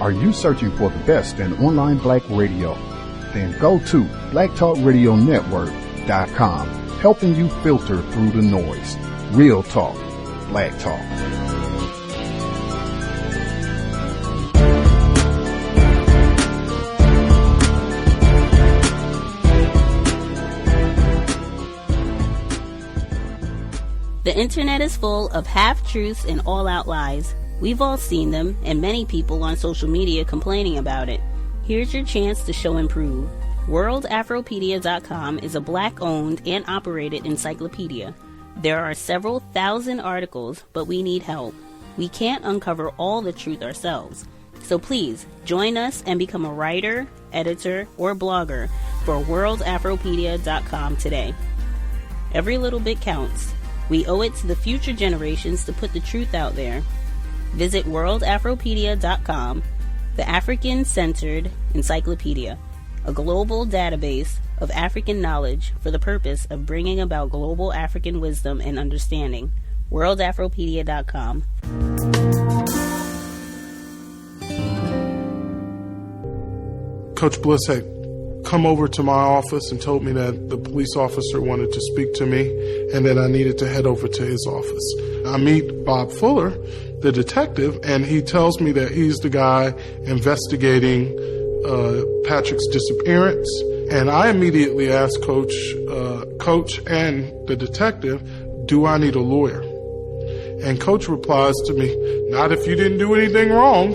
Are you searching for the best in online black radio? Then go to blacktalkradionetwork.com, helping you filter through the noise. Real talk, black talk. The internet is full of half-truths and all-out lies. We've all seen them, and many people on social media complaining about it. Here's your chance to show and prove. WorldAfropedia.com is a black-owned and operated encyclopedia. There are several thousand articles, but we need help. We can't uncover all the truth ourselves. So please, join us and become a writer, editor, or blogger for WorldAfropedia.com today. Every little bit counts. We owe it to the future generations to put the truth out there. Visit WorldAfropedia.com, the African-centered encyclopedia, a global database of African knowledge for the purpose of bringing about global African wisdom and understanding. WorldAfropedia.com. Coach Bliss had come over to my office and told me that the police officer wanted to speak to me and that I needed to head over to his office. I meet Bob Fuller, the detective, and he tells me that he's the guy investigating Patrick's disappearance. And I immediately ask Coach and the detective, do I need a lawyer? And Coach replies to me, not if you didn't do anything wrong.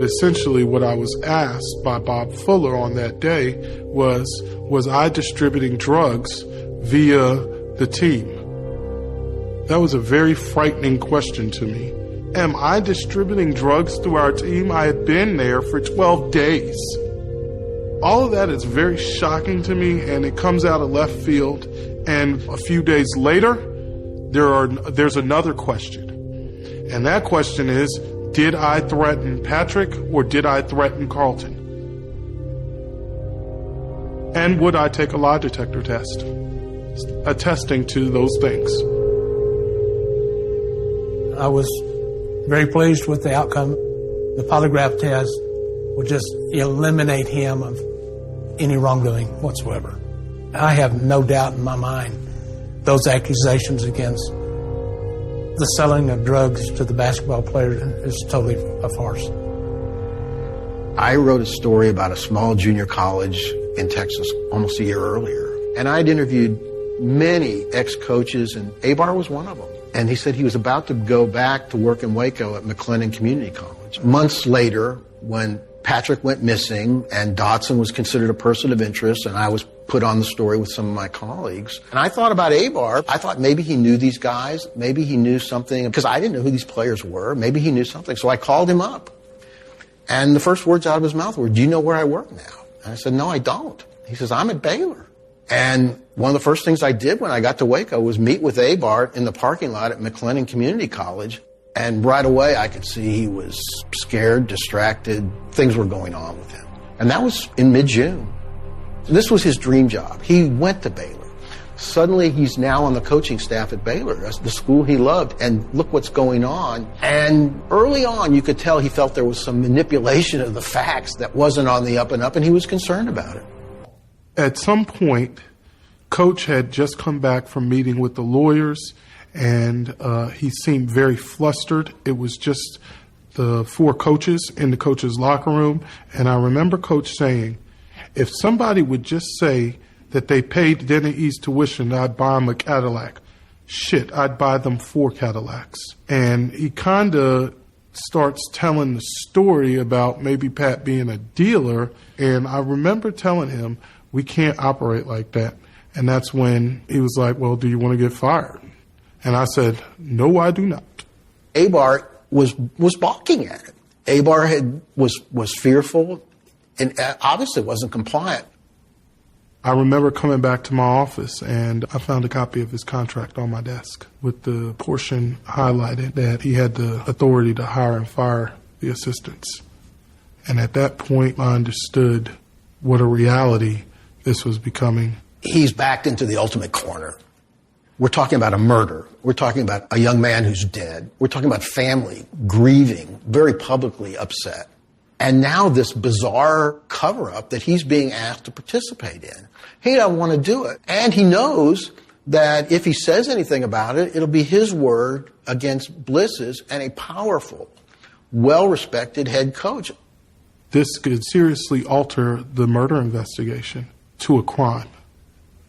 Essentially, what I was asked by Bob Fuller on that day was I distributing drugs via the team? That was a very frightening question to me. Am I distributing drugs through our team? I had been there for 12 days. All of that is very shocking to me, and it comes out of left field. And a few days later, there's another question. And that question is, did I threaten Patrick or did I threaten Carlton? And would I take a lie detector test, attesting to those things? I was very pleased with the outcome. The polygraph test would just eliminate him of any wrongdoing whatsoever. I have no doubt in my mind those accusations against the selling of drugs to the basketball players is totally a farce. I wrote a story about a small junior college in Texas almost a year earlier. And I'd interviewed many ex-coaches, and Abar was one of them. And he said he was about to go back to work in Waco at McLennan Community College. Months later, when Patrick went missing and Dotson was considered a person of interest, and I was put on the story with some of my colleagues. And I thought about Abar. I thought maybe he knew these guys. Maybe he knew something, because I didn't know who these players were. Maybe he knew something. So I called him up. And the first words out of his mouth were, do you know where I work now? And I said, no, I don't. He says, I'm at Baylor. And one of the first things I did when I got to Waco was meet with Abar in the parking lot at McLennan Community College. And right away I could see he was scared, distracted. Things were going on with him. And that was in mid-June. This was his dream job. He went to Baylor. Suddenly he's now on the coaching staff at Baylor. That's the school he loved. And look what's going on. And early on you could tell he felt there was some manipulation of the facts that wasn't on the up and up, and he was concerned about it. At some point, Coach had just come back from meeting with the lawyers, and he seemed very flustered. It was just the four coaches in the coach's locker room. And I remember Coach saying, if somebody would just say that they paid Denny East tuition, I'd buy them a Cadillac. Shit, I'd buy them 4 Cadillacs. And he kind of starts telling the story about maybe Pat being a dealer. And I remember telling him, we can't operate like that. And that's when he was like, well, do you want to get fired? And I said, no, I do not. Abar was balking at it. Abar was fearful and obviously wasn't compliant. I remember coming back to my office, and I found a copy of his contract on my desk with the portion highlighted that he had the authority to hire and fire the assistants. And at that point, I understood what a reality this was becoming. He's backed into the ultimate corner. We're talking about a murder. We're talking about a young man who's dead. We're talking about family grieving, very publicly upset. And now this bizarre cover-up that he's being asked to participate in. He doesn't want to do it. And he knows that if he says anything about it, it'll be his word against Bliss's, and a powerful, well-respected head coach. This could seriously alter the murder investigation to a crime.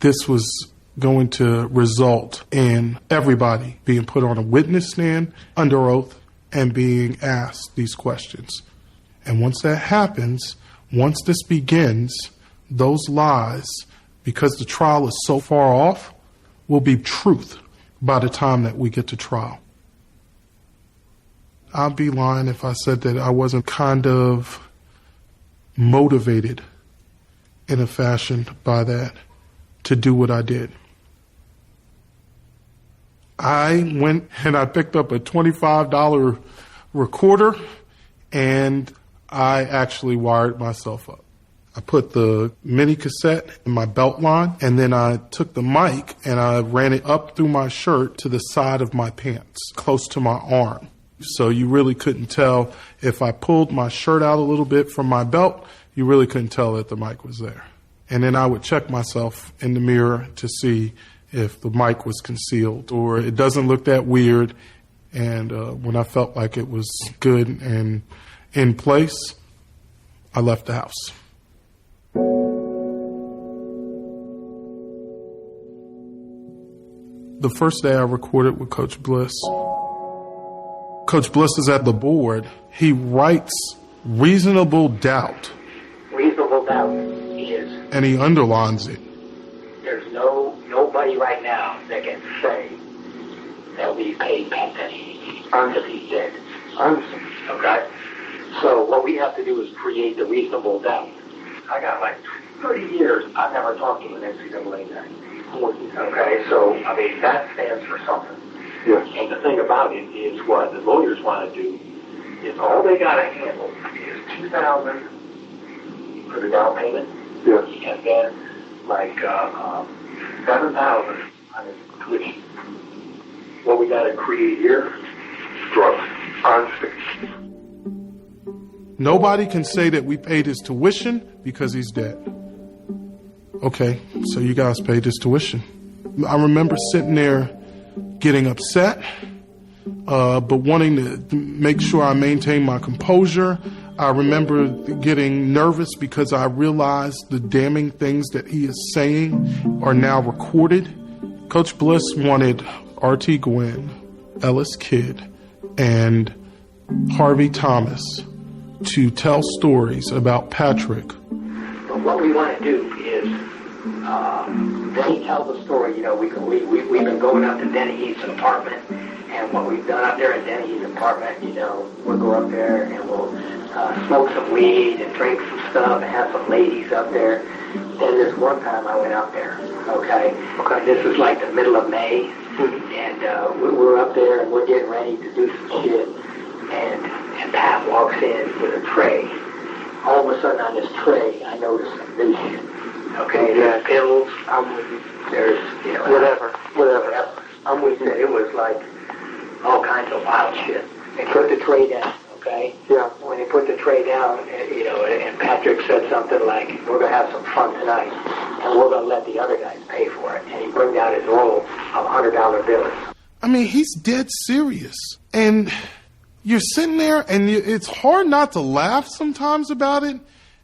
This was going to result in everybody being put on a witness stand under oath and being asked these questions. And once that happens, once this begins, those lies, because the trial is so far off, will be truth by the time that we get to trial. I'd be lying if I said that I wasn't kind of motivated in a fashion by that to do what I did. I went and I picked up a $25 recorder, and I actually wired myself up. I put the mini cassette in my belt line, and then I took the mic and I ran it up through my shirt to the side of my pants, close to my arm. So you really couldn't tell. If I pulled my shirt out a little bit from my belt, you really couldn't tell that the mic was there. And then I would check myself in the mirror to see if the mic was concealed or it doesn't look that weird. And when I felt like it was good and in place, I left the house. The first day I recorded with Coach Bliss, Coach Bliss is at the board. He writes reasonable doubt. Reasonable doubt is... And he underlines it. There's nobody right now that can say that we paid Penny because he's dead. Okay? So what we have to do is create the reasonable doubt. I got like 30 years. I've never talked to an NCAA guy. Okay, so, I mean, that stands for something. Yes. And the thing about it is what the lawyers want to do is all they got to handle is $2,000 for the down payment. Yes. And then like $7,000 on his tuition. What we got to create here? Drugs. Honesty. Nobody can say that we paid his tuition because he's dead. Okay, so you guys paid his tuition. I remember sitting there getting upset, but wanting to make sure I maintain my composure. I remember getting nervous because I realized the damning things that he is saying are now recorded. Coach Bliss wanted R.T. Gwynn, Ellis Kidd, and Harvey Thomas to tell stories about Patrick. But what we want to do is, then he tells a story. You know, we've been going up to Denny's apartment, and what we've done up there at Denny's apartment, you know, we'll go up there and we'll smoke some weed and drink some stuff and have some ladies up there. Then this one time I went up there, okay? This was like the middle of May, and we're up there and we're getting ready to do some shit, and Pat walks in with a tray. All of a sudden on this tray, I noticed some new shit. Okay, there's pills, I'm with you. There's, you know, whatever. I'm with you. It was like all kinds of wild shit. They put the tray down, okay? Yeah. When they put the tray down, you know, and Patrick said something like, we're going to have some fun tonight, and we're going to let the other guys pay for it. And he brings out his roll of $100 bills. I mean, he's dead serious. And you're sitting there, and it's hard not to laugh sometimes about it.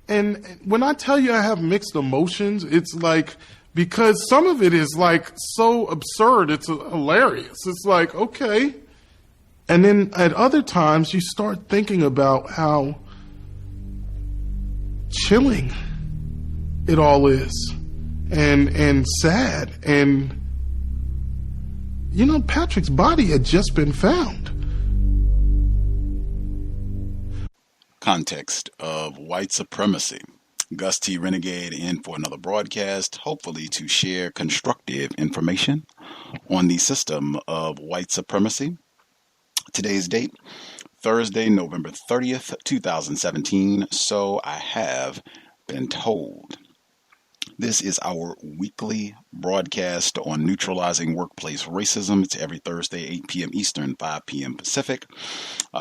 And when I tell you I have mixed emotions, it's like, because some of it is like so absurd, it's hilarious. It's like, okay. And then at other times you start thinking about how chilling it all is and sad. And, you know, Patrick's body had just been found. Context of White Supremacy. Gus T Renegade in for another broadcast, hopefully to share constructive information on the system of white supremacy. Today's date, Thursday, November 30th, 2017, so I have been told. This is our weekly broadcast on neutralizing workplace racism. It's every Thursday, 8 p.m. Eastern, 5 p.m. Pacific.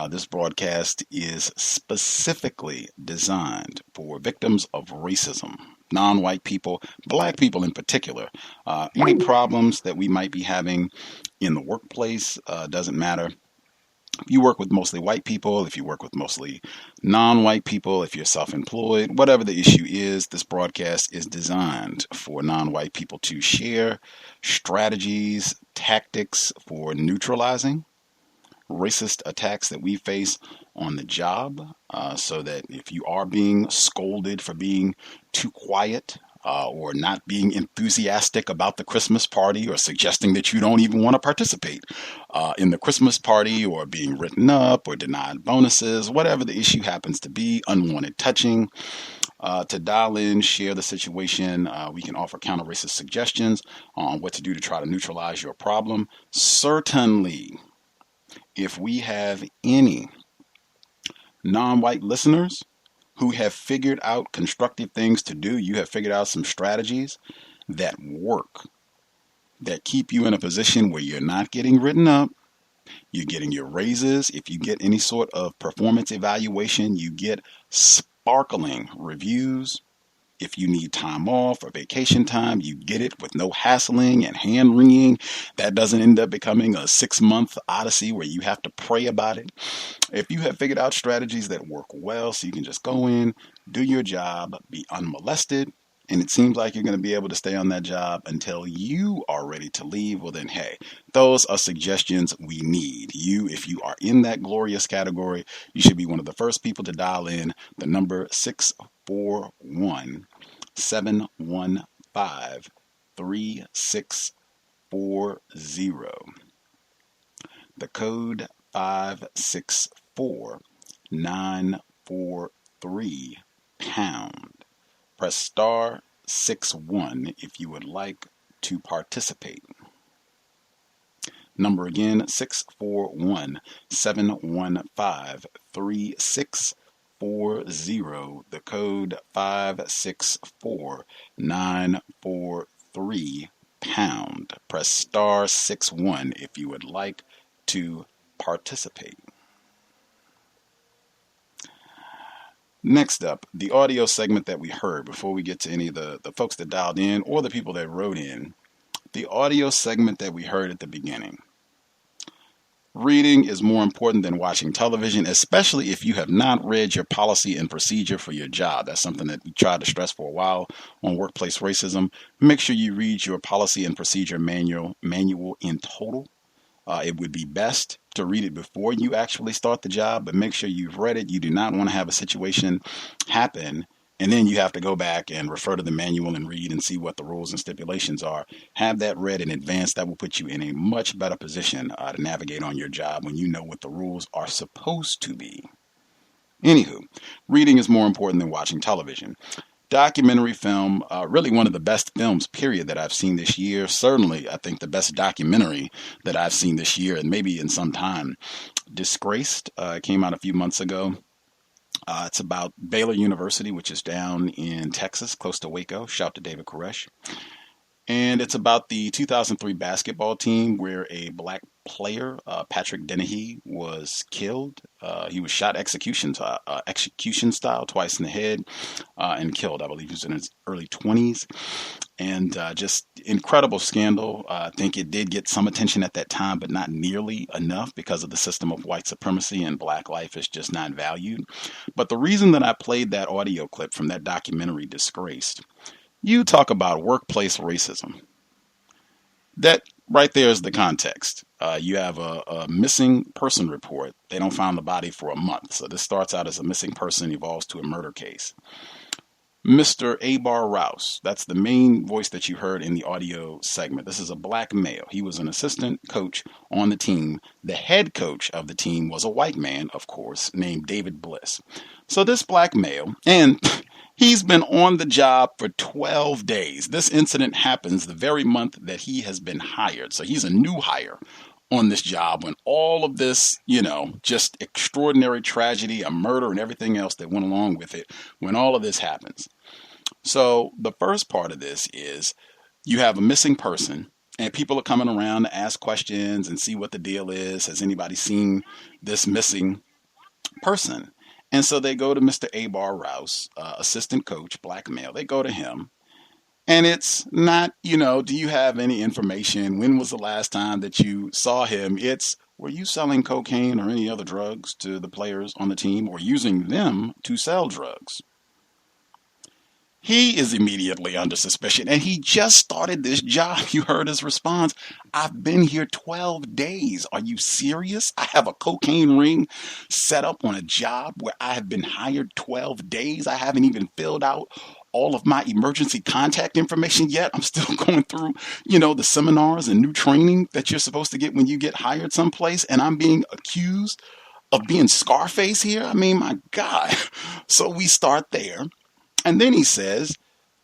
This broadcast is specifically designed for victims of racism, non-white people, black people in particular. Any problems that we might be having in the workplace, doesn't matter. If you work with mostly white people, if you work with mostly non-white people, if you're self-employed, whatever the issue is, this broadcast is designed for non-white people to share strategies, tactics for neutralizing racist attacks that we face on the job, so that if you are being scolded for being too quiet, or not being enthusiastic about the Christmas party, or suggesting that you don't even want to participate in the Christmas party, or being written up or denied bonuses, whatever the issue happens to be, unwanted touching, to dial in, share the situation. We can offer counter-racist suggestions on what to do to try to neutralize your problem. Certainly, if we have any non-white listeners who have figured out constructive things to do, you have figured out some strategies that work, that keep you in a position where you're not getting written up, you're getting your raises. If you get any sort of performance evaluation, you get sparkling reviews. If you need time off or vacation time, you get it with no hassling and hand-wringing. That doesn't end up becoming a 6-month odyssey where you have to pray about it. If you have figured out strategies that work well, so you can just go in, do your job, be unmolested, and it seems like you're going to be able to stay on that job until you are ready to leave, well then, hey, those are suggestions we need. If you are in that glorious category, you should be one of the first people to dial in the number 641-715-3640. The code 564-943#. Press star 61 if you would like to participate. Number again, 641-715-3640. The code 564-943#. Press star 61 if you would like to participate. Next up, the audio segment that we heard before we get to any of the folks that dialed in or the people that wrote in. The audio segment that we heard at the beginning. Reading is more important than watching television, especially if you have not read your policy and procedure for your job. That's something that we tried to stress for a while on workplace racism. Make sure you read your policy and procedure manual in total. It would be best to read it before you actually start the job, but make sure you've read it. You do not want to have a situation happen and then you have to go back and refer to the manual and read and see what the rules and stipulations are. Have that read in advance. That will put you in a much better position to navigate on your job when you know what the rules are supposed to be. Anywho, reading is more important than watching television. Documentary film, really one of the best films, period, that I've seen this year. Certainly, I think the best documentary that I've seen this year and maybe in some time. Disgraced came out a few months ago. It's about Baylor University, which is down in Texas, close to Waco. Shout out to David Koresh. And it's about the 2003 basketball team where a black player, Patrick Dennehy, was killed. He was shot execution style twice in the head and killed. I believe he was in his early 20s. And just incredible scandal. I think it did get some attention at that time, but not nearly enough because of the system of white supremacy, and black life is just not valued. But the reason that I played that audio clip from that documentary, Disgraced, you talk about workplace racism. That right there is the context. You have a missing person report. They don't find the body for a month. So this starts out as a missing person, evolves to a murder case. Mr. Abar Rouse, that's the main voice that you heard in the audio segment. This is a black male. He was an assistant coach on the team. The head coach of the team was a white man, of course, named David Bliss. So this black male, and he's been on the job for 12 days. This incident happens the very month that he has been hired. So he's a new hire on this job when all of this, just extraordinary tragedy, a murder and everything else that went along with it, when all of this happens. So the first part of this is you have a missing person, and people are coming around to ask questions and see what the deal is. Has anybody seen this missing person? And so they go to Mr. Abar Rouse, assistant coach, black male. They go to him. And it's not, do you have any information? When was the last time that you saw him? It's, were you selling cocaine or any other drugs to the players on the team or using them to sell drugs? He is immediately under suspicion, and he just started this job. You heard his response. I've been here 12 days. Are you serious? I have a cocaine ring set up on a job where I have been hired 12 days. I haven't even filled out all of my emergency contact information yet. I'm still going through, the seminars and new training that you're supposed to get when you get hired someplace, and I'm being accused of being Scarface here. I mean, my God. So we start there. And then he says,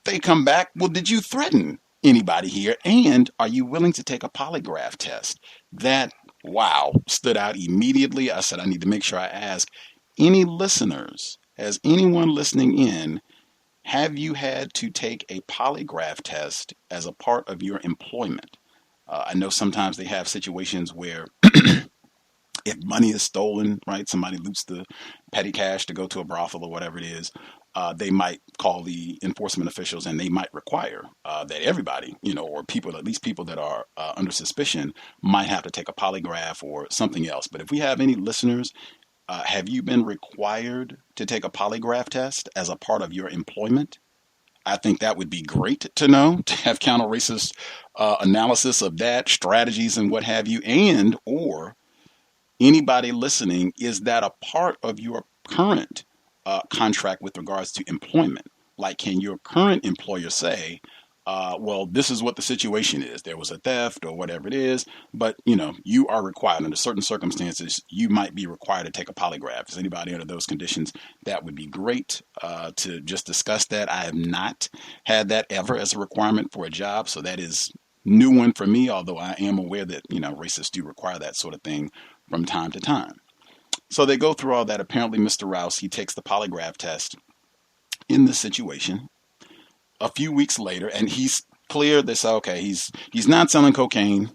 they come back, well, did you threaten anybody here? And are you willing to take a polygraph test? That, wow, stood out immediately. I said, I need to make sure I ask any listeners, has anyone listening in, have you had to take a polygraph test as a part of your employment? I know sometimes they have situations where if money is stolen, right, somebody loots the petty cash to go to a brothel or whatever it is, they might call the enforcement officials and they might require that everybody, or people, at least people that are under suspicion, might have to take a polygraph or something else. But if we have any listeners, have you been required to take a polygraph test as a part of your employment? I think that would be great to know, to have counter-racist analysis of that, strategies and what have you, and or anybody listening, is that a part of your current contract with regards to employment? Like, can your current employer say, well, this is what the situation is. There was a theft or whatever it is, but, you are required under certain circumstances, you might be required to take a polygraph. Is anybody under those conditions? That would be great to just discuss that. I have not had that ever as a requirement for a job, so that is new one for me, although I am aware that, racists do require that sort of thing from time to time. So they go through all that. Apparently, Mr. Rouse, he takes the polygraph test in this situation. A few weeks later, and he's clear. They say, okay, he's not selling cocaine.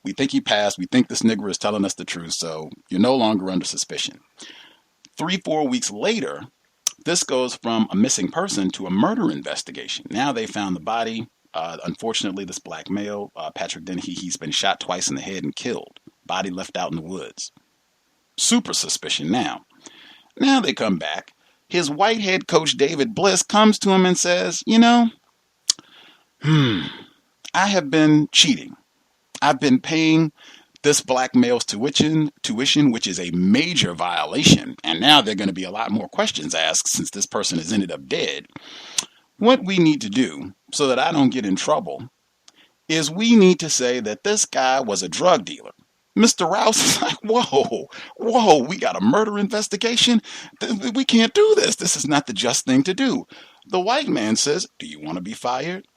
We think he passed. We think this nigger is telling us the truth. So you're no longer under suspicion. 3-4 weeks later, this goes from a missing person to a murder investigation. Now they found the body. Unfortunately, this black male, Patrick Dennehy, he's been shot twice in the head and killed. Body left out in the woods. Super suspicion now. Now they come back. His white head coach, David Bliss, comes to him and says, I have been cheating. I've been paying this black male's tuition, which is a major violation. And now there are going to be a lot more questions asked since this person has ended up dead. What we need to do so that I don't get in trouble is we need to say that this guy was a drug dealer. Mr. Rouse is like, whoa, we got a murder investigation? We can't do this. This is not the just thing to do. The white man says, do you want to be fired?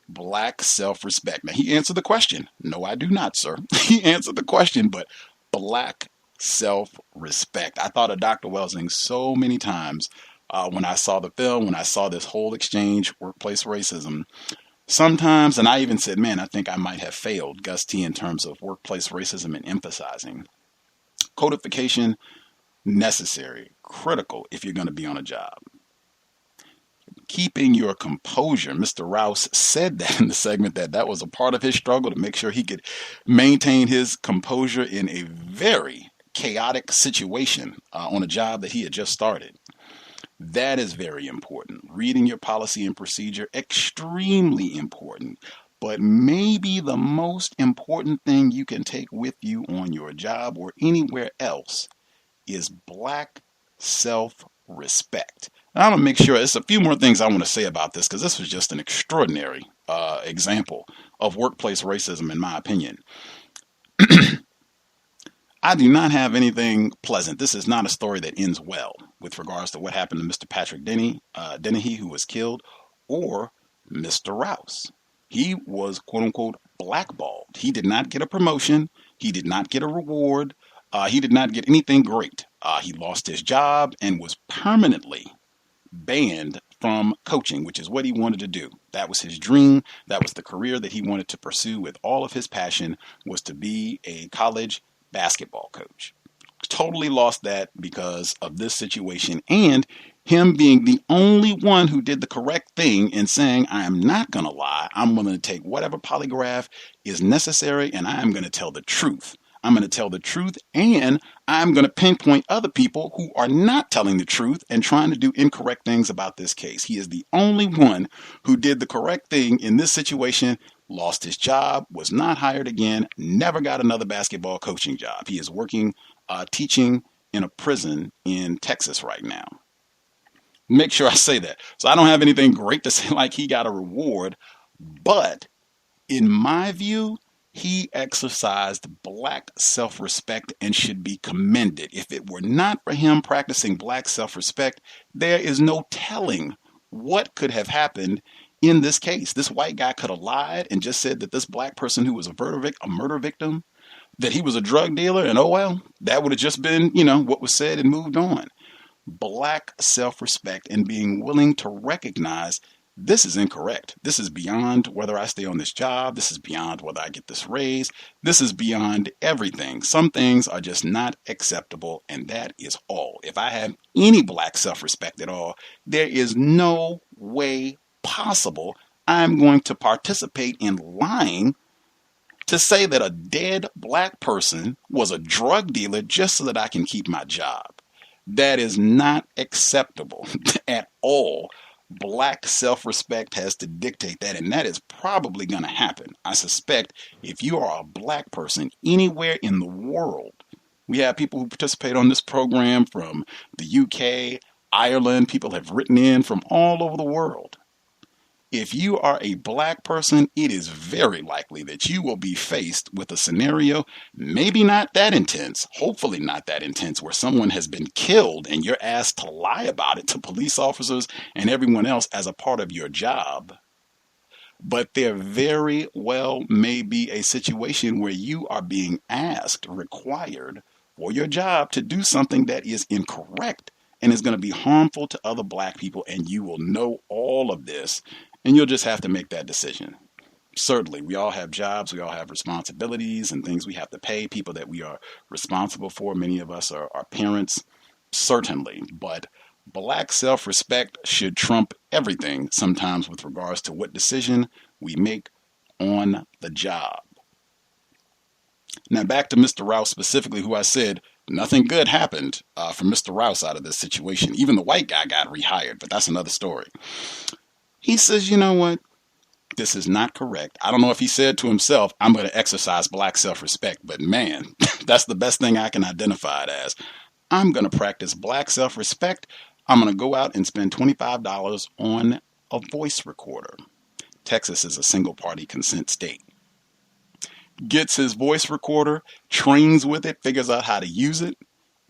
Black self-respect. Now, he answered the question. No, I do not, sir. He answered the question, but black self-respect. I thought of Dr. Welsing so many times when I saw the film, when I saw this whole exchange, workplace racism. Sometimes, and I even said, man, I think I might have failed Gus T in terms of workplace racism and emphasizing. Codification, necessary, critical if you're going to be on a job. Keeping your composure. Mr. Rouse said that in the segment that was a part of his struggle to make sure he could maintain his composure in a very chaotic situation on a job that he had just started. That is very important. Reading your policy and procedure, extremely important. But maybe the most important thing you can take with you on your job or anywhere else is black self-respect. I'm going to make sure, there's a few more things I want to say about this because this was just an extraordinary example of workplace racism, in my opinion. I do not have anything pleasant. This is not a story that ends well with regards to what happened to Mr. Patrick Dennehy, who was killed, or Mr. Rouse. He was, quote unquote, blackballed. He did not get a promotion. He did not get a reward. He did not get anything great. He lost his job and was permanently banned from coaching, which is what he wanted to do. That was his dream. That was the career that he wanted to pursue with all of his passion, was to be a college basketball coach. Totally lost that because of this situation and him being the only one who did the correct thing in saying, I am not going to lie. I'm willing to take whatever polygraph is necessary and I am going to tell the truth. I'm going to tell the truth and I'm going to pinpoint other people who are not telling the truth and trying to do incorrect things about this case. He is the only one who did the correct thing in this situation, lost his job, was not hired again, never got another basketball coaching job. He is working, teaching in a prison in Texas right now. Make sure I say that. So I don't have anything great to say like he got a reward, but in my view, he exercised black self-respect and should be commended. If it were not for him practicing black self-respect, there is no telling what could have happened in this case. This white guy could have lied and just said that this black person who was a murder victim, that he was a drug dealer, and oh well, that would have just been, what was said and moved on. Black self-respect and being willing to recognize this is incorrect. This is beyond whether I stay on this job. This is beyond whether I get this raise. This is beyond everything. Some things are just not acceptable, and that is all. If I have any black self-respect at all, there is no way possible I'm going to participate in lying to say that a dead black person was a drug dealer just so that I can keep my job. That is not acceptable at all. Black self-respect has to dictate that, and that is probably going to happen. I suspect if you are a black person anywhere in the world, we have people who participate on this program from the UK, Ireland, people have written in from all over the world. If you are a black person, it is very likely that you will be faced with a scenario, maybe not that intense, hopefully not that intense, where someone has been killed and you're asked to lie about it to police officers and everyone else as a part of your job. But there very well may be a situation where you are being asked, required for your job to do something that is incorrect and is going to be harmful to other black people, and you will know all of this. And you'll just have to make that decision. Certainly, we all have jobs, we all have responsibilities and things we have to pay, people that we are responsible for. Many of us are parents, certainly. But black self-respect should trump everything sometimes with regards to what decision we make on the job. Now back to Mr. Rouse specifically, who I said nothing good happened for Mr. Rouse out of this situation. Even the white guy got rehired, but that's another story. He says, you know what? This is not correct. I don't know if he said to himself, I'm going to exercise black self-respect, but man, that's the best thing I can identify it as. I'm going to practice black self-respect. I'm going to go out and spend $25 on a voice recorder. Texas is a single-party consent state. Gets his voice recorder, trains with it, figures out how to use it,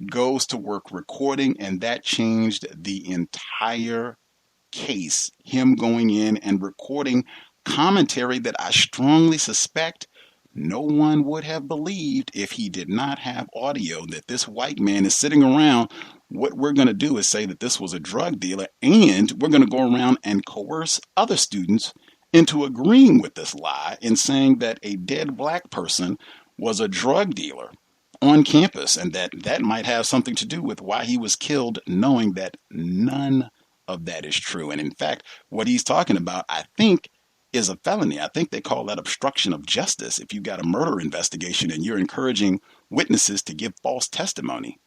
goes to work recording, and that changed the entire case. Him going in and recording commentary that I strongly suspect no one would have believed if he did not have audio, that this white man is sitting around. What we're going to do is say that this was a drug dealer, and we're going to go around and coerce other students into agreeing with this lie and saying that a dead black person was a drug dealer on campus, and that might have something to do with why he was killed, knowing that none of that is true. And in fact, what he's talking about, I think, is a felony. I think they call that obstruction of justice if you've got a murder investigation and you're encouraging witnesses to give false testimony.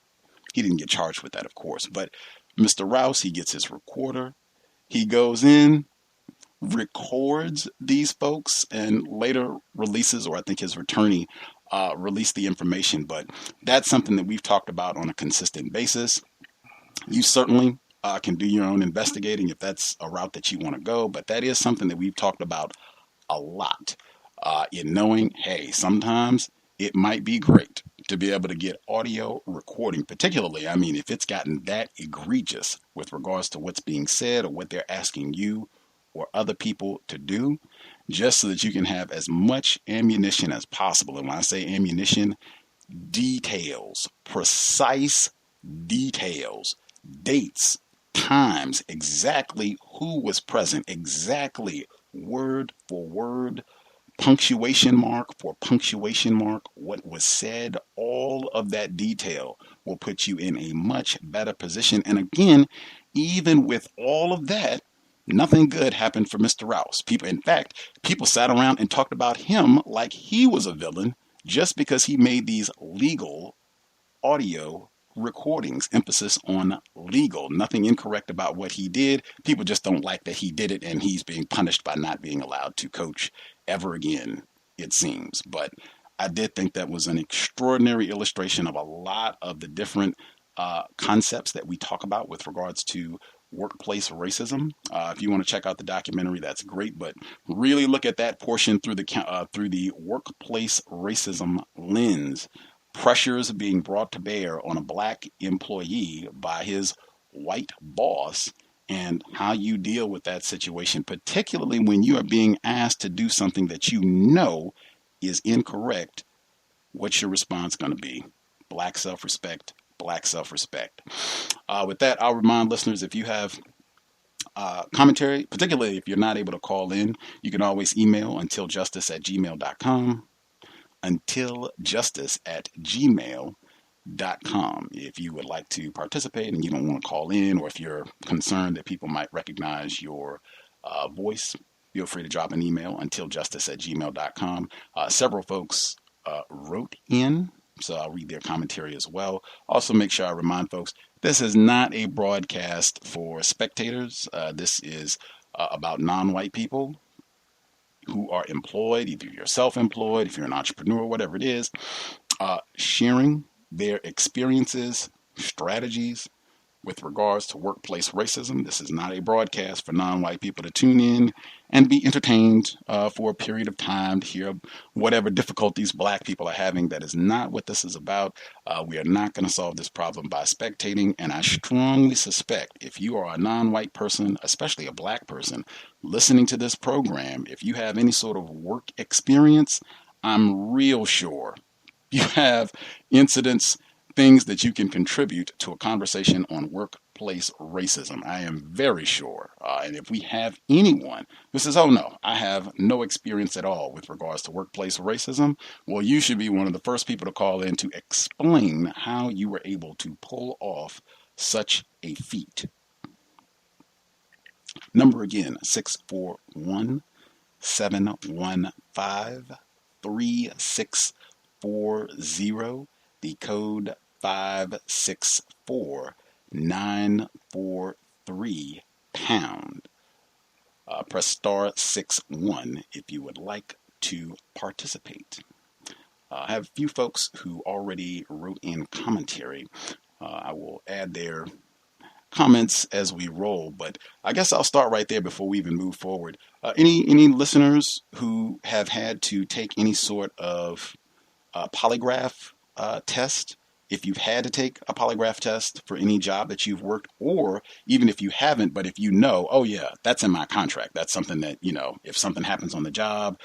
He didn't get charged with that, of course. But Mr. Rouse, he gets his recorder. He goes in, records these folks, and later releases, or I think his attorney released the information. But that's something that we've talked about on a consistent basis. You certainly can do your own investigating if that's a route that you want to go, but that is something that we've talked about a lot in knowing, hey, sometimes it might be great to be able to get audio recording, particularly, I mean, if it's gotten that egregious with regards to what's being said or what they're asking you or other people to do, just so that you can have as much ammunition as possible. And when I say ammunition, details, precise details, dates, times exactly who was present, exactly word for word, punctuation mark for punctuation mark, what was said, all of that detail will put you in a much better position. And again, even with all of that, nothing good happened for Mr. Rouse. In fact, people sat around and talked about him like he was a villain just because he made these legal audio recordings, emphasis on legal, nothing incorrect about what he did. People just don't like that he did it, and he's being punished by not being allowed to coach ever again, it seems. But I did think that was an extraordinary illustration of a lot of the different concepts that we talk about with regards to workplace racism. If you want to check out the documentary, that's great, but really look at that portion through the workplace racism lens. Pressures being brought to bear on a black employee by his white boss, and how you deal with that situation, particularly when you are being asked to do something that you know is incorrect. What's your response going to be? Black self-respect, black self-respect. With that, I'll remind listeners, if you have commentary, particularly if you're not able to call in, you can always email untiljustice@gmail.com. untiljustice@gmail.com. If you would like to participate and you don't want to call in, or if you're concerned that people might recognize your voice, feel free to drop an email, untiljustice@gmail.com. Several folks wrote in, so I'll read their commentary as well. Also, make sure I remind folks, this is not a broadcast for spectators. This is about non-white people who are employed, either you're self-employed, if you're an entrepreneur, whatever it is, sharing their experiences, strategies with regards to workplace racism. This is not a broadcast for non-white people to tune in and be entertained for a period of time to hear whatever difficulties black people are having. That is not what this is about. We are not going to solve this problem by spectating, and I strongly suspect if you are a non-white person, especially a black person, listening to this program, if you have any sort of work experience, I'm real sure you have incidents, things that you can contribute to a conversation on workplace racism. I am very sure. And if we have anyone who says, oh no, I have no experience at all with regards to workplace racism, well, you should be one of the first people to call in to explain how you were able to pull off such a feat. Number again, 641-715-3640. The code 564-943 pound. Press *61 if you would like to participate. I have a few folks who already wrote in commentary. I will add their comments as we roll, but I guess I'll start right there before we even move forward. Any listeners who have had to take any sort of polygraph test? If you've had to take a polygraph test for any job that you've worked, or even if you haven't, but if you know, oh yeah, that's in my contract. That's something that, if something happens on the job,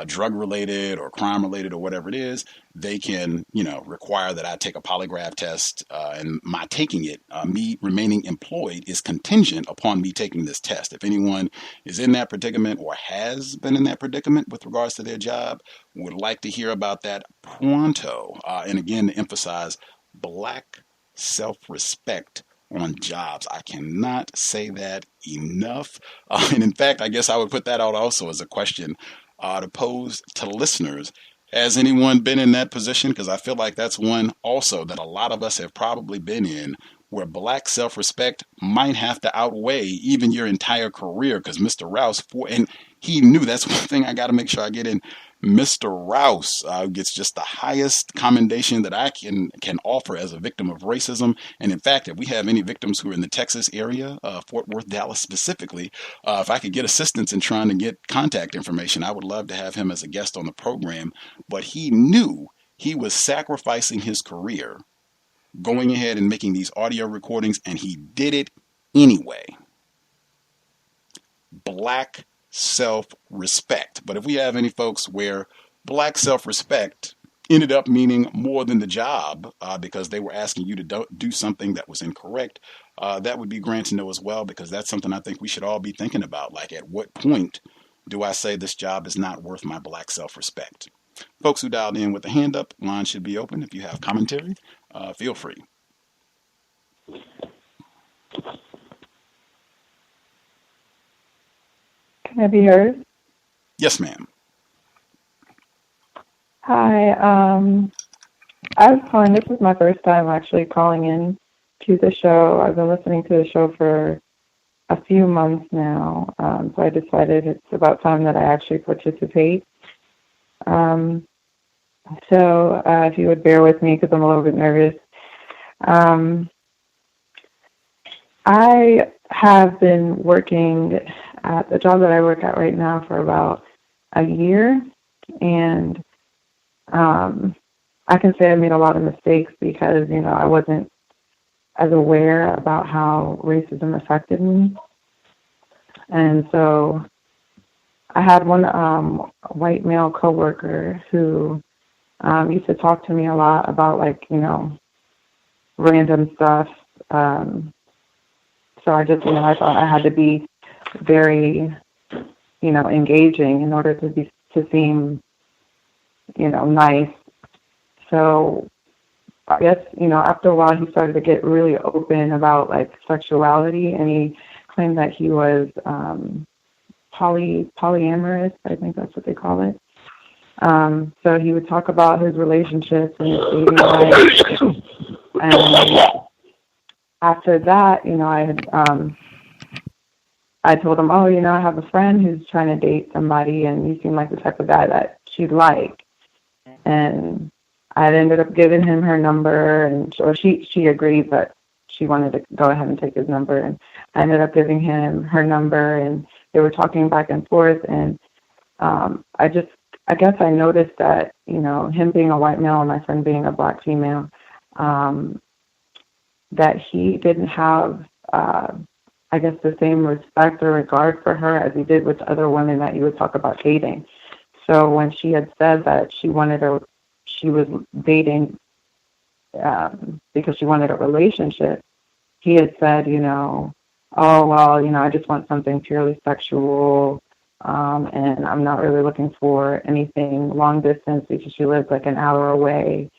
drug related or crime related or whatever it is, they can, require that I take a polygraph test, and my taking it, me remaining employed, is contingent upon me taking this test. If anyone is in that predicament or has been in that predicament with regards to their job, would like to hear about that pronto. And again, to emphasize black self-respect on jobs. I cannot say that enough. And in fact, I guess I would put that out also as a question to pose to listeners. Has anyone been in that position? Because I feel like that's one also that a lot of us have probably been in, where black self-respect might have to outweigh even your entire career. Because Mr. Rouse, and he knew, that's one thing I got to make sure I get in. Mr. Rouse gets just the highest commendation that I can offer as a victim of racism. And in fact, if we have any victims who are in the Texas area, Fort Worth, Dallas specifically, if I could get assistance in trying to get contact information, I would love to have him as a guest on the program. But he knew he was sacrificing his career, going ahead and making these audio recordings, and he did it anyway. Black self-respect. But if we have any folks where black self-respect ended up meaning more than the job because they were asking you to do something that was incorrect, that would be grand to know as well, because that's something I think we should all be thinking about. Like, at what point do I say this job is not worth my black self-respect? Folks who dialed in with a hand up, line should be open. If you have commentary, feel free. Can I be heard? Yes, ma'am. Hi. I was calling. This is my first time actually calling in to the show. I've been listening to the show for a few months now, so I decided it's about time that I actually participate. So if you would bear with me because I'm a little bit nervous. I have been working at the job that I work at right now for about a year, and I can say I made a lot of mistakes because, I wasn't as aware about how racism affected me. And so I had one white male coworker who used to talk to me a lot about, random stuff. So I just, I thought I had to be very, engaging in order to seem, nice. So I guess, after a while he started to get really open about sexuality, and he claimed that he was polyamorous, I think that's what they call it. So he would talk about his relationships and his dating life. And after that, I told him, I have a friend who's trying to date somebody, and you seem like the type of guy that she'd like. And I ended up giving him her number, and she agreed, but she wanted to go ahead and take his number. And I ended up giving him her number, and they were talking back and forth. And I guess I noticed that, him being a white male and my friend being a black female, that he didn't have, the same respect or regard for her as he did with other women that he would talk about dating. So when she had said that she was dating because she wanted a relationship, he had said, I just want something purely sexual, and I'm not really looking for anything long distance because she lives an hour away.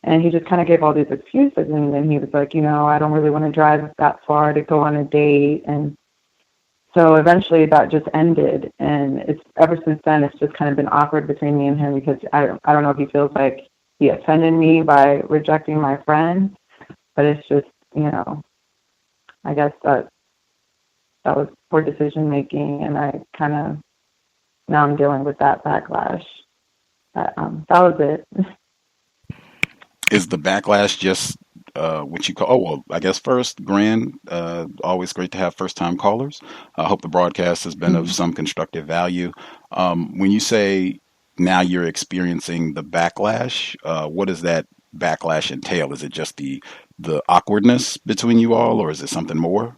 And he just kind of gave all these excuses, and then he was like, I don't really want to drive that far to go on a date. And so eventually that just ended, and it's ever since then it's just kind of been awkward between me and him because I don't know if he feels like he offended me by rejecting my friend, but it's just, I guess that was poor decision making, and I kind of, now I'm dealing with that backlash. But that was it. Is the backlash just what you call, I guess first, Grand, always great to have first-time callers. I hope the broadcast has been of some constructive value. When you say now you're experiencing the backlash, what does that backlash entail? Is it just the awkwardness between you all, or is it something more?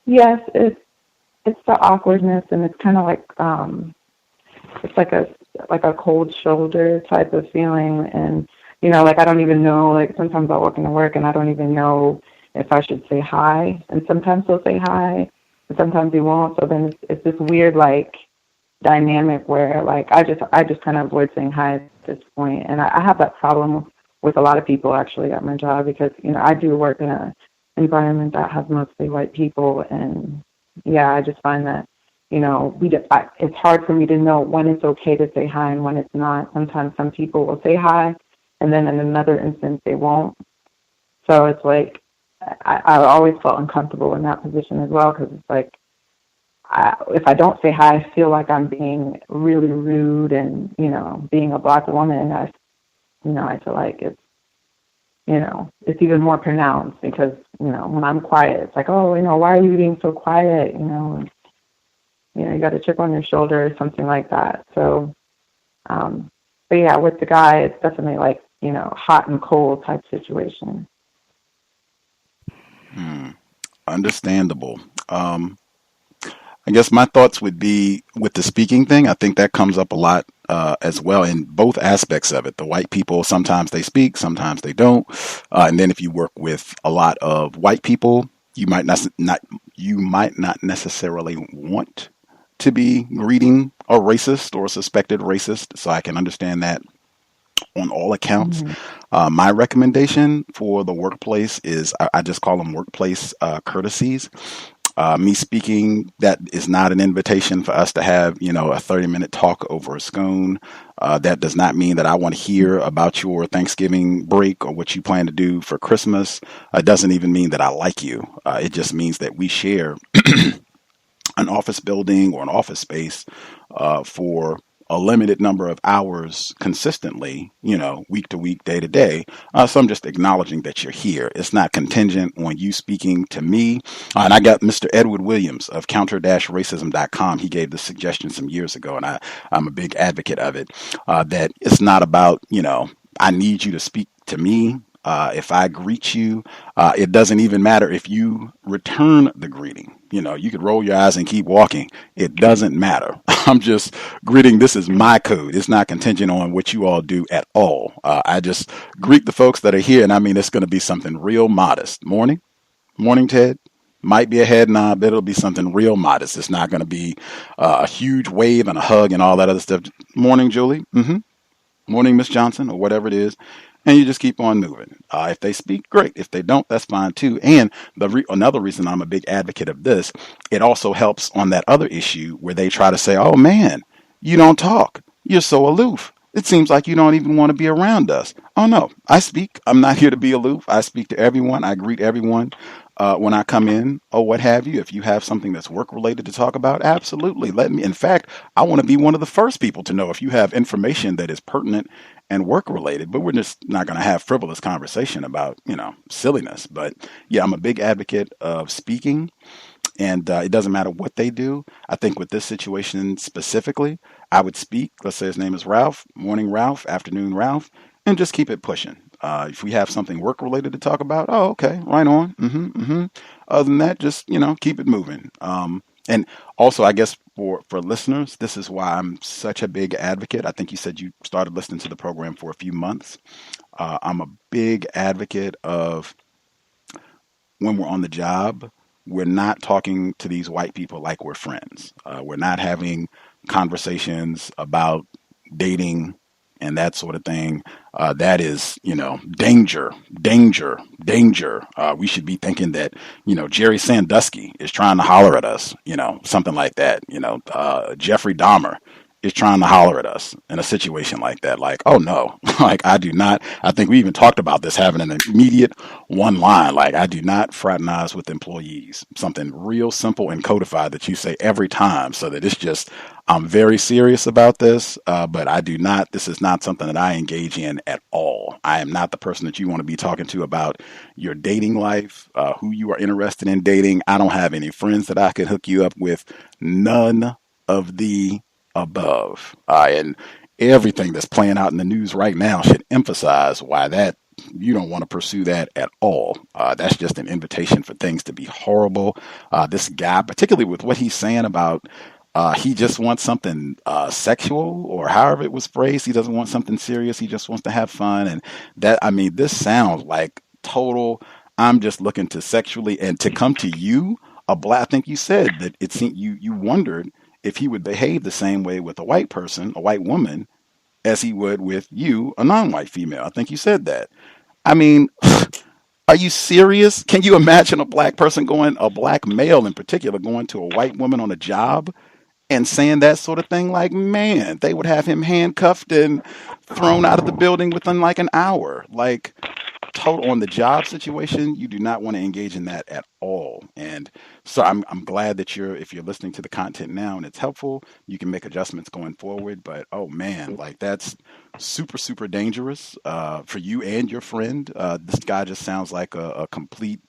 Yes, it's the awkwardness, and it's kind of it's like a cold shoulder type of feeling. And I don't even know, sometimes I'll walk into work and I don't even know if I should say hi, and sometimes he'll say hi and sometimes he won't. So then it's this weird dynamic where I just kind of avoid saying hi at this point. And I have that problem with a lot of people actually at my job because I do work in an environment that has mostly white people, and I just find that it's hard for me to know when it's okay to say hi and when it's not. Sometimes some people will say hi, and then in another instance they won't. So it's I always felt uncomfortable in that position as well, because it's if I don't say hi, I feel like I'm being really rude, and being a black woman, I feel like it's even more pronounced because when I'm quiet, it's why are you being so quiet? You got a chip on your shoulder or something like that. So, but yeah, with the guy, it's definitely hot and cold type situation. Understandable. I guess my thoughts would be with the speaking thing. I think that comes up a lot as well in both aspects of it. The white people, sometimes they speak, sometimes they don't. And then if you work with a lot of white people, you might not necessarily want to be greeting a racist or a suspected racist. So I can understand that on all accounts. My recommendation for the workplace is I just call them workplace courtesies. Me speaking, that is not an invitation for us to have, a 30-minute talk over a scone. That does not mean that I want to hear about your Thanksgiving break or what you plan to do for Christmas. It doesn't even mean that I like you. It just means that we share an office building or an office space for a limited number of hours consistently, week to week, day to day. So I'm just acknowledging that you're here. It's not contingent on you speaking to me. And I got Mr. Edward Williams of counter-racism.com. He gave this suggestion some years ago, and I'm a big advocate of it, that it's not about, I need you to speak to me. If I greet you, it doesn't even matter if you return the greeting. You could roll your eyes and keep walking. It doesn't matter. I'm just greeting. This is my code. It's not contingent on what you all do at all. I just greet the folks that are here. And I mean, it's going to be something real modest. Morning, Ted. Might be a head nod, but it'll be something real modest. It's not going to be a huge wave and a hug and all that other stuff. Morning, Julie. Morning, Miss Johnson, or whatever it is. And you just keep on moving. If they speak, great. If they don't, that's fine too. And another reason I'm a big advocate of this, it also helps on that other issue where they try to say, oh man, you don't talk. You're so aloof. It seems like you don't even want to be around us. Oh no, I speak. I'm not here to be aloof. I speak to everyone. I greet everyone when I come in or what have you. If you have something that's work related to talk about, absolutely. Let me. In fact, I want to be one of the first people to know if you have information that is pertinent and work related, but we're just not going to have frivolous conversation about, silliness. But yeah, I'm a big advocate of speaking, and it doesn't matter what they do. I think with this situation specifically, I would speak. Let's say his name is Ralph, morning Ralph, afternoon Ralph, and just keep it pushing. If we have something work related to talk about, oh, okay, right on. Other than that, just, keep it moving. And also, I guess for listeners, this is why I'm such a big advocate. I think you said you started listening to the program for a few months. I'm a big advocate of when we're on the job, we're not talking to these white people like we're friends. We're not having conversations about dating and that sort of thing. That is, danger. We should be thinking that, Jerry Sandusky is trying to holler at us, something like that. Jeffrey Dahmer is trying to holler at us in a situation like that. Like, oh no, like I do not. I think we even talked about this having an immediate one line. Like, I do not fraternize with employees. Something real simple and codified that you say every time, so that it's just, I'm very serious about this, but I do not. This is not something that I engage in at all. I am not the person that you want to be talking to about your dating life, who you are interested in dating. I don't have any friends that I could hook you up with. None of the above. And everything that's playing out in the news right now should emphasize why that you don't want to pursue that at all. That's just an invitation for things to be horrible. This guy, particularly with what he's saying about he just wants something sexual, or however it was phrased. He doesn't want something serious. He just wants to have fun. And that, I mean, this sounds like total, I'm just looking to sexually, and to come to you, I think you said that it seemed you wondered if he would behave the same way with a white person, a white woman, as he would with you, a non-white female. I think you said that. I mean, are you serious? Can you imagine a black male in particular, going to a white woman on a job and saying that sort of thing? Like, man, they would have him handcuffed and thrown out of the building within like an hour. Like, total on the job situation, you do not want to engage in that at all. And so I'm glad that if you're listening to the content now and it's helpful, you can make adjustments going forward. But oh man, like that's super, super dangerous for you and your friend. This guy just sounds like a complete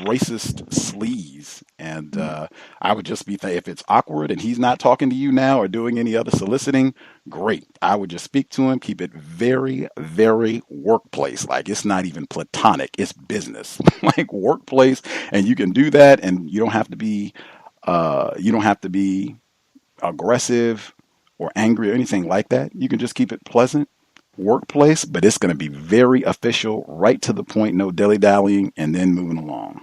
racist sleaze. And I would just be if it's awkward and he's not talking to you now or doing any other soliciting, great. I would just speak to him, keep it very, very workplace. Like, it's not even platonic, it's business. Like workplace, and you can do that, and you don't have to be You don't have to be aggressive or angry or anything like that. You can just keep it pleasant workplace, but it's going to be very official, right to the point, no dilly-dallying, and then moving along.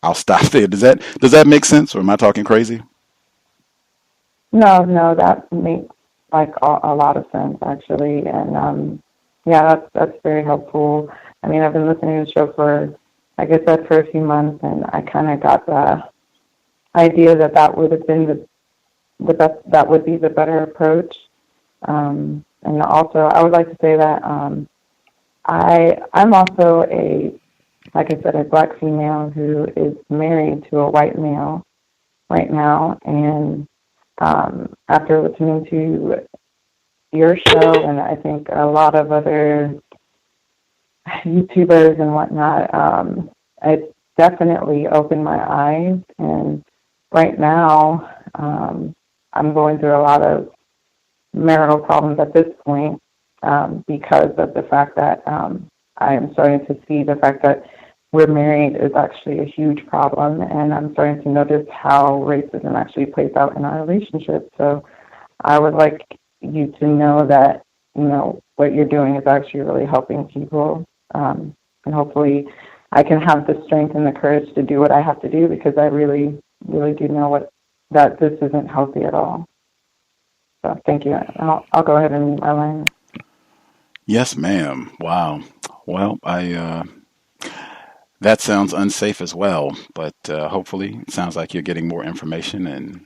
I'll stop there. Does that make sense, or am I talking crazy? No, that makes like a lot of sense actually, and yeah, that's very helpful. I mean, I've been listening to the show for, like I said, for a few months, and I kind of got the idea that would have been the best, that would be the better approach. And also, I would like to say that I'm also like I said, a black female who is married to a white male right now, and after listening to your show, and I think a lot of other YouTubers and whatnot, it definitely opened my eyes. And right now, I'm going through a lot of marital problems at this point because of the fact that I am starting to see the fact that we're married is actually a huge problem, and I'm starting to notice how racism actually plays out in our relationship. So I would like you to know that, you know, what you're doing is actually really helping people, and hopefully I can have the strength and the courage to do what I have to do, because I really, really do know that this isn't healthy at all. So thank you. I'll go ahead and mute my line. Yes, ma'am. Wow. Well, that sounds unsafe as well, but hopefully it sounds like you're getting more information and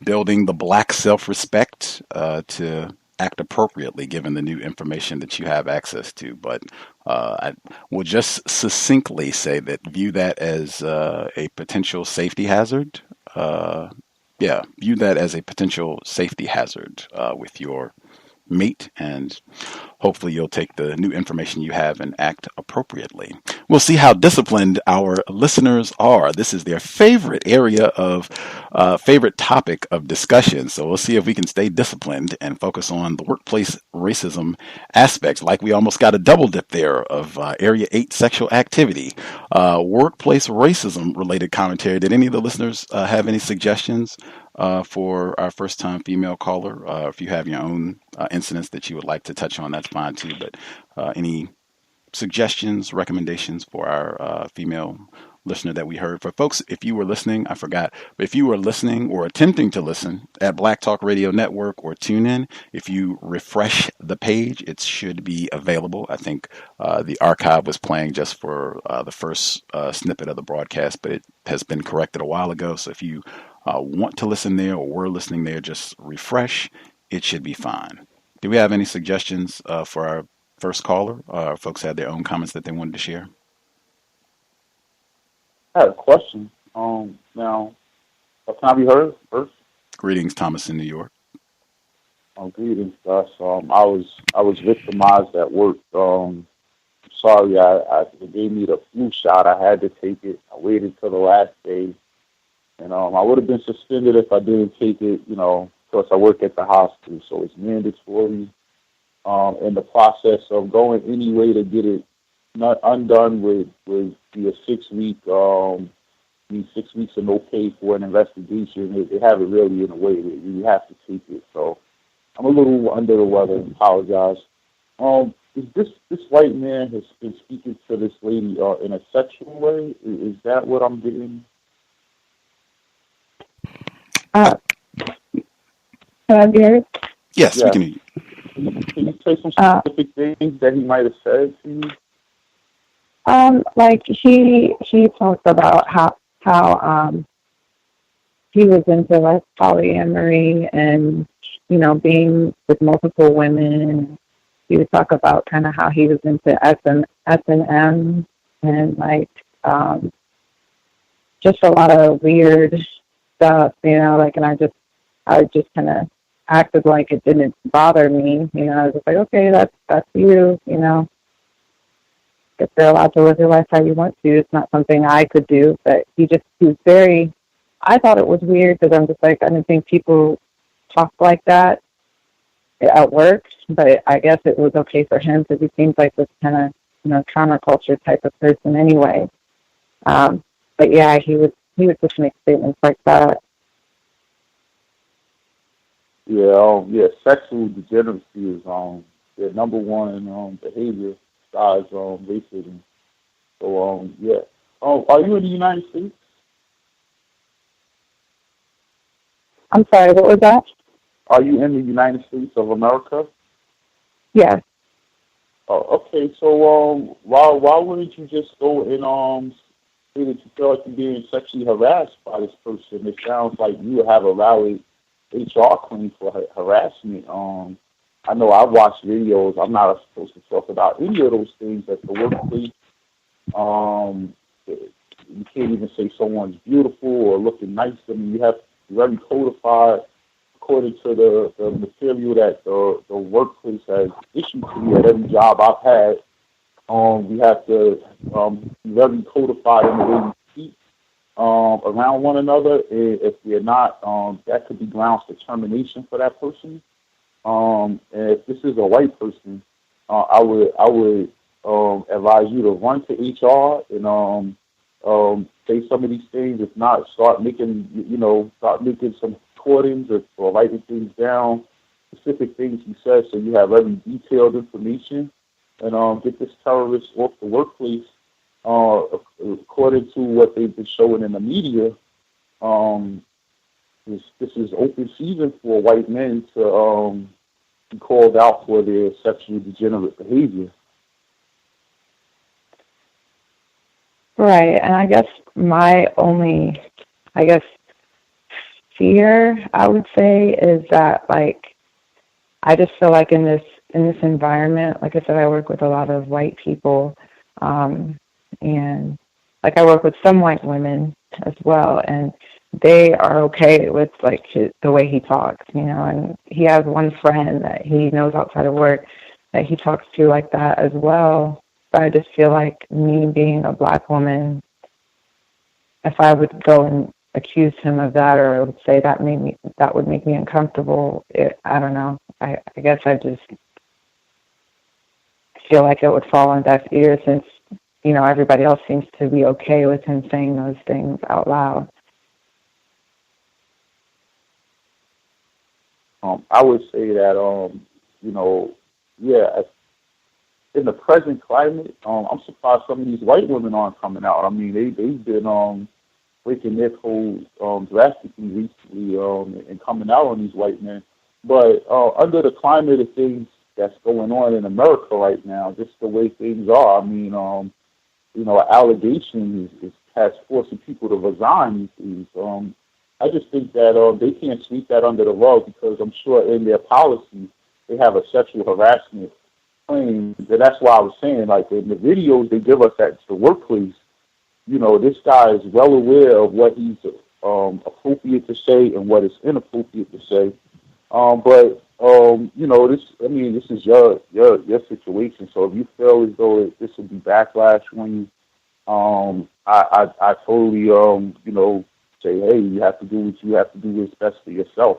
building the black self-respect to act appropriately given the new information that you have access to. But I will just succinctly say that view that as a potential safety hazard. View that as a potential safety hazard with your mate, and hopefully you'll take the new information you have and act appropriately. We'll see how disciplined our listeners are. This is their favorite area of favorite topic of discussion. So we'll see if we can stay disciplined and focus on the workplace racism aspects. Like we almost got a double dip there of Area 8 sexual activity, workplace racism related commentary. Did any of the listeners have any suggestions for our first time female caller? If you have your own incidents that you would like to touch on, that's fine too. But any suggestions, recommendations for our female listener that we heard? For folks, if you were listening, I forgot, but if you were listening or attempting to listen at Black Talk Radio Network or TuneIn, if you refresh the page, it should be available. I think the archive was playing just for the first snippet of the broadcast, but it has been corrected a while ago. So if you want to listen there or were listening there, just refresh. It should be fine. Do we have any suggestions for our first caller? Folks had their own comments that they wanted to share. I have a question. Now, can I be heard first? Greetings, Thomas in New York. Greetings, Gus. I was victimized at work. Sorry, they gave me the flu shot. I had to take it. I waited till the last day. And I would have been suspended if I didn't take it. You know, plus I work at the hospital, so it's mandatory. In the process of going any way to get it not undone would be a 6 week, 6 weeks of no pay for an investigation. They have it really in a way that you have to take it. So I'm a little under the weather. Apologize. Is this white man has been speaking to this lady in a sexual way? Is that what I'm getting? Can I be heard? Yes, yeah. We can hear you. Can you say some specific things that he might have said to you? Like he talked about how he was into like polyamory and, you know, being with multiple women. He would talk about kind of how he was into S&M and like just a lot of weird stuff, you know, like, and I just kind of acted like it didn't bother me, you know. I was just like, okay, that's you, you know. If you're allowed to live your life how you want to, it's not something I could do. But he was very, I thought it was weird because I'm just like, I didn't think people talk like that at work, but I guess it was okay for him because he seems like this kind of, you know, counterculture type of person anyway. But yeah, he would just make statements like that. Sexual degeneracy is their number one behavior besides racism. So yeah. Are you in the United States? I'm sorry, what was that? Are you in the United States of America? Yes. Oh, okay. So why wouldn't you just go and say that you feel like you're being sexually harassed by this person? It sounds like you have a valid HR claim for harassment. I know I watched videos. I'm not supposed to talk about any of those things at the workplace. You can't even say someone's beautiful or looking nice. I mean, you have to be very codified according to the material that the workplace has issued to me at every job I've had. We have to be very codified in the way we speak around one another. And if we're not, that could be grounds for termination for that person. And if this is a white person, I would advise you to run to HR and say some of these things. If not, start making some recordings or writing things down, specific things he says, so you have every detailed information, and get this terrorist off the workplace. According to what they've been showing in the media, this is open season for white men to be called out for their sexually degenerate behavior. Right, and I guess my only, fear, I would say, is that, like, I just feel like in this environment, like I said, I work with a lot of white people, and, like, I work with some white women as well, and they are okay with, like, the way he talks, and he has one friend that he knows outside of work that he talks to like that as well. But I just feel like me being a black woman, if I would go and accuse him of that, or would say that would make me uncomfortable, I don't know. I guess I just feel like it would fall on deaf ears since, everybody else seems to be okay with him saying those things out loud. I would say that, in the present climate, I'm surprised some of these white women aren't coming out. I mean, they've been breaking their code drastically recently and coming out on these white men. But under the climate of things that's going on in America right now, just the way things are, I mean, allegations has forcing people to resign these days. I just think that they can't sweep that under the rug because I'm sure in their policy they have a sexual harassment claim. And that's why I was saying, like, in the videos they give us at the workplace, this guy is well aware of what he's appropriate to say and what is inappropriate to say. This is your situation. So if you feel as though this would be backlash when you, I totally, say, hey, you have to do what you have to do what's best for yourself.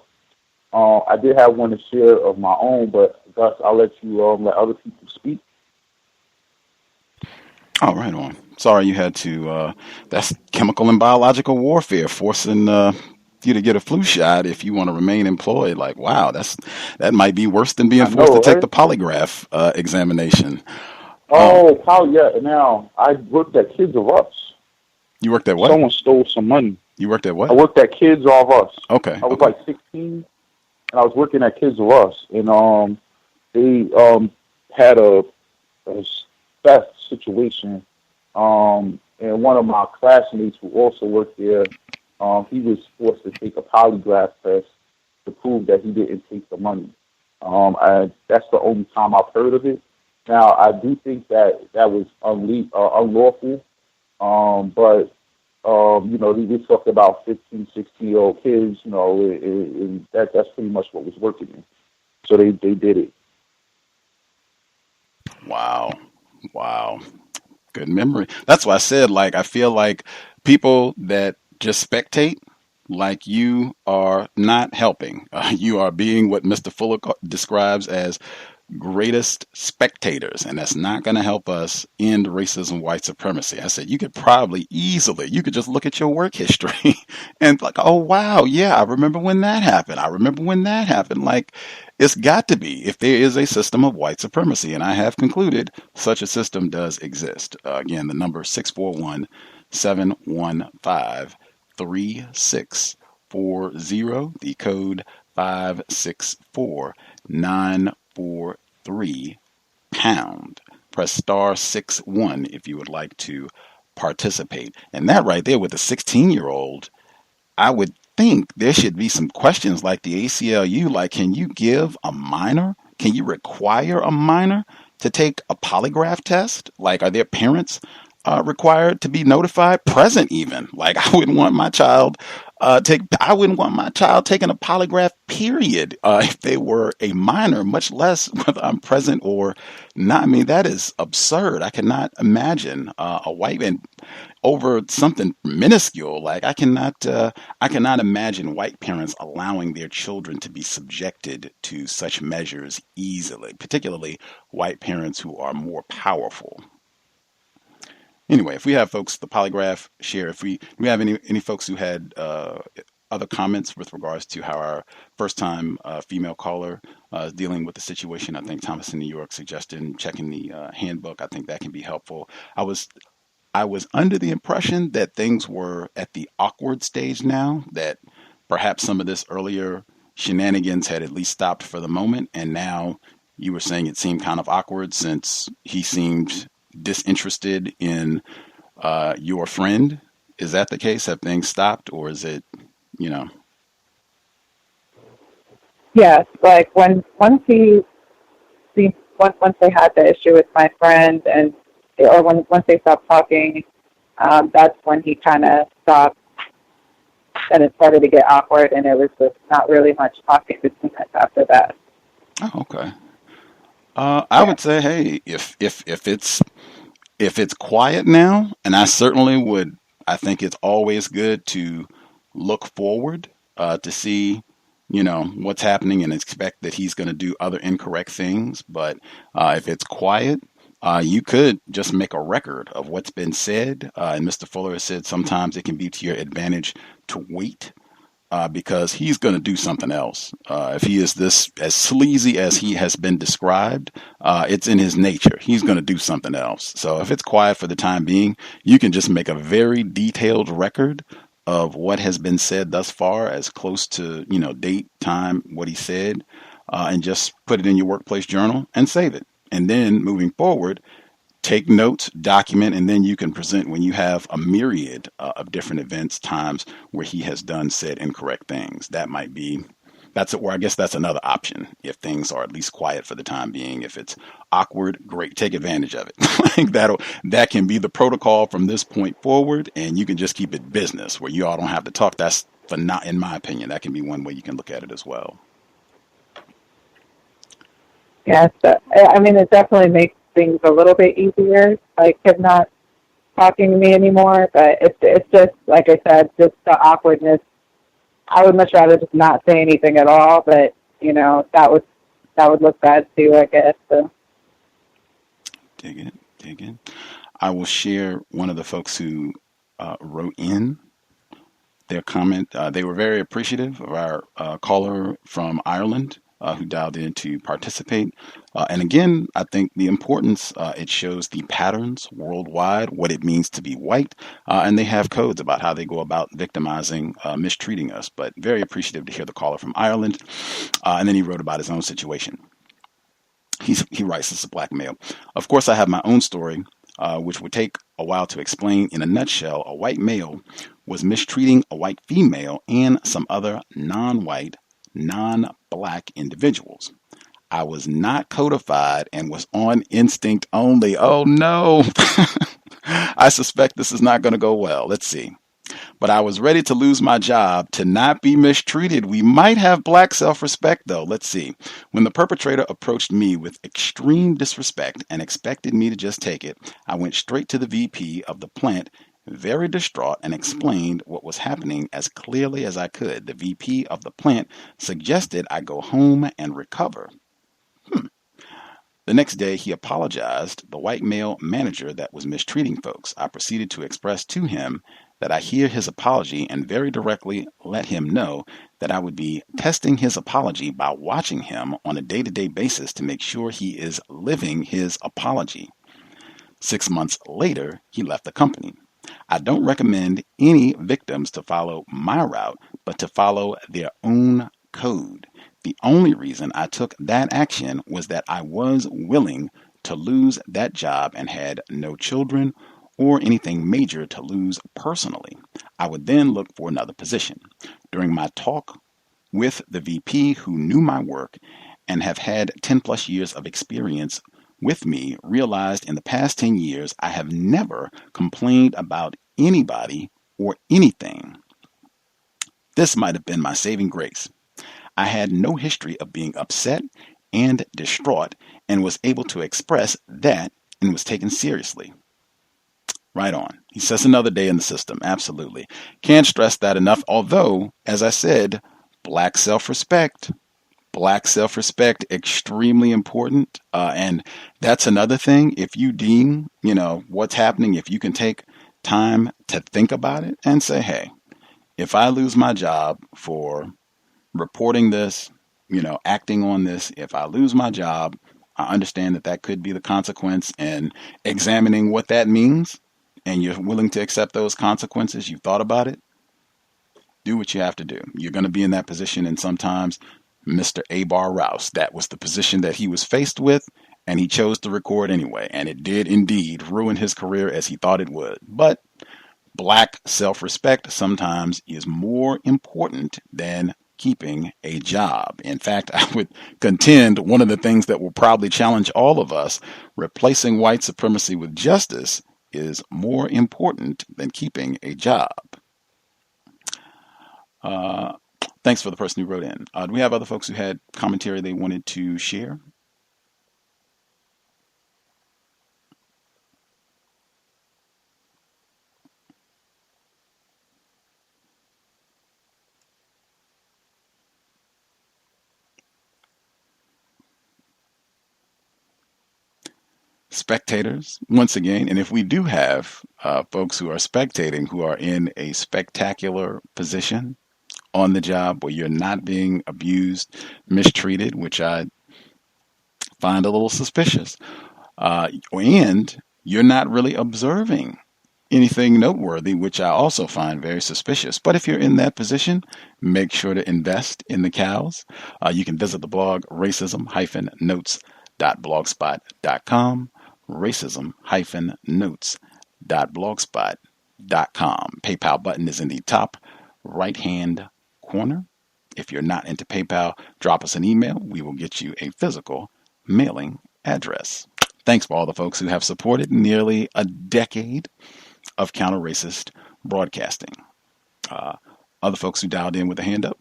I did have one to share of my own, but Gus, I'll let you let other people speak. Oh, right on. Sorry you had to, that's chemical and biological warfare, forcing you to get a flu shot if you want to remain employed. Like, wow, that might be worse than being forced to take the polygraph examination. Now, I worked at Kids of Us. You worked at what? Someone stole some money. You worked at what? I worked at Kids of Us. Okay. I was like 16, and I was working at Kids of Us, and they had a theft situation, and one of my classmates who also worked there, he was forced to take a polygraph test to prove that he didn't take the money. That's the only time I've heard of it. Now, I do think that was unlawful, but we talked about 15, 16-year-old kids, and that's pretty much what was working in. So they did it. Wow. Good memory. That's why I said, like, I feel like people that just spectate, like, you are not helping. You are being what Mr. Fuller describes as greatest spectators, and that's not going to help us end racism, white supremacy. I said, you could probably easily, you could just look at your work history and like, oh, wow, yeah, I remember when that happened. I remember when that happened. Like, it's got to be, if there is a system of white supremacy, and I have concluded such a system does exist. Again, the number 641-715-3640, the code 564-943-pound. Press star 61 if you would like to participate. And that right there with a 16-year-old, I would think there should be some questions like the ACLU, like, can you give a minor? Can you require a minor to take a polygraph test? Like, are their parents required to be notified, present even? Like, I wouldn't want my child taking a polygraph, period, if they were a minor, much less whether I'm present or not. I mean, that is absurd. I cannot imagine a white man over something minuscule. Like, I cannot imagine white parents allowing their children to be subjected to such measures easily, particularly white parents who are more powerful. Anyway, if we have folks, the polygraph, share. If we have any folks who had other comments with regards to how our first-time female caller is dealing with the situation, I think Thomas in New York suggested checking the handbook. I think that can be helpful. I was under the impression that things were at the awkward stage now, that perhaps some of this earlier shenanigans had at least stopped for the moment, and now you were saying it seemed kind of awkward since he seemed disinterested in your friend. Is that the case? Have things stopped, or is it, Yes, like once they had the issue with my friend, once they stopped talking, that's when he kind of stopped, and it started to get awkward, and it was just not really much talking between us after that. Oh, okay. I would say, hey, if it's quiet now, and I think it's always good to look forward to see, what's happening and expect that he's going to do other incorrect things. But if it's quiet, you could just make a record of what's been said. And Mr. Fuller has said sometimes it can be to your advantage to wait. Because he's going to do something else. If he is this as sleazy as he has been described, it's in his nature. He's going to do something else. So if it's quiet for the time being, you can just make a very detailed record of what has been said thus far, as close to, date, time, what he said, and just put it in your workplace journal and save it. And then moving forward, take notes, document, and then you can present when you have a myriad of different events, times where he has said incorrect things. That's another option. If things are at least quiet for the time being, if it's awkward, great, take advantage of it. Like that can be the protocol from this point forward, and you can just keep it business where you all don't have to talk. That's not, in my opinion, that can be one way you can look at it as well. Yes, it definitely makes things a little bit easier, like him not talking to me anymore, but it's just, like I said, just the awkwardness. I would much rather just not say anything at all, but that would look bad too, I guess. So. Dig it. I will share one of the folks who wrote in their comment. They were very appreciative of our caller from Ireland who dialed in to participate. And again, I think the importance, it shows the patterns worldwide, what it means to be white, and they have codes about how they go about victimizing, mistreating us. But very appreciative to hear the caller from Ireland. And then he wrote about his own situation. He writes, as a black male. Of course, I have my own story, which would take a while to explain. In a nutshell, a white male was mistreating a white female and some other non-white, non-black individuals. I was not codified and was on instinct only. Oh no. I suspect this is not going to go well. Let's see. But I was ready to lose my job to not be mistreated. We might have black self-respect though. Let's see. When the perpetrator approached me with extreme disrespect and expected me to just take it, I went straight to the VP of the plant, very distraught, and explained what was happening as clearly as I could. The VP of the plant suggested I go home and recover. The next day, he apologized, the white male manager that was mistreating folks. I proceeded to express to him that I hear his apology and very directly let him know that I would be testing his apology by watching him on a day-to-day basis to make sure he is living his apology. 6 months later, he left the company. I don't recommend any victims to follow my route, but to follow their own code. The only reason I took that action was that I was willing to lose that job and had no children or anything major to lose personally. I would then look for another position. During my talk with the VP who knew my work and have had 10 plus years of experience with me, realized in the past 10 years I have never complained about anybody or anything. This might have been my saving grace. I had no history of being upset and distraught and was able to express that and was taken seriously. Right on. He says another day in the system. Absolutely. Can't stress that enough. Although, as I said, black self-respect, extremely important. And that's another thing. If you deem, what's happening, if you can take time to think about it and say, hey, if I lose my job for reporting this, acting on this, if I lose my job, I understand that that could be the consequence, and examining what that means, and you're willing to accept those consequences, you've thought about it, do what you have to do. You're going to be in that position, and sometimes Mr. A-Bar Rouse, that was the position that he was faced with, and he chose to record anyway, and it did indeed ruin his career as he thought it would. But black self-respect sometimes is more important than keeping a job. In fact, I would contend one of the things that will probably challenge all of us, replacing white supremacy with justice, is more important than keeping a job. Thanks for the person who wrote in. Do we have other folks who had commentary they wanted to share? Spectators, once again, and if we do have folks who are spectating who are in a spectacular position on the job where you're not being abused, mistreated, which I find a little suspicious, and you're not really observing anything noteworthy, which I also find very suspicious. But if you're in that position, make sure to invest in the cows. You can visit the blog racism-notes.blogspot.com. racism-notes.blogspot.com. PayPal button is in the top right-hand corner. If you're not into PayPal, drop us an email. We will get you a physical mailing address. Thanks for all the folks who have supported nearly a decade of counter-racist broadcasting. Other folks who dialed in with a hand up.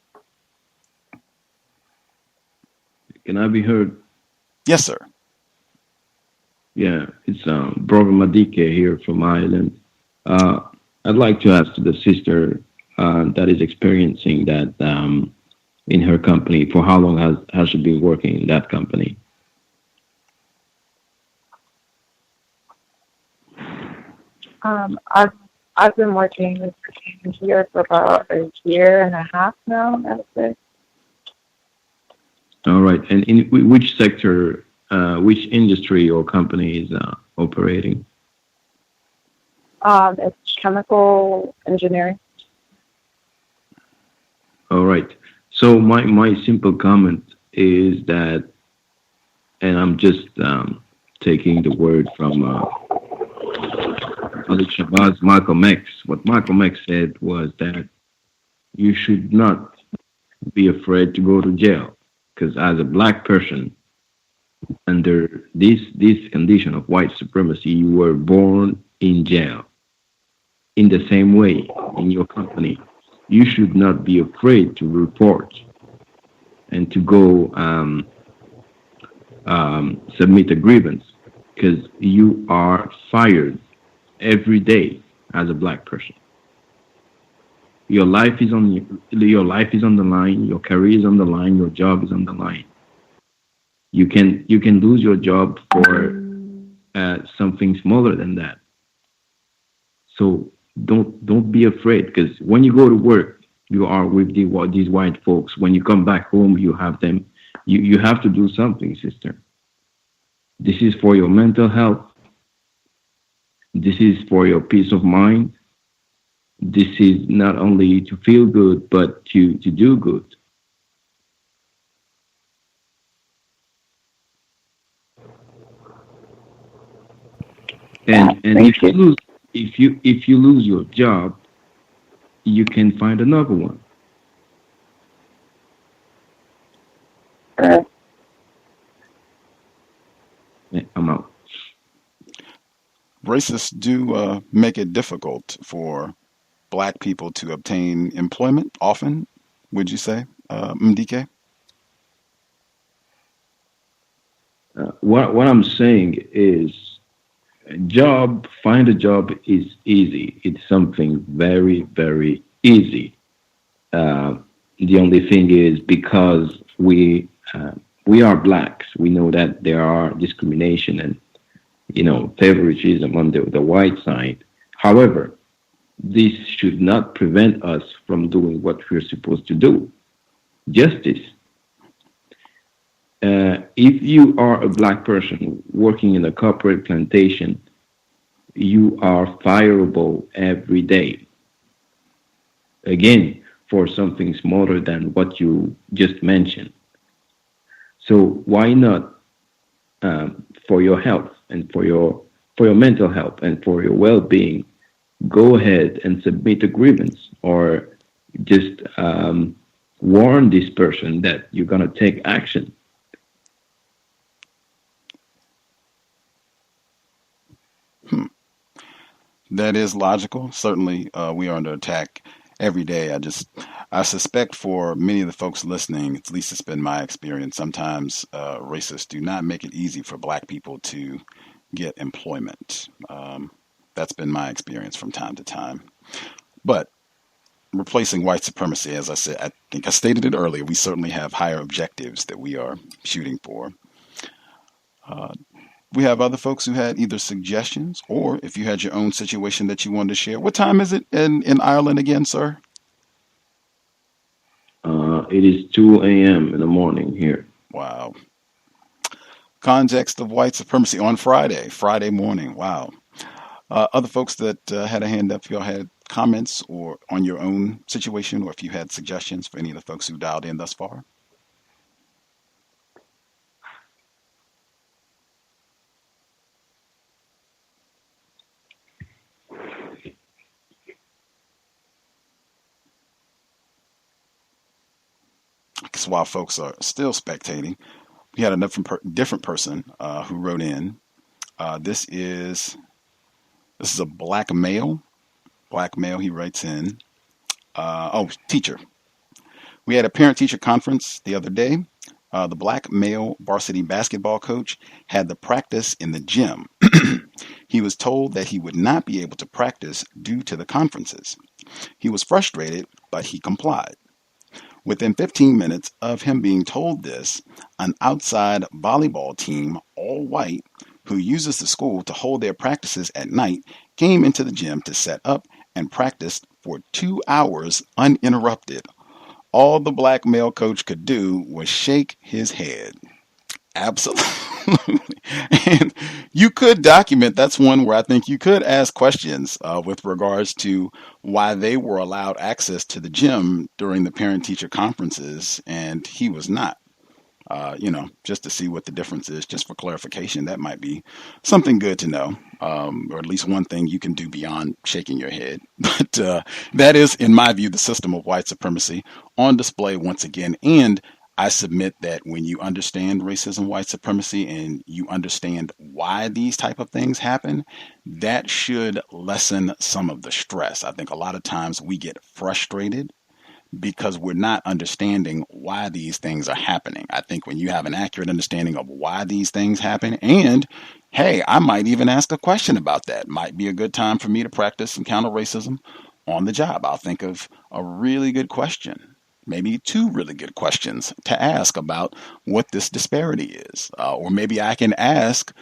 Can I be heard? Yes, sir. Yeah, it's Brother Madike here from Ireland. I'd like to ask the sister that is experiencing that in her company, for how long has she been working in that company? I've been working here for about a year and a half now, that's it. All right. And in which sector, which industry or company is operating? It's chemical engineering. All right. So my simple comment is that, and I'm just taking the word from Malcolm X. What Malcolm X said was that you should not be afraid to go to jail, because as a black person, under this condition of white supremacy, you were born in jail. In the same way, in your company, you should not be afraid to report and to go submit a grievance, because you are fired every day as a black person. Your life is on the line, your career is on the line, your job is on the line. You can lose your job for something smaller than that. So don't be afraid, because when you go to work, you are with these white folks. When you come back home, you have them. You have to do something, sister. This is for your mental health. This is for your peace of mind. This is not only to feel good, but to do good. And if you lose your job, you can find another one. Yeah, I'm out. Racists do make it difficult for black people to obtain employment often, would you say, Mdike? What I'm saying is, find a job is easy. It's something very, very easy. The only thing is, because we are blacks, we know that there are discrimination and favoritism on the white side. However, this should not prevent us from doing what we're supposed to do: justice. If you are a black person working in a corporate plantation, you are fireable every day. Again, for something smaller than what you just mentioned. So why not, for your health and for your mental health and for your well-being, go ahead and submit a grievance, or just warn this person that you're going to take action. That is logical. Certainly, we are under attack every day. I suspect for many of the folks listening, at least it's been my experience, sometimes racists do not make it easy for black people to get employment. That's been my experience from time to time. But replacing white supremacy, as I said, I think I stated it earlier, we certainly have higher objectives that we are shooting for. We have other folks who had either suggestions, or if you had your own situation that you wanted to share. What time is it in Ireland again, sir? It is 2 a.m. in the morning here. Wow. Context of White Supremacy on Friday morning. Wow. Other folks that had a hand up, if y'all had comments or on your own situation, or if you had suggestions for any of the folks who dialed in thus far. Because while folks are still spectating, we had a different person who wrote in. This is a black male. He writes in. Teacher. We had a parent-teacher conference the other day. The black male varsity basketball coach had the practice in the gym. He was told that he would not be able to practice due to the conferences. He was frustrated, but he complied. Within 15 minutes of him being told this, an outside volleyball team, all white, who uses the school to hold their practices at night, came into the gym to set up and practiced for 2 hours uninterrupted. All the black male coach could do was shake his head. Absolutely. And you could document, that's one where I think you could ask questions with regards to why they were allowed access to the gym during the parent-teacher conferences and he was not. Just to see what the difference is, just for clarification, that might be something good to know, or at least one thing you can do beyond shaking your head. But that is, in my view, the system of white supremacy on display once again. And I submit that when you understand racism, white supremacy, and you understand why these type of things happen, that should lessen some of the stress. I think a lot of times we get frustrated because we're not understanding why these things are happening. I think when you have an accurate understanding of why these things happen, and hey, I might even ask a question about that, might be a good time for me to practice some counter racism on the job. I'll think of a really good question. maybe two really good questions to ask about what this disparity is. Or maybe I can ask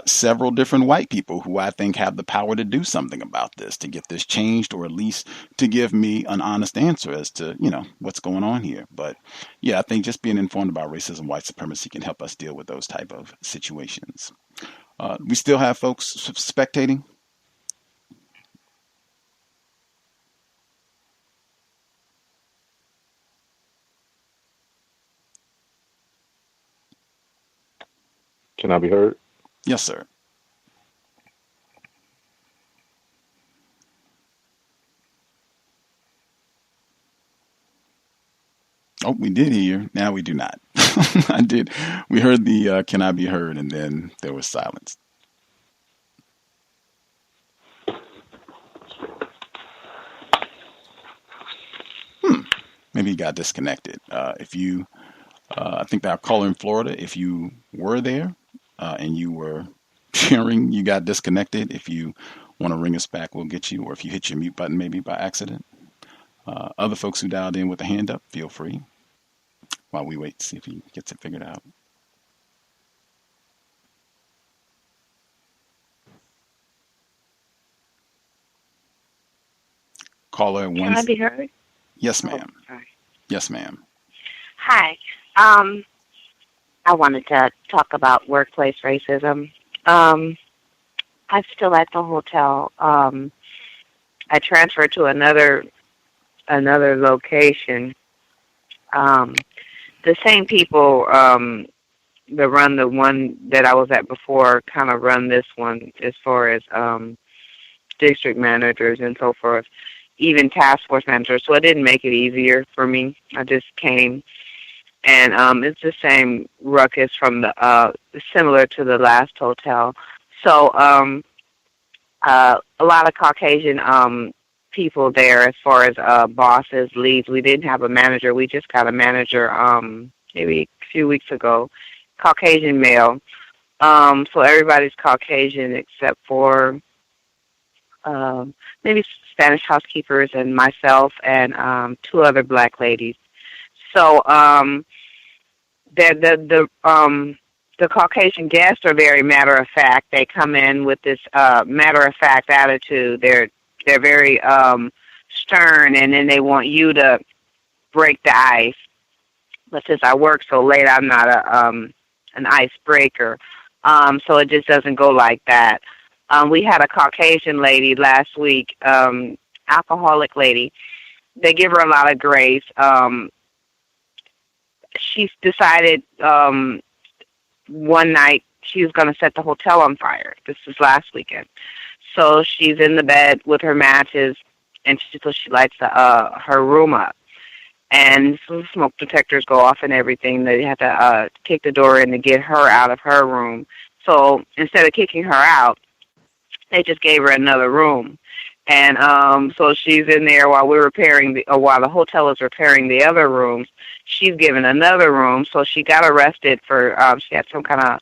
several different white people who I think have the power to do something about this, to get this changed, or at least to give me an honest answer as to, what's going on here. But yeah, I think just being informed about racism, white supremacy can help us deal with those type of situations. We still have folks spectating. Can I be heard? Yes, sir. Oh, we did hear. Now we do not. I did. We heard the can I be heard, and then there was silence. Maybe he got disconnected. I think that caller in Florida, if you were there and you were sharing, you got disconnected. If you want to ring us back, we'll get you. Or if you hit your mute button maybe by accident. Other folks who dialed in with a hand up, feel free while we wait to see if he gets it figured out. Caller one. Can I be heard? Yes, ma'am. Sorry. Yes, ma'am. Hi. I wanted to talk about workplace racism. I'm still at the hotel. I transferred to another location. The same people that run the one that I was at before kind of run this one as far as district managers and so forth, even task force managers. So it didn't make it easier for me. I just came. And it's the same ruckus from the similar to the last hotel. So a lot of Caucasian people there as far as bosses, leads. We didn't have a manager. We just got a manager maybe a few weeks ago, Caucasian male. So everybody's Caucasian except for maybe Spanish housekeepers and myself and two other black ladies. So the Caucasian guests are very matter of fact. They come in with this matter of fact attitude. They're very stern, and then they want you to break the ice. But since I work so late, I'm not an icebreaker. So it just doesn't go like that. We had a Caucasian lady last week, alcoholic lady. They give her a lot of grace. She decided one night she was going to set the hotel on fire. This was last weekend. So she's in the bed with her matches, and she lights her room up. And so the smoke detectors go off and everything. They have to kick the door in to get her out of her room. So instead of kicking her out, they just gave her another room. And so she's in there while while the hotel is repairing the other rooms. She's given another room, so she got arrested for she had some kind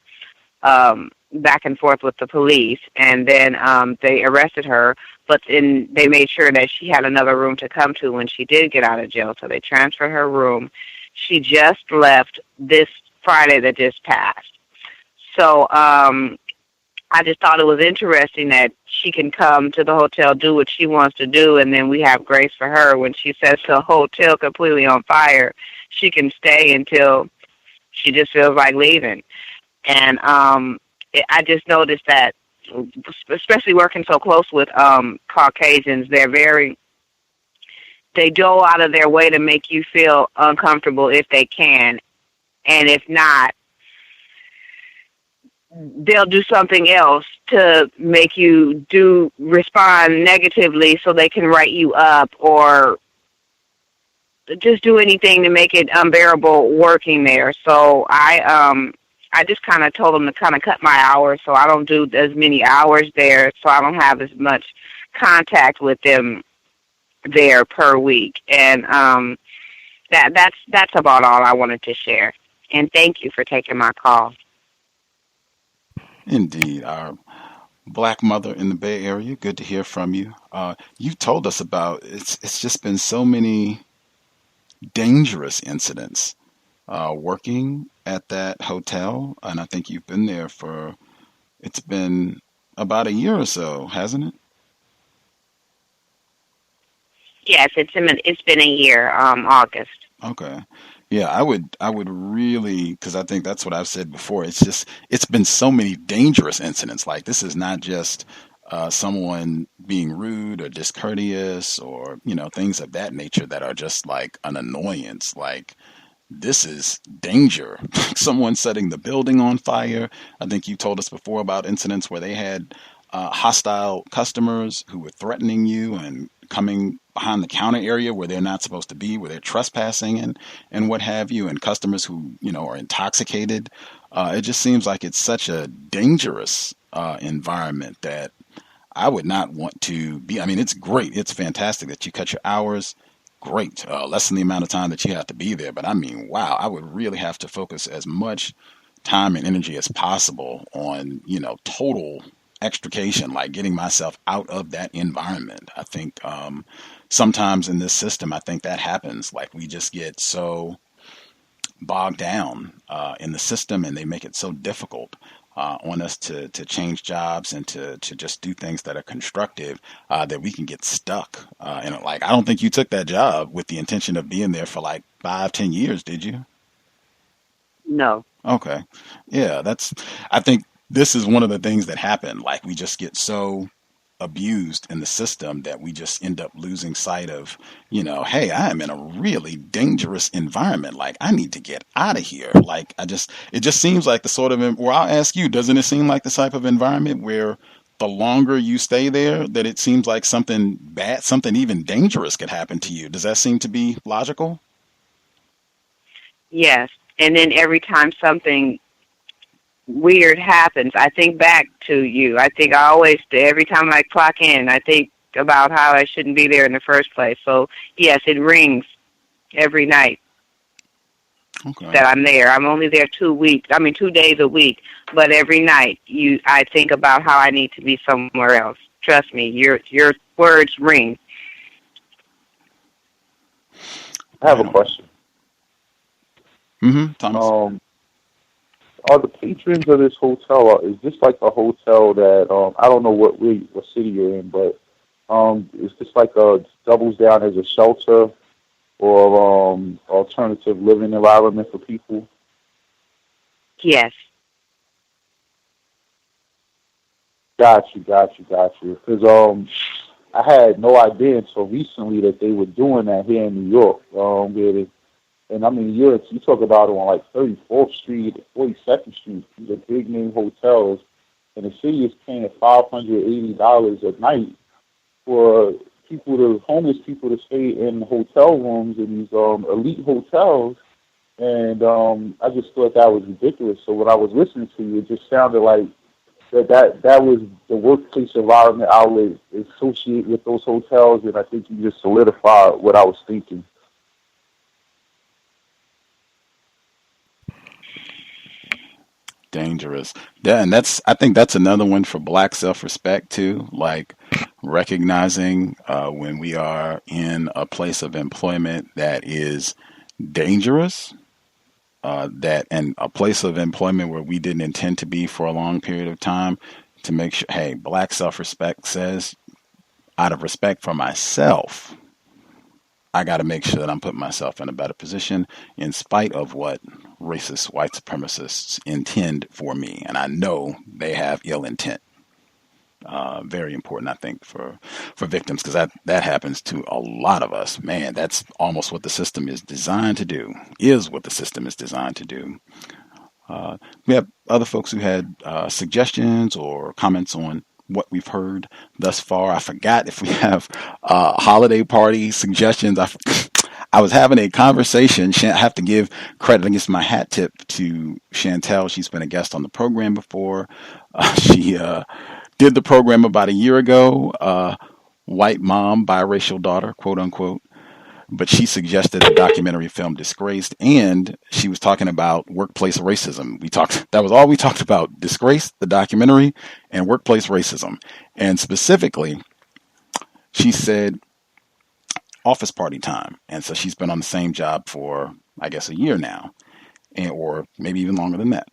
of back and forth with the police, and then they arrested her. But they made sure that she had another room to come to when she did get out of jail. So they transferred her room. She just left this Friday that just passed. So I just thought it was interesting that she can come to the hotel, do what she wants to do, and then we have grace for her. When she sets the hotel completely on fire, she can stay until she just feels like leaving. And I just noticed that, especially working so close with Caucasians, they go out of their way to make you feel uncomfortable if they can. And if not, they'll do something else to make you respond negatively so they can write you up, or just do anything to make it unbearable working there. So I just kind of told them to kind of cut my hours, so I don't do as many hours there, so I don't have as much contact with them there per week. And that's about all I wanted to share. And thank you for taking my call. Indeed. Our black mother in the Bay Area, good to hear from you. You told us about, it's just been so many dangerous incidents working at that hotel, and I think you've been there for, it's been about a year or so, hasn't it? Yes, it's been a year, August. Okay. Yeah, I would really, because I think that's what I've said before. It's been so many dangerous incidents. Like, this is not just someone being rude or discourteous or, things of that nature that are just like an annoyance. Like, this is danger. Someone setting the building on fire. I think you told us before about incidents where they had hostile customers who were threatening you and coming behind the counter area where they're not supposed to be, where they're trespassing and what have you, and customers who, are intoxicated. It just seems like it's such a dangerous environment that I would not want to be. I mean, it's great. It's fantastic that you cut your hours. Great. Lessen the amount of time that you have to be there. But I mean, wow, I would really have to focus as much time and energy as possible on, total extrication, like getting myself out of that environment. I think sometimes in this system, I think that happens. Like, we just get so bogged down in the system, and they make it so difficult on us to change jobs and to just do things that are constructive, that we can get stuck. And like, I don't think you took that job with the intention of being there for like 5-10 years, did you? No. Okay. Yeah, I think this is one of the things that happen. Like, we just get so abused in the system that we just end up losing sight of, hey, I am in a really dangerous environment. Like, I need to get out of here. Like, it just seems like the sort of, well, I'll ask you, doesn't it seem like the type of environment where the longer you stay there, that it seems like something bad, something even dangerous could happen to you? Does that seem to be logical? Yes. And then every time something weird happens, I think back to you. I think I always, every time I clock in, I think about how I shouldn't be there in the first place. So, yes, it rings every night that I'm there. I'm only there 2 days a week, but every night I think about how I need to be somewhere else. Trust me, your words ring. I have a question. Thomas. Are the patrons of this hotel, is this like a hotel that, I don't know what city you're in, but is this like doubles down as a shelter or alternative living environment for people? Yes. Got you. Because I had no idea until recently that they were doing that here in New York. And I mean, you talk about it on like 34th Street, 42nd Street. These are big name hotels, and the city is paying $580 a night for homeless people to stay in hotel rooms in these elite hotels. And I just thought that was ridiculous. So when I was listening to you, it just sounded like that was the workplace environment I would associate with those hotels, and I think you just solidified what I was thinking. Dangerous. Yeah, and I think that's another one for Black self-respect too. Like, recognizing when we are in a place of employment that is dangerous, and a place of employment where we didn't intend to be for a long period of time, to make sure, hey, Black self-respect says, out of respect for myself, I got to make sure that I'm putting myself in a better position in spite of what racist white supremacists intend for me. And I know they have ill intent. Very important, I think, for victims, because that happens to a lot of us. Man, that's almost what the system is designed to do, We have other folks who had suggestions or comments on what we've heard thus far. I forgot if we have holiday party suggestions. I was having a conversation. I have to give credit, I guess, my hat tip to Chantel. She's been a guest on the program before. She did the program about a year ago. White mom, biracial daughter, quote unquote. But she suggested a documentary film, Disgraced, and she was talking about workplace racism. That was all we talked about: Disgraced, the documentary, and workplace racism. And specifically, she said, office party time. And so she's been on the same job for, I guess, a year now, or maybe even longer than that.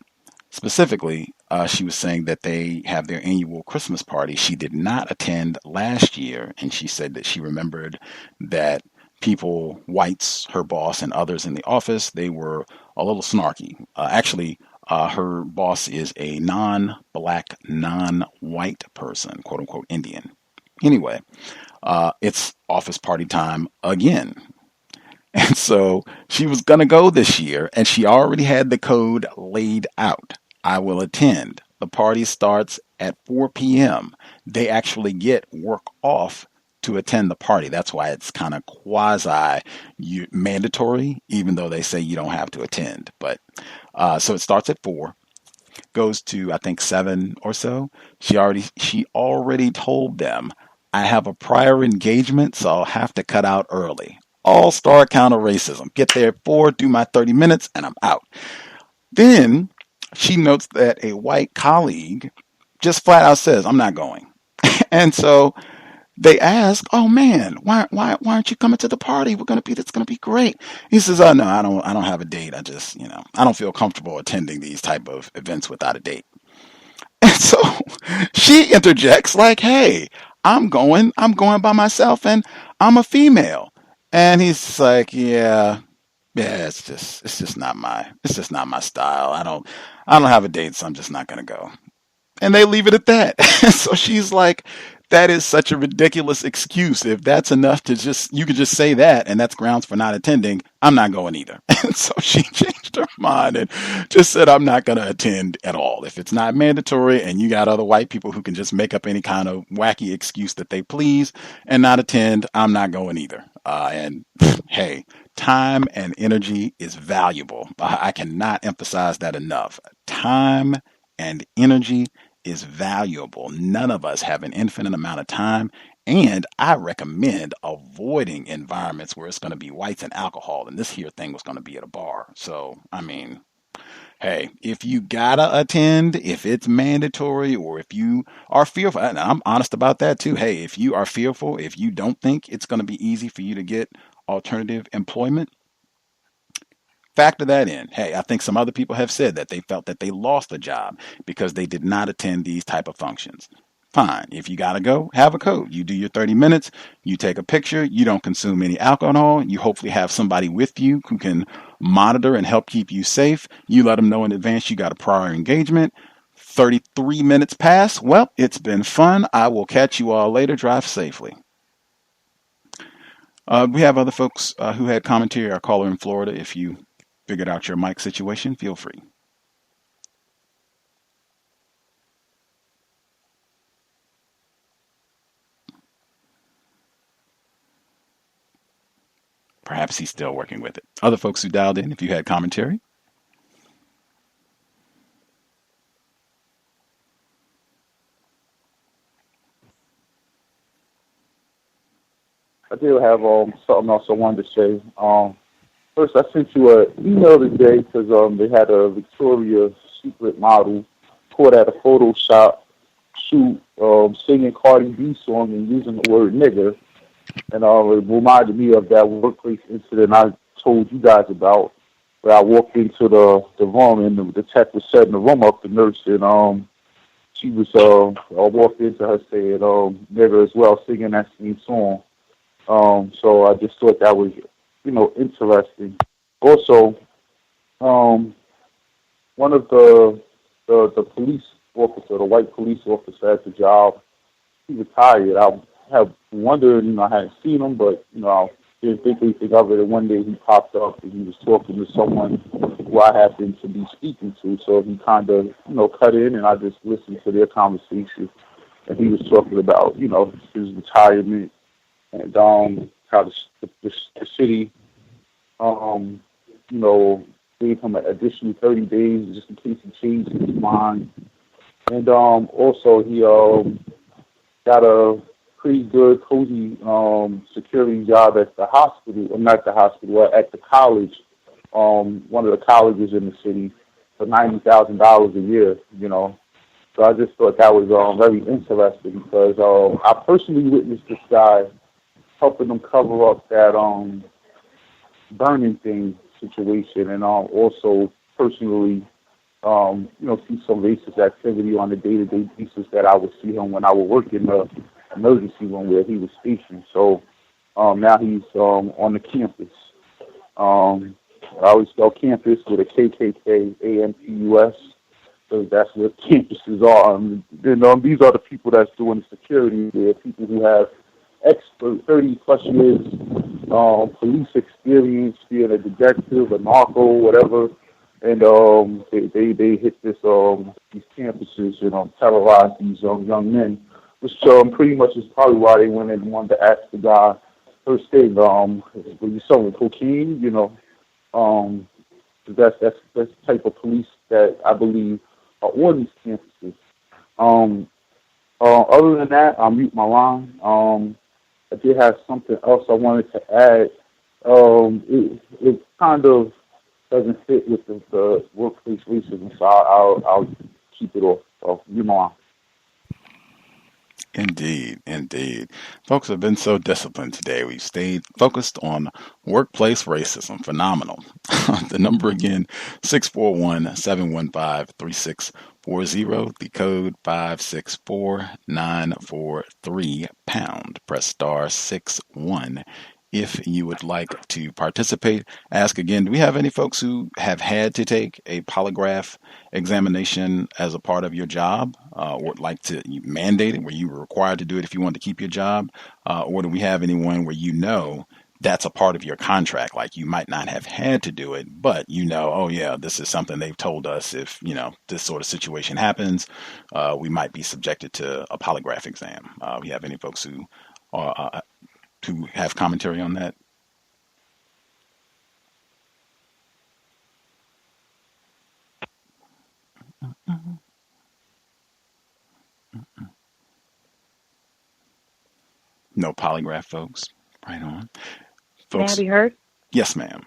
Specifically, she was saying that they have their annual Christmas party. She did not attend last year, and she said that she remembered that people, whites, her boss, and others in the office, they were a little snarky. Actually, her boss is a non-black, non-white person, quote unquote Indian. Anyway, it's office party time again. And so she was going to go this year, and she already had the code laid out. I will attend. The party starts at 4 p.m. They actually get work off to attend the party. That's why it's kind of quasi mandatory, even though they say you don't have to attend. But so it starts at 4, goes to I think 7 or so. She already told them, I have a prior engagement, so I'll have to cut out early. All-star counter racism. Get there at 4, do my 30 minutes, and I'm out. Then she notes that a white colleague just flat out says, I'm not going. And so they ask, oh man, why aren't you coming to the party? It's gonna be great. He says, oh no, I don't have a date. I just, I don't feel comfortable attending these type of events without a date. And so she interjects like, hey, I'm going by myself and I'm a female. And he's like, yeah, it's just not my style. I don't have a date, so I'm just not gonna go. And they leave it at that. So she's like, that is such a ridiculous excuse. If that's enough you could just say that, and that's grounds for not attending, I'm not going either. And so she changed her mind and just said, I'm not going to attend at all. If it's not mandatory and you got other white people who can just make up any kind of wacky excuse that they please and not attend, I'm not going either. And hey, time and energy is valuable. I cannot emphasize that enough. Time and energy is valuable. None of us have an infinite amount of time, and I recommend avoiding environments where it's going to be whites and alcohol, and this here thing was going to be at a bar. So, I mean, hey, if you gotta attend, if it's mandatory, or if you are fearful, and I'm honest about that too, hey, if you are fearful, if you don't think it's going to be easy for you to get alternative employment, factor that in. Hey, I think some other people have said that they felt that they lost a job because they did not attend these type of functions. Fine. If you got to go, have a code. You do your 30 minutes, you take a picture, you don't consume any alcohol, you hopefully have somebody with you who can monitor and help keep you safe. You let them know in advance you got a prior engagement. 33 minutes pass. Well, it's been fun. I will catch you all later. Drive safely. We have other folks who had commentary. Our caller in Florida, if you figured out your mic situation, feel free. Perhaps he's still working with it. Other folks who dialed in, if you had commentary. I do have something else I wanted to say. First, I sent you an email today because they had a Victoria's Secret model caught at a Photoshop shoot singing Cardi B song and using the word nigger. And it reminded me of that workplace incident I told you guys about, where I walked into the room and the tech was setting the room up, the nurse, and she was, I walked into her saying nigger as well, singing that same song. So I just thought that was, interesting. Also, one of the police officer, the white police officer at the job, he retired. I have wondered, I hadn't seen him, but, I didn't think anything of it. And one day he popped up and he was talking to someone who I happened to be speaking to. So he kind of, cut in and I just listened to their conversation. And he was talking about, his retirement and how the city, gave him an additional 30 days just in case he changed his mind. And also he got a pretty good, cozy security job at the hospital, or not the hospital, at the college, one of the colleges in the city, for $90,000 a year, So I just thought that was very interesting because I personally witnessed this guy helping them cover up that burning thing situation, and also personally, see some racist activity on a day-to-day basis that I would see him when I would work in the emergency room where he was stationed. So now he's on the campus. I always spell campus with a KKK AMPUS, because that's what campuses are. And these are the people that's doing the security. They're people who have 30-plus years police experience, being a detective, a narco, whatever. And they hit these campuses and terrorize these young men, which pretty much is probably why they went and wanted to ask the guy first thing, were you selling cocaine? That's the type of police that I believe are on these campuses. Other than that, I'll mute my line. I did have something else I wanted to add. It kind of doesn't fit with the workplace racism, so I'll keep it off. So mute my line. Indeed. Folks have been so disciplined today. We've stayed focused on workplace racism. Phenomenal. The number again, 641-715-3640. The code 564943#. Press star 61 if you would like to participate. Ask again, do we have any folks who have had to take a polygraph examination as a part of your job, or would like to mandate it, where you were required to do it if you want to keep your job? Or do we have anyone where that's a part of your contract, like you might not have had to do it, but oh yeah, this is something they've told us if, this sort of situation happens, we might be subjected to a polygraph exam. We have any folks who have commentary on that? No polygraph, folks. Right on. Folks, may I be heard? Yes, ma'am.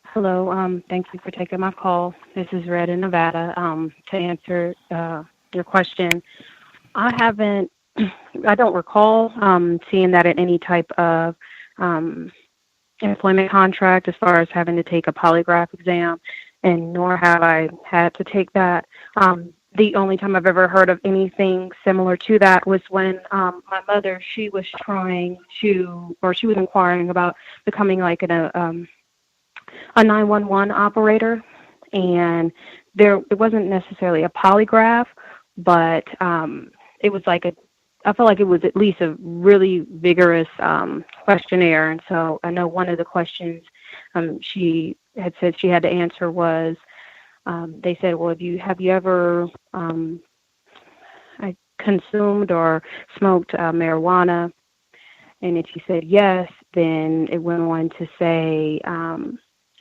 Hello. Thank you for taking my call. This is Red in Nevada. To answer your question, I don't recall seeing that in any type of employment contract as far as having to take a polygraph exam, and nor have I had to take that. The only time I've ever heard of anything similar to that was when my mother, she was inquiring about becoming like a 911 operator, and it wasn't necessarily a polygraph, but it was like I felt like it was at least a really vigorous questionnaire. And so I know one of the questions she had said she had to answer was, they said, well, have you ever consumed or smoked marijuana? And if you said yes, then it went on to say,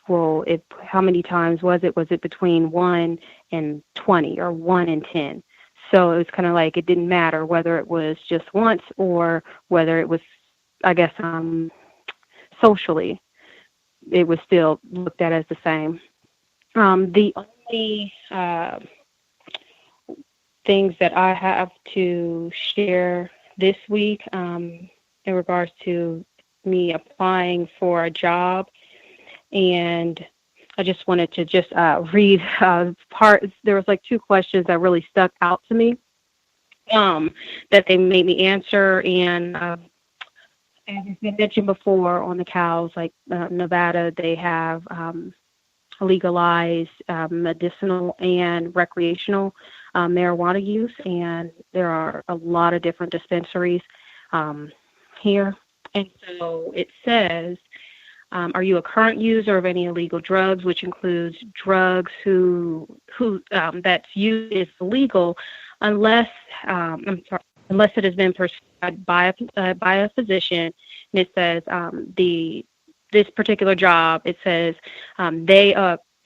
well, how many times was it? Was it between 1 and 20 or 1 and 10? So it was kind of like it didn't matter whether it was just once or whether it was, I guess, socially, it was still looked at as the same. The only things that I have to share this week in regards to me applying for a job, and I just wanted to read there was like 2 questions that really stuck out to me that they made me answer. And as has been mentioned before on the cows, like Nevada, they have legalized medicinal and recreational marijuana use, and there are a lot of different dispensaries here. And so it says, are you a current user of any illegal drugs, which includes drugs that's used is illegal unless it has been prescribed by a physician. And it says this particular job, it says they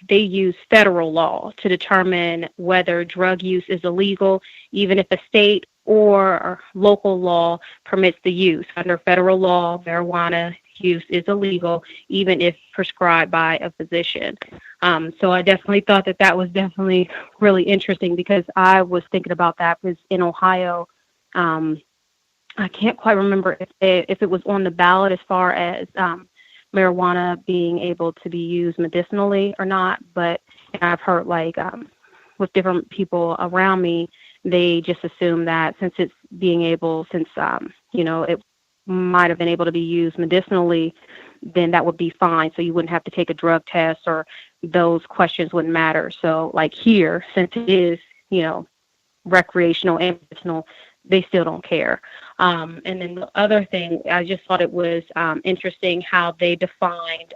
use federal law to determine whether drug use is illegal, even if a state or local law permits the use. Under federal law, marijuana use is illegal, even if prescribed by a physician. So I definitely thought that was definitely really interesting, because I was thinking about that, because in Ohio, I can't quite remember if it was on the ballot as far as marijuana being able to be used medicinally or not, but I've heard with different people around me, they just assume that since it might have been able to be used medicinally, then that would be fine. So you wouldn't have to take a drug test, or those questions wouldn't matter. So like here, since it is, recreational and medicinal, they still don't care. And then the other thing, I just thought it was interesting how they defined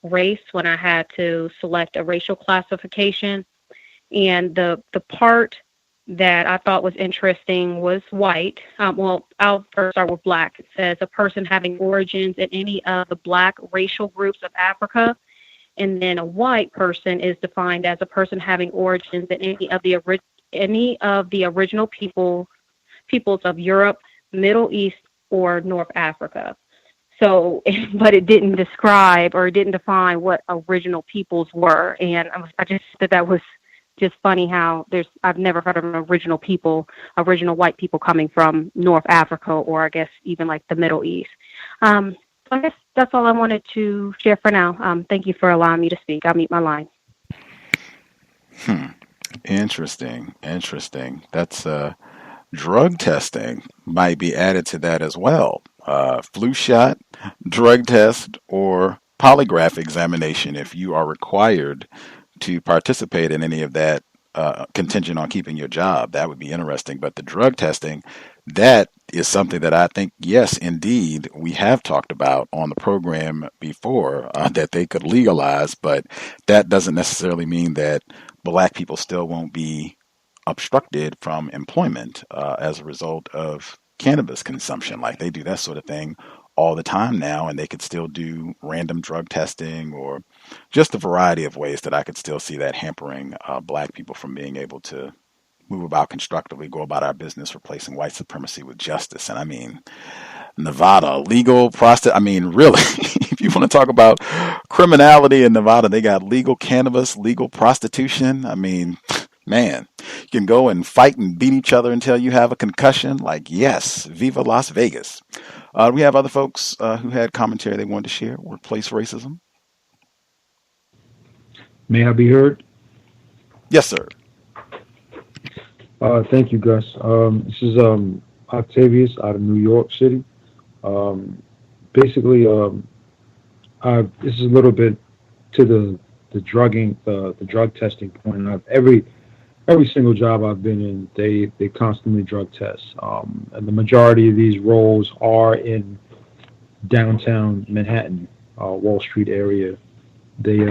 race when I had to select a racial classification. And the part that I thought was interesting was white. Well, I'll first start with black. It says a person having origins in any of the black racial groups of Africa. And then a white person is defined as a person having origins in any of the original peoples of Europe, Middle East, or North Africa. So, but it didn't describe or it didn't define what original peoples were. And I just thought that was just funny how I've never heard of an original white people coming from North Africa, or I guess even like the Middle East. So I guess that's all I wanted to share for now. Thank you for allowing me to speak. I'll mute my line. Interesting. That's drug testing might be added to that as well. Flu shot, drug test, or polygraph examination if you are required to participate in any of that contingent on keeping your job. That would be interesting. But the drug testing, that is something that I think, yes, indeed, we have talked about on the program before, that they could legalize, but that doesn't necessarily mean that black people still won't be obstructed from employment as a result of cannabis consumption. Like, they do that sort of thing all the time now, and they could still do random drug testing, or just a variety of ways that I could still see that hampering black people from being able to move about constructively, go about our business, replacing white supremacy with justice. And I mean, Nevada, legal prostitution. I mean, really, if you want to talk about criminality in Nevada, they got legal cannabis, legal prostitution. I mean, man, you can go and fight and beat each other until you have a concussion. Like, yes, viva Las Vegas. We have other folks who had commentary they wanted to share. Workplace racism. May I be heard? Yes, sir. Thank you, Gus. This is Octavius out of New York City. Basically, this is a little bit to the drug testing point. Every single job I've been in, they constantly drug test. And the majority of these roles are in downtown Manhattan, Wall Street area. They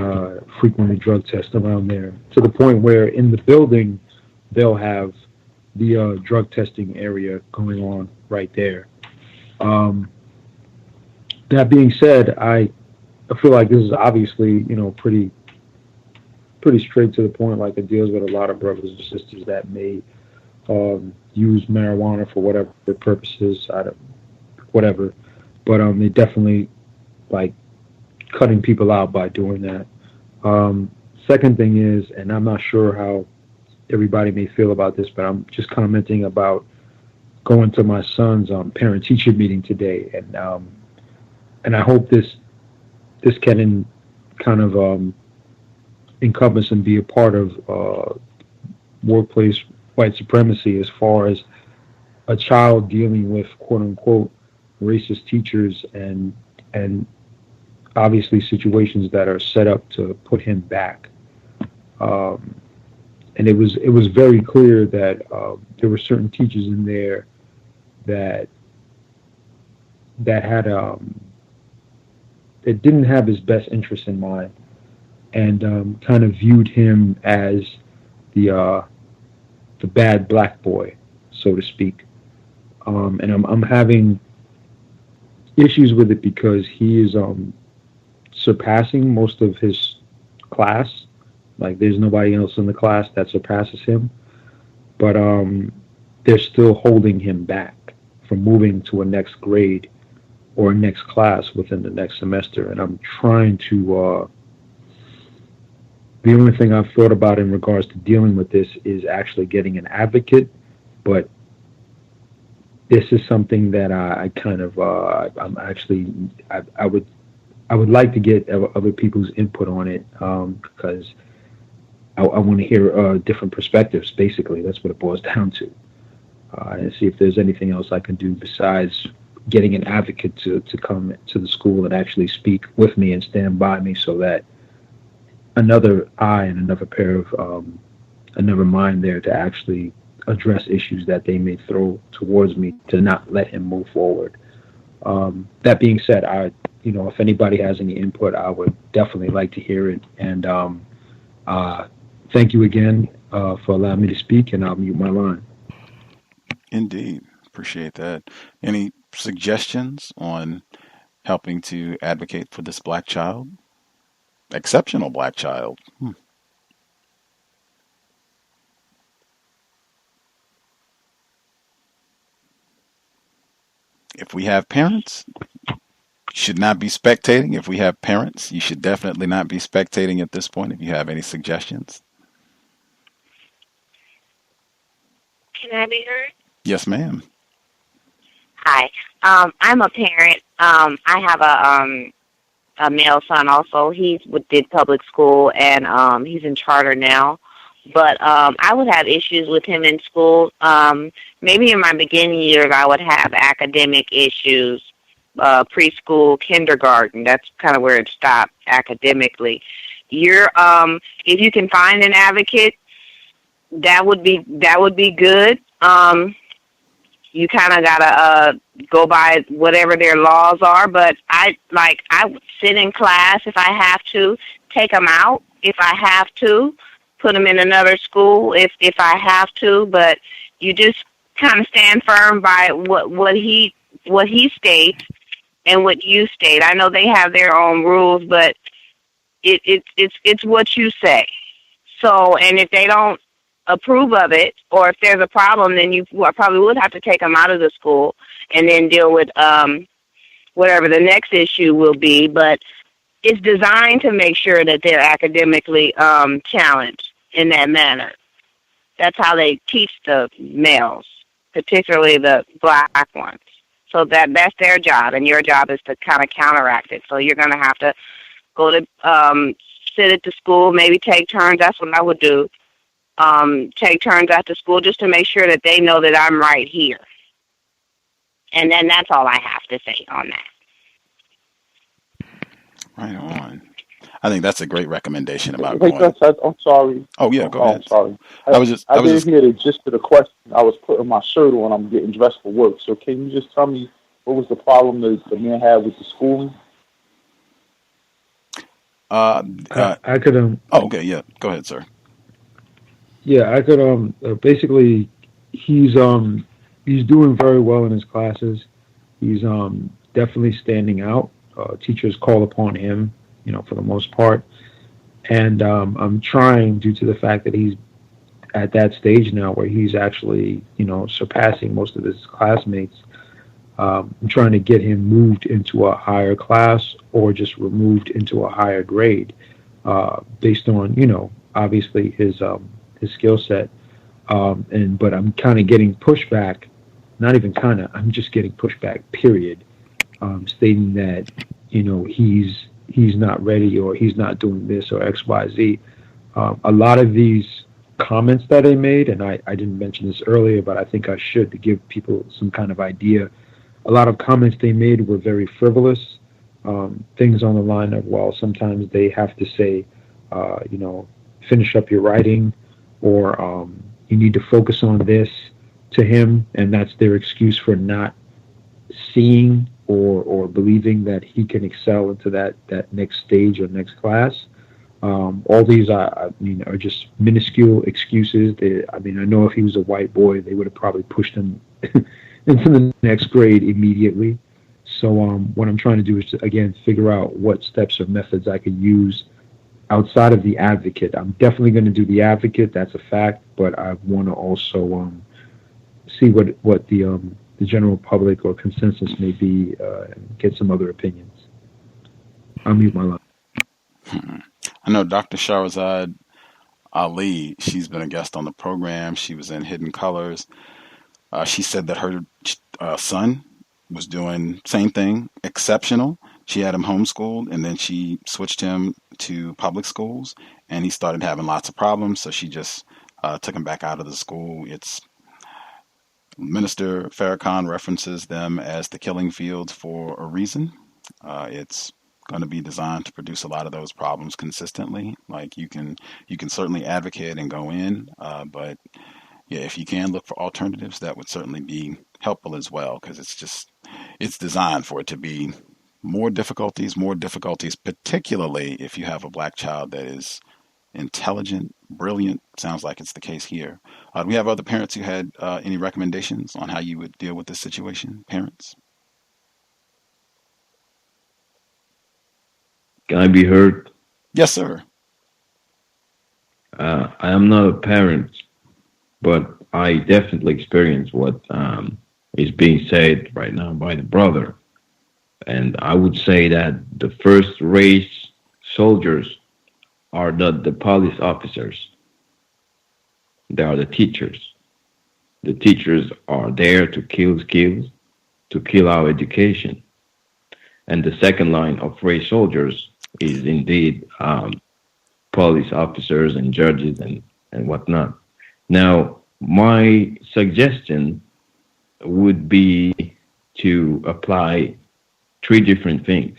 frequently drug test around there, to the point where in the building they'll have the drug testing area going on right there. That being said, I feel like this is obviously, pretty straight to the point. Like, it deals with a lot of brothers and sisters that may use marijuana for whatever purposes, whatever. But they definitely like cutting people out by doing that. Second thing is, and I'm not sure how everybody may feel about this, but I'm just commenting about going to my son's parent-teacher meeting today, and I hope this can kind of encompass and be a part of workplace white supremacy, as far as a child dealing with quote-unquote racist teachers and obviously situations that are set up to put him back. And it was very clear that there were certain teachers in there that had that didn't have his best interest in mind, and kind of viewed him as the bad black boy, so to speak. And I'm having issues with it because he is surpassing most of his class. Like, there's nobody else in the class that surpasses him, but they're still holding him back from moving to a next grade or a next class within the next semester. And I'm trying to, the only thing I've thought about in regards to dealing with this is actually getting an advocate, but this is something that I kind of I'm actually I would like to get other people's input on it because I want to hear different perspectives. Basically, that's what it boils down to, and see if there's anything else I can do besides getting an advocate to come to the school and actually speak with me and stand by me, so that another eye and another pair of another mind there to actually address issues that they may throw towards me to not let him move forward. That being said, if anybody has any input, I would definitely like to hear it. And thank you again for allowing me to speak, and I'll mute my line. Indeed. Appreciate that. Any suggestions on helping to advocate for this black child? Exceptional black child. If we have parents, you should not be spectating. If we have parents, you should definitely not be spectating at this point. If you have any suggestions. Can I be heard? Yes, ma'am. Hi. I'm a parent. I have a male son also. He did public school, and he's in charter now. But I would have issues with him in school. Maybe in my beginning years, I would have academic issues, preschool, kindergarten. That's kind of where it stopped academically. If you can find an advocate, that would be good. You kind of gotta go by whatever their laws are. But I would sit in class if I have to, take them out if I have to, put them in another school if I have to. But you just kind of stand firm by what he states and what you state. I know they have their own rules, but it's what you say. So, and if they don't approve of it, or if there's a problem, then you probably would have to take them out of the school and then deal with whatever the next issue will be. But it's designed to make sure that they're academically challenged in that manner. That's how they teach the males, particularly the black ones. So that's their job, and your job is to kind of counteract it. So you're going to have to go to sit at the school, maybe take turns. That's what I would do. Take turns after school just to make sure that they know that I'm right here. And then that's all I have to say on that. Right on. I think that's a great recommendation about Wait, going. I'm sorry. Oh yeah, go ahead. I'm sorry. I didn't hear the gist of the question. I was putting my shirt on. I'm getting dressed for work. So can you just tell me what was the problem that the man had with the schooling? I could. Oh, okay. Yeah. Go ahead, sir. Yeah, I could. Basically, he's doing very well in his classes. He's definitely standing out. Teachers call upon him, for the most part. And I'm trying, due to the fact that he's at that stage now where he's actually, surpassing most of his classmates. I'm trying to get him moved into a higher class or just removed into a higher grade, based on, obviously his skill set. But I'm kind of getting pushback, not even kind of, I'm just getting pushback, period, stating that, he's not ready or he's not doing this or X, Y, Z. A lot of these comments that I made, and I didn't mention this earlier, but I think I should to give people some kind of idea. A lot of comments they made were very frivolous, things on the line of, well, sometimes they have to say, finish up your writing, or you need to focus on this to him, and that's their excuse for not seeing or believing that he can excel into that next stage or next class. All these are just minuscule excuses. I know if he was a white boy, they would have probably pushed him into the next grade immediately. So what I'm trying to do is to, again, figure out what steps or methods I could use outside of the advocate. I'm definitely going to do the advocate, that's a fact, but I want to also see what the general public or consensus may be, and get some other opinions. I'll mute my line. I know Dr. Shahrazad Ali, she's been a guest on the program. She was in Hidden Colors. She said that her son was doing same thing, exceptional. She had him homeschooled, and then she switched him to public schools, and he started having lots of problems. So she just took him back out of the school. It's Minister Farrakhan references them as the killing fields for a reason. It's going to be designed to produce a lot of those problems consistently. Like you can certainly advocate and go in, but yeah, if you can look for alternatives, that would certainly be helpful as well, because it's designed for it to be more difficulties, particularly if you have a black child that is intelligent, brilliant. Sounds like it's the case here. Do we have other parents who had any recommendations on how you would deal with this situation? Parents? Can I be heard? Yes, sir. I am not a parent, but I definitely experience what is being said right now by the brother. And I would say that the first race soldiers are not the police officers. They are the teachers. The teachers are there to kill skills, to kill our education. And the second line of race soldiers is indeed police officers and judges and whatnot. Now, my suggestion would be to apply 3 different things.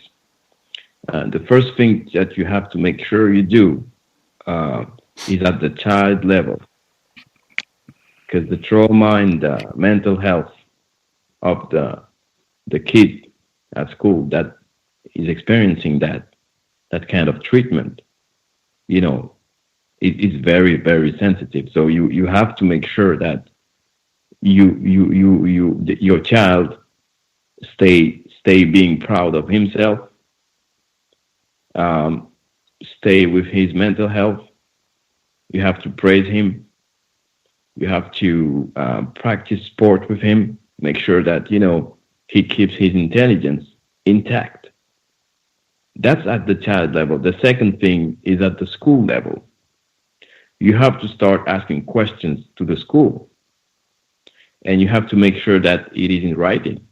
The first thing that you have to make sure you do is at the child level, because the trauma and the mental health of the kid at school that is experiencing that kind of treatment, it is very, very sensitive. So you have to make sure that your child stay being proud of himself, stay with his mental health. You have to praise him. You have to practice sport with him. Make sure that he keeps his intelligence intact. That's at the child level. The second thing is at the school level. You have to start asking questions to the school, and you have to make sure that it is in writing.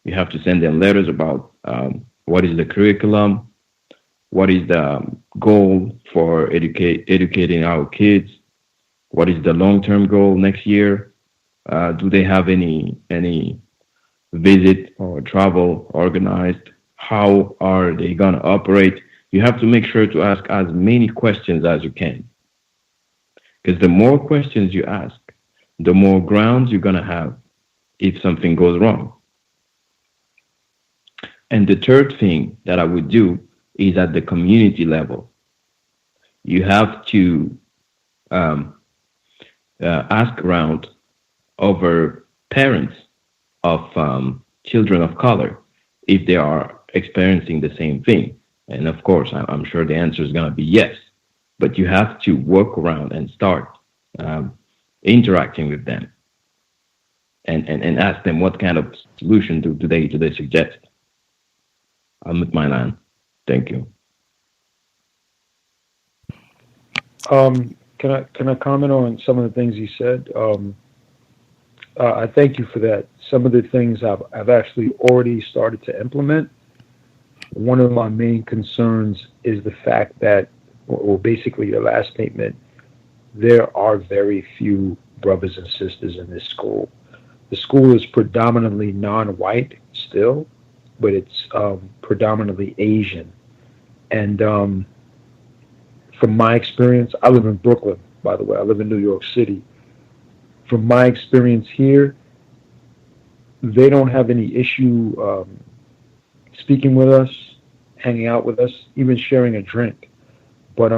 You have to send them letters about what is the curriculum, what is the goal for educating our kids, what is the long-term goal next year, do they have any visit or travel organized, how are they going to operate. You have to make sure to ask as many questions as you can, because the more questions you ask, the more grounds you're going to have if something goes wrong. And the third thing that I would do is at the community level. You have to ask around over parents of children of color if they are experiencing the same thing. And of course, I'm sure the answer is going to be yes. But you have to work around and start interacting with them and ask them what kind of solution do they suggest. I'm with my line. Thank you. Can I comment on some of the things you said? I thank you for that. Some of the things I've actually already started to implement. One of my main concerns is the fact that, or basically your last statement, there are very few brothers and sisters in this school. The school is predominantly non-white still, but it's predominantly Asian. And from my experience, I live in Brooklyn, by the way. I live in New York City. From my experience here, they don't have any issue speaking with us, hanging out with us, even sharing a drink. But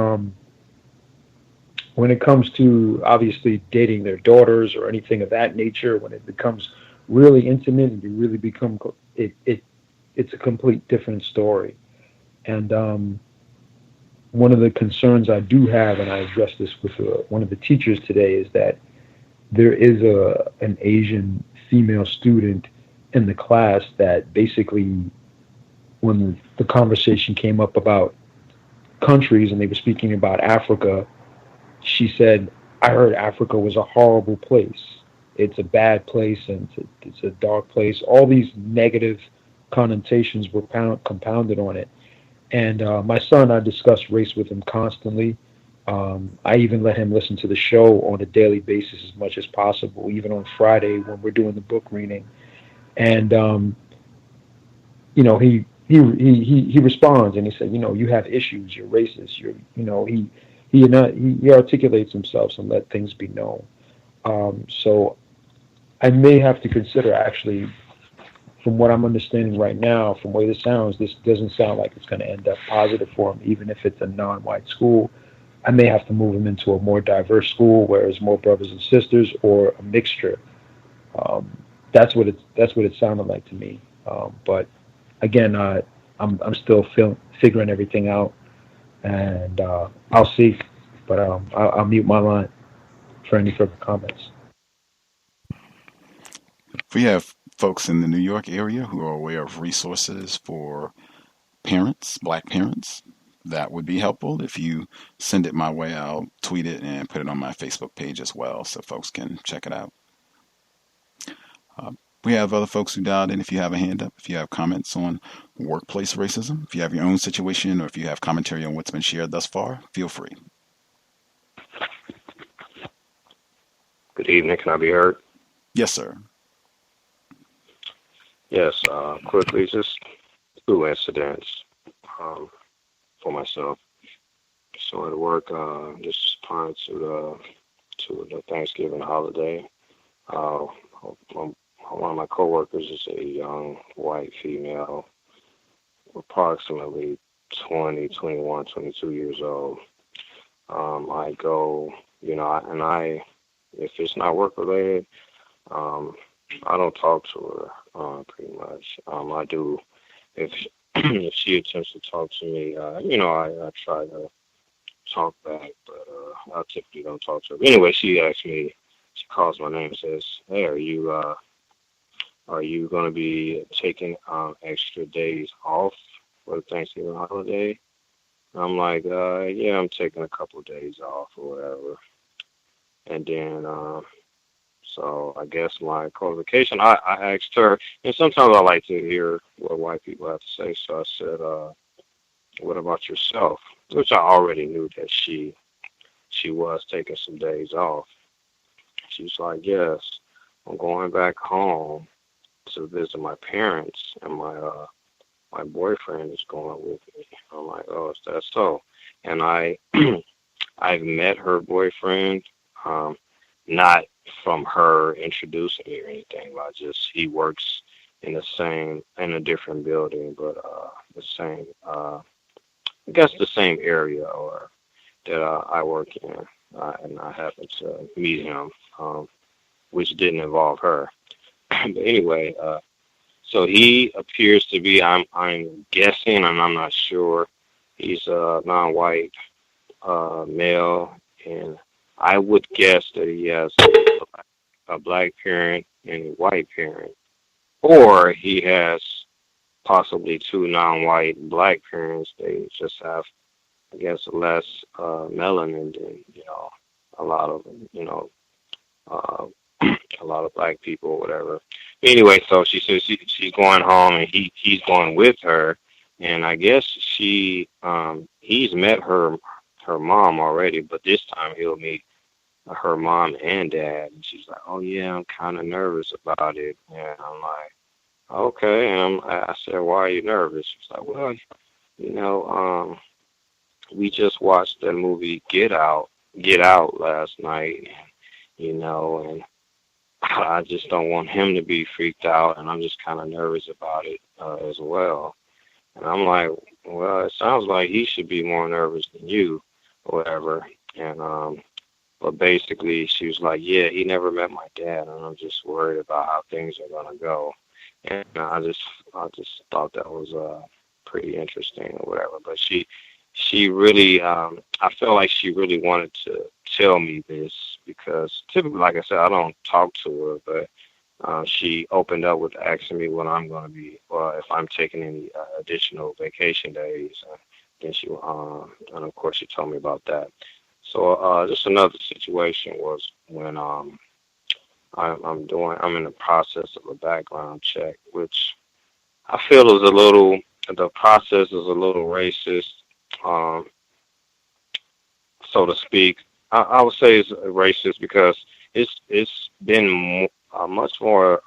when it comes to obviously dating their daughters or anything of that nature, when it becomes really intimate and you really become it's a complete different story. And one of the concerns I do have, and I addressed this with one of the teachers today, is that there is an Asian female student in the class that basically, when the conversation came up about countries and they were speaking about Africa, she said, "I heard Africa was a horrible place." it's a bad place and it's a dark place. All these negative connotations were compounded on it. And my son, I discuss race with him constantly. I even let him listen to the show on a daily basis as much as possible, even on Friday when we're doing the book reading. And he responds and he said, you have issues, you're racist, he articulates himself and let things be known. So I may have to consider, actually, from what I'm understanding right now, from the way this sounds, this doesn't sound like it's going to end up positive for him, even if it's a non-white school. I may have to move him into a more diverse school where there's more brothers and sisters, or a mixture. That's what it sounded like to me. But again, I'm still figuring everything out, and I'll see. But I'll mute my line for any further comments. We have folks in the New York area who are aware of resources for parents, black parents. That would be helpful. If you send it my way, I'll tweet it and put it on my Facebook page as well, so folks can check it out. We have other folks who dialed in. If you have a hand up, if you have comments on workplace racism, if you have your own situation, or if you have commentary on what's been shared thus far, feel free. Good evening. Can I be heard? Yes, sir. Yes, quickly, just 2 incidents for myself. So at work, just prior to the Thanksgiving holiday, one of my coworkers is a young white female, approximately 20, 21, 22 years old. I go, if it's not work related, I don't talk to her pretty much. I do, if she attempts to talk to me, I try to talk back, but I typically don't talk to her. Anyway, she calls my name and says, "Hey, are you going to be taking extra days off for the Thanksgiving holiday?" I'm like, yeah, I'm taking a couple of days off or whatever. And then, so I guess my qualification, I asked her, and sometimes I like to hear what white people have to say. So I said, what about yourself? Which I already knew that she was taking some days off. She's like, yes, I'm going back home to visit my parents, and my boyfriend is going with me. I'm like, oh, is that so? And I've met her boyfriend, not from her introducing me or anything, but he works in a different building, but the same, I guess the same area or that I work in, and I happened to meet him, which didn't involve her. But anyway, so he appears to be, I'm guessing, and I'm not sure, he's a non-white male, and I would guess that he has a black parent and a white parent, or he has possibly 2 non-white black parents. They just have, I guess, less melanin than a lot of a lot of black people or whatever. Anyway, so she says she's going home and he's going with her, and I guess he's met her mom already, but this time he'll meet her mom and dad. And she's like, oh yeah, I'm kind of nervous about it. And I'm like, okay. And I said, why are you nervous? She's like, well, we just watched the movie Get Out last night, and I just don't want him to be freaked out, and I'm just kind of nervous about it as well. And I'm like, well, it sounds like he should be more nervous than you, or whatever. And but basically, she was like, yeah, he never met my dad, and I'm just worried about how things are gonna go. And I just thought that was pretty interesting or whatever. But she really, I felt like she really wanted to tell me this, because typically, like I said, I don't talk to her, but she opened up with asking me when I'm going to be, if I'm taking any additional vacation days. Then and of course, she told me about that. So just another situation was when I'm in the process of a background check, which I feel the process is a little racist, um, so to speak. I would say it's racist because it's been much more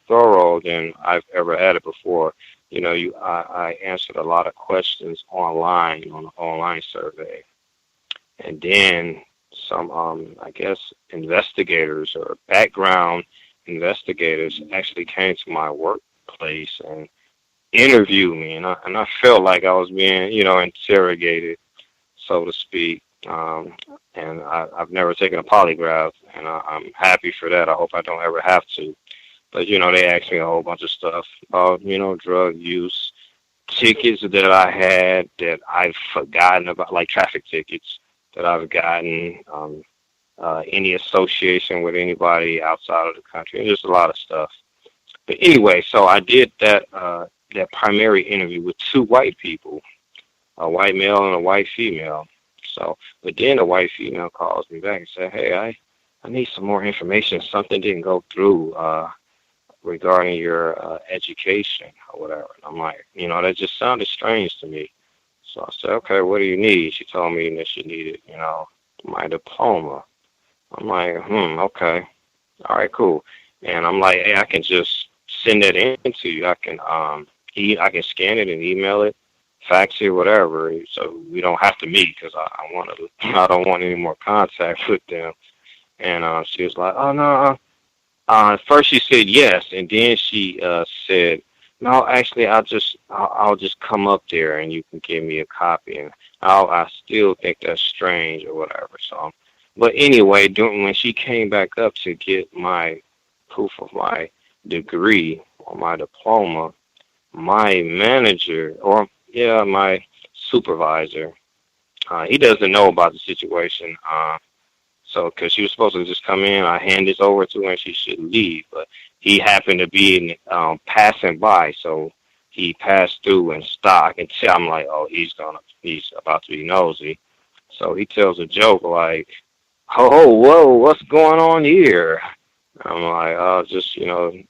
thorough than I've ever had it before. You know, I answered a lot of questions online on an online survey, and then some I guess investigators or background investigators actually came to my workplace and interviewed me, and I felt like I was being, interrogated, so to speak. And I've never taken a polygraph, and I'm happy for that. I hope I don't ever have to. But, they asked me a whole bunch of stuff about, drug use, tickets that I had that I've forgotten about, like traffic tickets that I've gotten, any association with anybody outside of the country, and just a lot of stuff. But anyway, so I did that primary interview with two white people, a white male and a white female. So, but then the white female calls me back and said, "Hey, I need some more information. Something didn't go through regarding your education or whatever." And I'm like, that just sounded strange to me. So I said, "Okay, what do you need?" She told me that she needed, my diploma. I'm like, okay, all right, cool. And I'm like, "Hey, I can just send that in to you. I can I can scan it and email it, fax it, whatever, so we don't have to meet because I don't want any more contact with them." And she was like, "Oh no." At first she said yes, and then she said, "No, actually, I'll just come up there and you can give me a copy." And I still think that's strange or whatever. So, but anyway, when she came back up to get my proof of my degree or my diploma, my manager my supervisor, he doesn't know about the situation. So, because she was supposed to just come in, I hand this over to her and she should leave. But he happened to be passing by, so he passed through and stopped. And I'm like, oh, he's about to be nosy. So he tells a joke like, "Oh, whoa, what's going on here?" I'm like, "Oh, just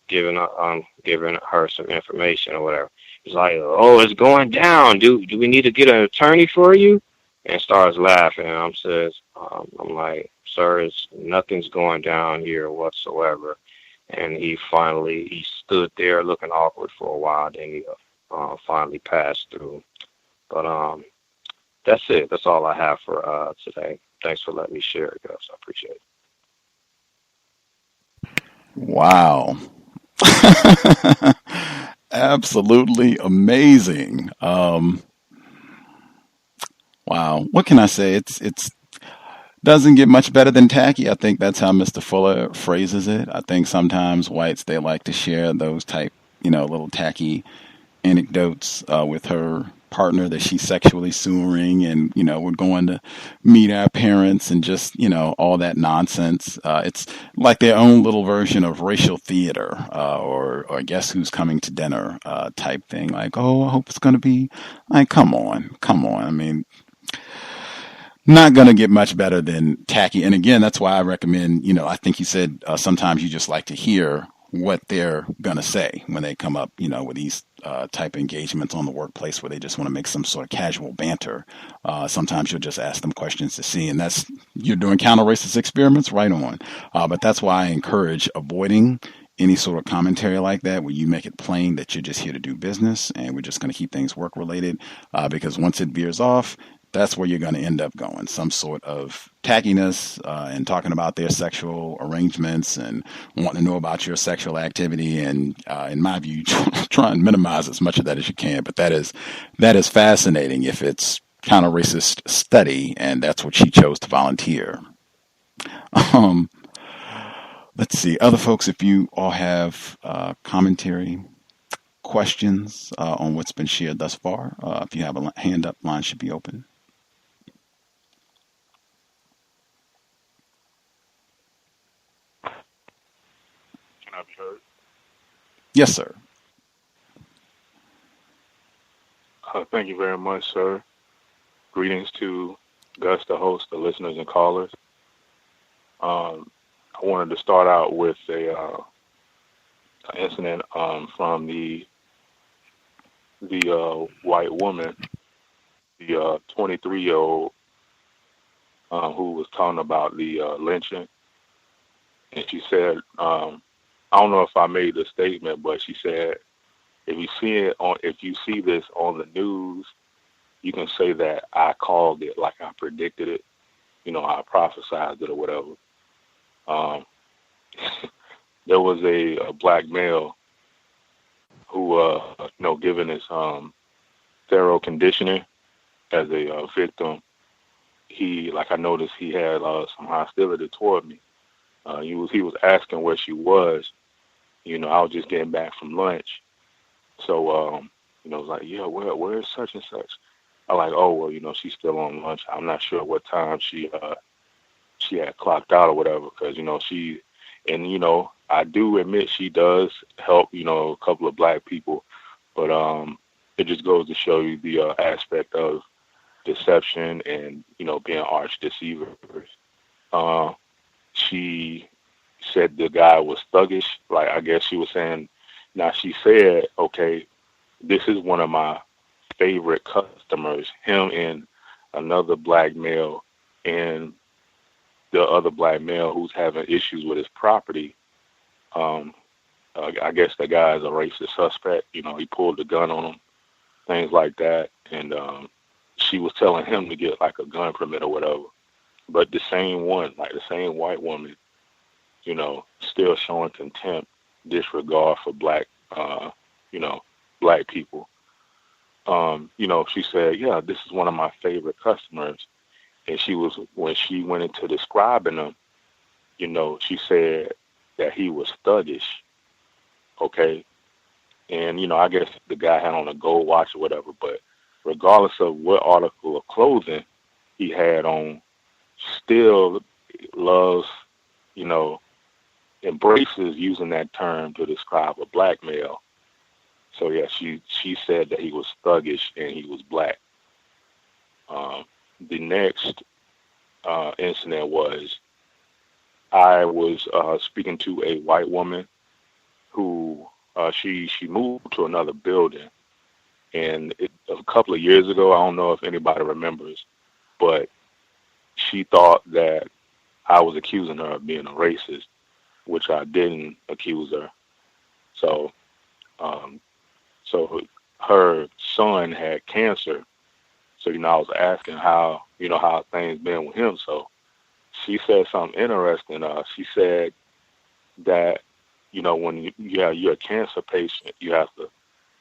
giving her some information or whatever." He's like, "Oh, it's going down. Do we need to get an attorney for you?" And starts laughing. And I'm like, "Sir, nothing's going down here whatsoever." And he stood there looking awkward for a while. Then he finally passed through. But that's it. That's all I have for today. Thanks for letting me share it, Gus. I appreciate it. Wow. Absolutely amazing. Wow. What can I say? It's doesn't get much better than tacky. I think that's how Mr. Fuller phrases it. I think sometimes whites, they like to share those type, little tacky anecdotes with her partner that she's sexually suing, and we're going to meet our parents, and just all that nonsense. It's like their own little version of racial theater, or guess who's coming to dinner type thing. Like, oh, I hope it's going to be like, come on. I mean, not going to get much better than tacky. And again, that's why I recommend, I think you said sometimes you just like to hear what they're going to say when they come up, with these type of engagements on the workplace where they just want to make some sort of casual banter. Sometimes you'll just ask them questions to see, and you're doing counter-racist experiments, right on. But that's why I encourage avoiding any sort of commentary like that, where you make it plain that you're just here to do business and we're just going to keep things work-related, because once it veers off, that's where you're going to end up going. Some sort of tackiness and talking about their sexual arrangements and wanting to know about your sexual activity. And in my view, try and minimize as much of that as you can. But that is fascinating if it's kind of racist study, and that's what she chose to volunteer. Let's see. Other folks, if you all have commentary, questions on what's been shared thus far, if you have a hand up, line should be open. Can I be heard? Yes, sir. Thank you very much, sir. Greetings to Gus, the host, the listeners and callers. I wanted to start out with a incident from the white woman, the 23-year-old who was talking about the lynching, and she said, I don't know if I made the statement, but she said, if you see this on the news, you can say that I called it, like I predicted it, I prophesized it or whatever. There was a black male who, given his thorough conditioning as a victim, I noticed he had some hostility toward me. He was asking where she was. I was just getting back from lunch. So, I was like, yeah, where is such and such? I'm like, oh, well, she's still on lunch. I'm not sure what time she had clocked out or whatever, because, I do admit she does help, a couple of black people, but it just goes to show you the aspect of deception and, being arch deceivers. She said the guy was thuggish. Like, I guess she was saying, now she said, okay, this is one of my favorite customers, him and another black male, and the other black male who's having issues with his property. I guess the guy is a racist suspect. He pulled the gun on him, things like that. And she was telling him to get like a gun permit or whatever. But the same one, like the same white woman, still showing contempt, disregard for black, black people. She said, yeah, this is one of my favorite customers. And when she went into describing him, she said that he was thuggish. Okay. And, I guess the guy had on a gold watch or whatever, but regardless of what article of clothing he had on, still loves, embraces using that term to describe a black male. So yeah, she said that he was thuggish and he was black. The next incident was I was speaking to a white woman who she moved to another building, and a couple of years ago, I don't know if anybody remembers, but she thought that I was accusing her of being a racist, which I didn't accuse her. So her son had cancer. So, I was asking how things been with him. So she said something interesting. She said that, when you're a cancer patient, you have to,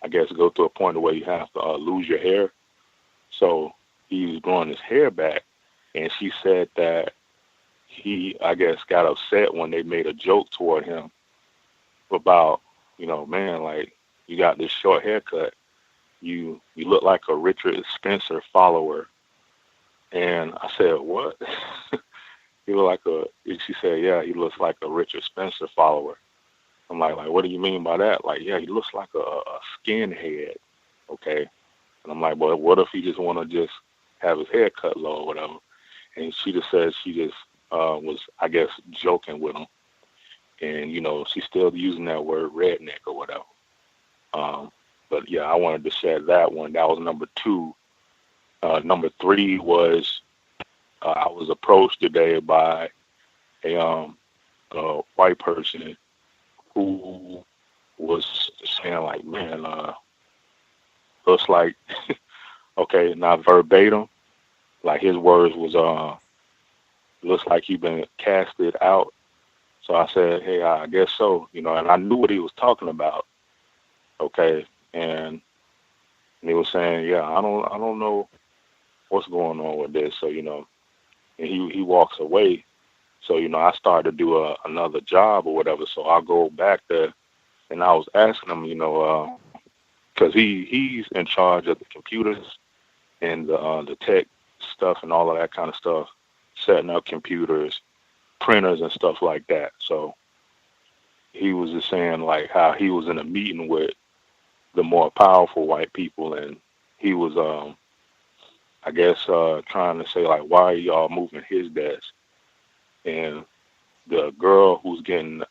I guess, go to a point where you have to lose your hair. So he was growing his hair back. And she said that he, I guess, got upset when they made a joke toward him about, man, like, you got this short haircut. You look like a Richard Spencer follower. And I said, what? She said, yeah, he looks like a Richard Spencer follower. I'm like, what do you mean by that? Like, yeah, he looks like a skinhead. Okay. And I'm like, well, what if he just want to just have his hair cut low or whatever? And she just said she just was, I guess, joking with him. And, she's still using that word redneck or whatever. But yeah, I wanted to share that one. That was number 2. Number 3 was I was approached today by a white person who was saying like, man, looks like, okay, not verbatim, like his words was, looks like he been casted out. So I said, hey, I guess so, and I knew what he was talking about. Okay. And he was saying, yeah, I don't know what's going on with this. So, and he walks away. So, I started to do another job or whatever. So I go back there and I was asking him, because he's in charge of the computers and the tech stuff and all of that kind of stuff, setting up computers, printers and stuff like that. So he was just saying like how he was in a meeting with the more powerful white people, and he was, I guess, trying to say like, why are y'all moving his desk? And the girl who's getting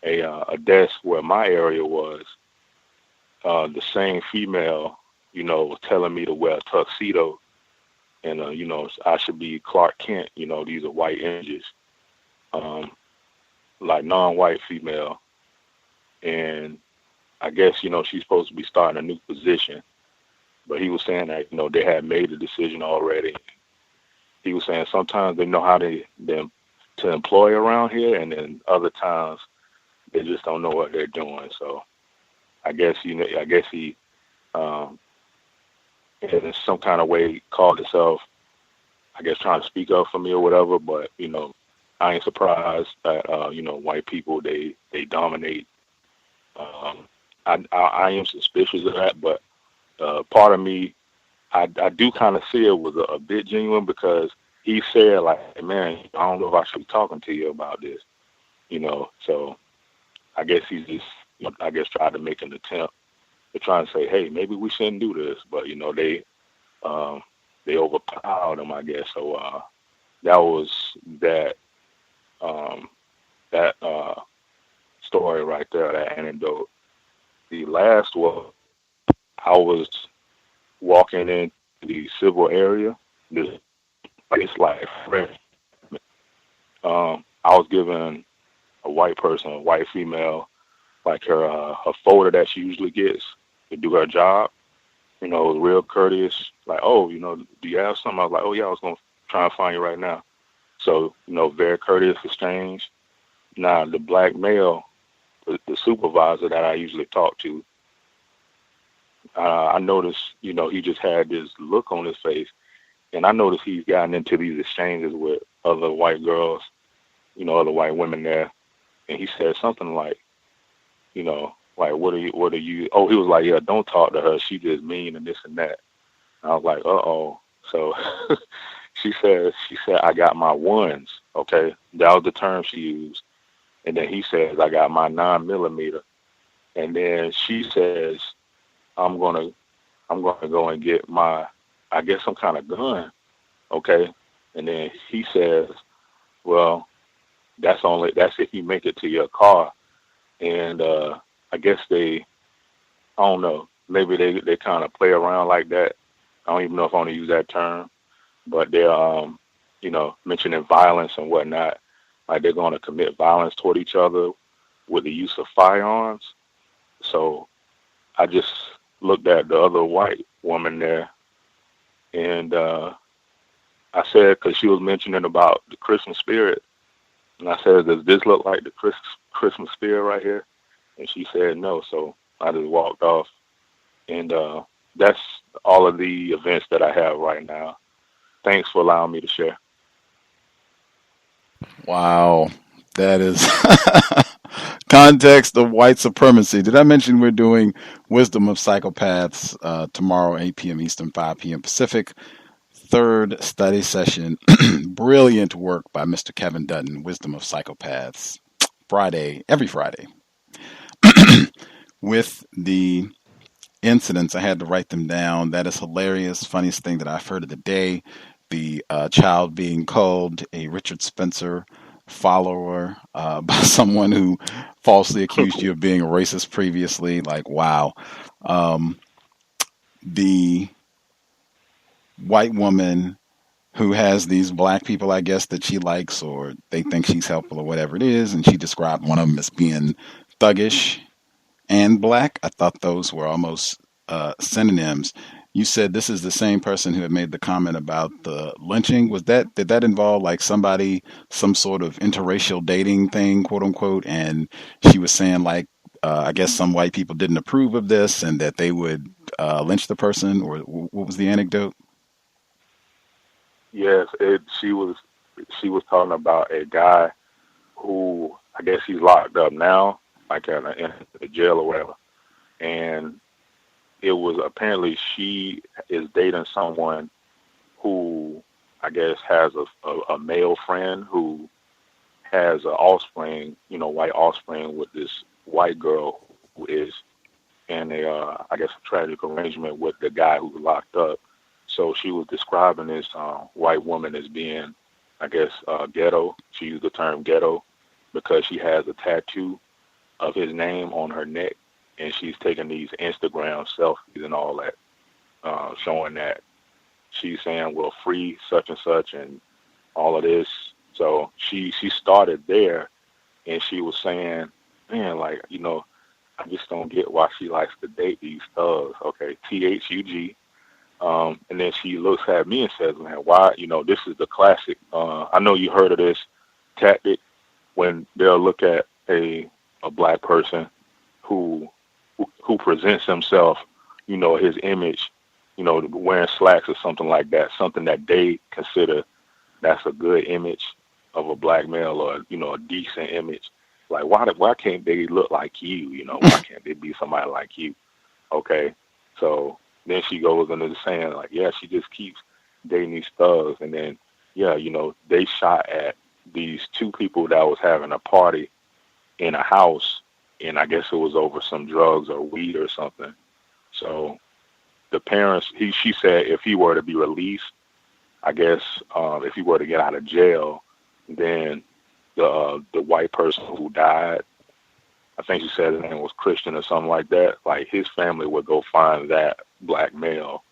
a desk where my area was, the same female, was telling me to wear a tuxedo, and I should be Clark Kent. These are white images, like non-white female, and I guess she's supposed to be starting a new position, but he was saying that they had made the decision already. He was saying sometimes they know how to employ around here, and then other times they just don't know what they're doing. So I guess he in some kind of way called himself, I guess, trying to speak up for me or whatever. But I ain't surprised that white people they dominate. I am suspicious of that, but part of me, I do kind of see it was a bit genuine, because he said, like, man, I don't know if I should be talking to you about this, so I guess he's just, tried to make an attempt to try and say, hey, maybe we shouldn't do this, but they overpowered him, I guess. So that was that story right there, that anecdote. The last one, I was walking into the civil area. It's like I was given a white person, a white female, like her folder that she usually gets to do her job. It was real courteous. Like, oh, do you have something? I was like, oh yeah, I was gonna try and find you right now. So, very courteous exchange. Now the black male, the supervisor that I usually talk to, I noticed, he just had this look on his face, and I noticed he's gotten into these exchanges with other white girls, other white women there, and he said something like, like, what are you? Oh, he was like, yeah, don't talk to her. She just mean and this and that. And I was like, uh-oh. So she said, I got my ones. Okay. That was the term she used. And then he says, I got my 9mm. And then she says, I'm gonna go and get my, I guess, some kind of gun. Okay. And then he says, well, that's if you make it to your car. And I guess I don't know, maybe they kind of play around like that. I don't even know if I want to use that term, but they're mentioning violence and whatnot, like they're going to commit violence toward each other with the use of firearms. So I just looked at the other white woman there, and I said, because she was mentioning about the Christmas spirit, and I said, does this look like the Christmas spirit right here? And she said no. So I just walked off, and that's all of the events that I have right now. Thanks for allowing me to share. Wow, that is Context of White Supremacy. Did I mention we're doing Wisdom of Psychopaths tomorrow, 8 p.m. Eastern, 5 p.m. Pacific? Third study session. Brilliant work by Mr. Kevin Dutton, Wisdom of Psychopaths. Every Friday. With the incidents, I had to write them down. That is hilarious. Funniest thing that I've heard of the day. The child being called a Richard Spencer follower by someone who falsely accused you of being a racist previously. Like, wow. The white woman who has these black people, I guess, that she likes, or they think she's helpful or whatever it is, and she described one of them as being thuggish and black. I thought those were almost synonyms. You said this is the same person who had made the comment about the lynching. Did that involve like somebody, some sort of interracial dating thing, quote unquote? And she was saying like, I guess some white people didn't approve of this and that they would lynch the person, or what was the anecdote? Yes, she was talking about a guy who, I guess he's locked up now, like in the jail or whatever. And it was apparently she is dating someone who, I guess, has a male friend who has an offspring, white offspring with this white girl who is in I guess, a tragic arrangement with the guy who's locked up. So she was describing this white woman as being, I guess, ghetto. She used the term ghetto. because she has a tattoo of his name on her neck, and she's taking these Instagram selfies and all that, showing that she's saying, well, free such and such and all of this. So she started there, and she was saying, man, like, you know, I just don't get why she likes to date these thugs. Okay, THUG. And then she looks at me and says, man, why, you know, this is the classic. I know you heard of this tactic when they'll look at a black person who presents himself, you know, his image, you know, wearing slacks or something like that, something that they consider that's a good image of a black male, or, you know, a decent image. Like, why can't they look like you? You know, why can't they be somebody like you? Okay, so then she goes into saying, like, yeah, she just keeps dating these thugs. And then, yeah, you know, they shot at these two people that was having a party in a house, and I guess it was over some drugs or weed or something. So the parents, she said if he were to be released, I guess if he were to get out of jail, then the white person who died, I think she said his name was Christian or something like that, like his family would go find that black male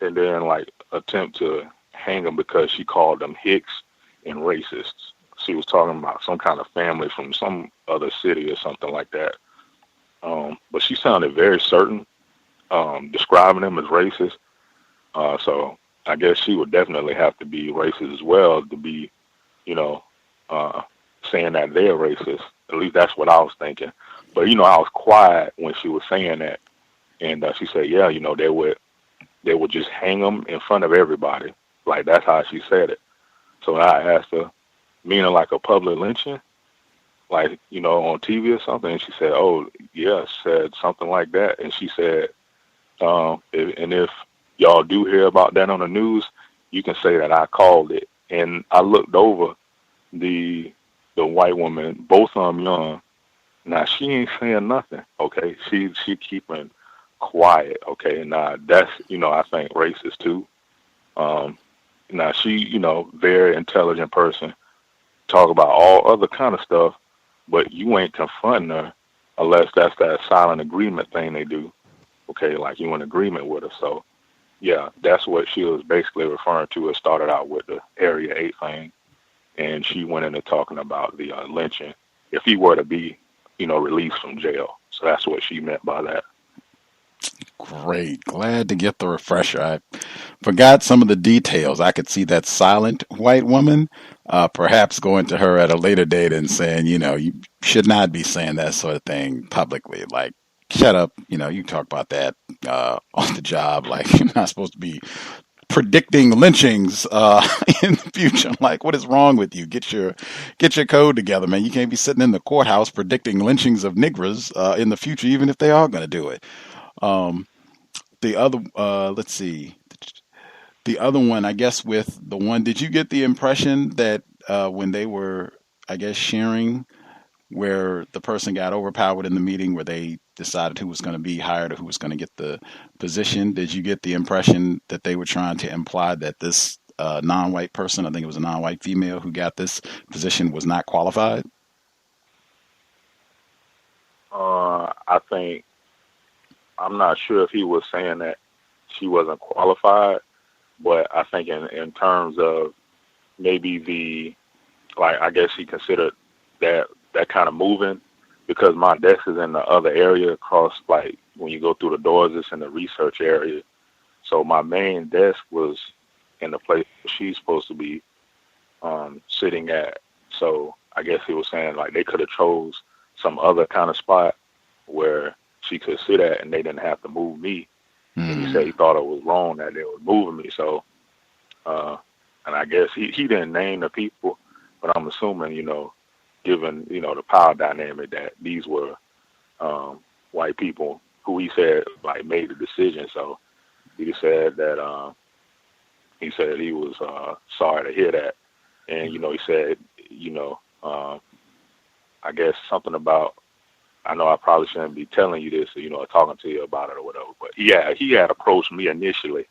and then like attempt to hang him because she called them hicks and racists. She was talking about some kind of family from some other city or something like that. But she sounded very certain, describing them as racist. So I guess she would definitely have to be racist as well to be, you know, saying that they're racist. At least that's what I was thinking. But, you know, I was quiet when she was saying that. And she said, yeah, you know, they would just hang them in front of everybody. Like, that's how she said it. So I asked her, meaning like a public lynching, like, you know, on TV or something. And she said, oh, yeah, said something like that. And she said, if y'all do hear about that on the news, you can say that I called it. And I looked over the white woman, both of them young. Now, she ain't saying nothing, okay? She keeping quiet, okay? Now, that's, you know, I think racist too. Now, she, you know, very intelligent person, talk about all other kind of stuff, but you ain't confronting her unless that's that silent agreement thing they do, okay? Like, you in agreement with her. So, yeah, that's what she was basically referring to. It started out with the Area 8 thing, and she went into talking about the lynching if he were to be, you know, released from jail. So that's what she meant by that. Great. Glad to get the refresher. I forgot some of the details. I could see that silent white woman, perhaps going to her at a later date and saying, you know, you should not be saying that sort of thing publicly. Like, shut up. You know, you talk about that on the job. Like, you're not supposed to be predicting lynchings in the future. Like, what is wrong with you? Get your code together, man. You can't be sitting in the courthouse predicting lynchings of niggers in the future, even if they are going to do it. The other, let's see, the other one, I guess with the one, did you get the impression that when they were, I guess, sharing where the person got overpowered in the meeting where they decided who was going to be hired or who was going to get the position, did you get the impression that they were trying to imply that this non-white person, I think it was a non-white female who got this position, was not qualified? I think, I'm not sure if he was saying that she wasn't qualified, but I think in terms of maybe I guess he considered that kind of moving, because my desk is in the other area across, like, when you go through the doors, it's in the research area. So my main desk was in the place she's supposed to be sitting at. So I guess he was saying, like, they could have chose some other kind of spot where she could sit at and they didn't have to move me. And he said he thought it was wrong that they were moving me. So, and I guess he didn't name the people, but I'm assuming, you know, given, you know, the power dynamic, that these were white people who he said, like, made the decision. So he said that he was sorry to hear that. And, you know, he said, you know, I guess something about, I know I probably shouldn't be telling you this, or, you know, talking to you about it or whatever, but yeah, he had approached me initially,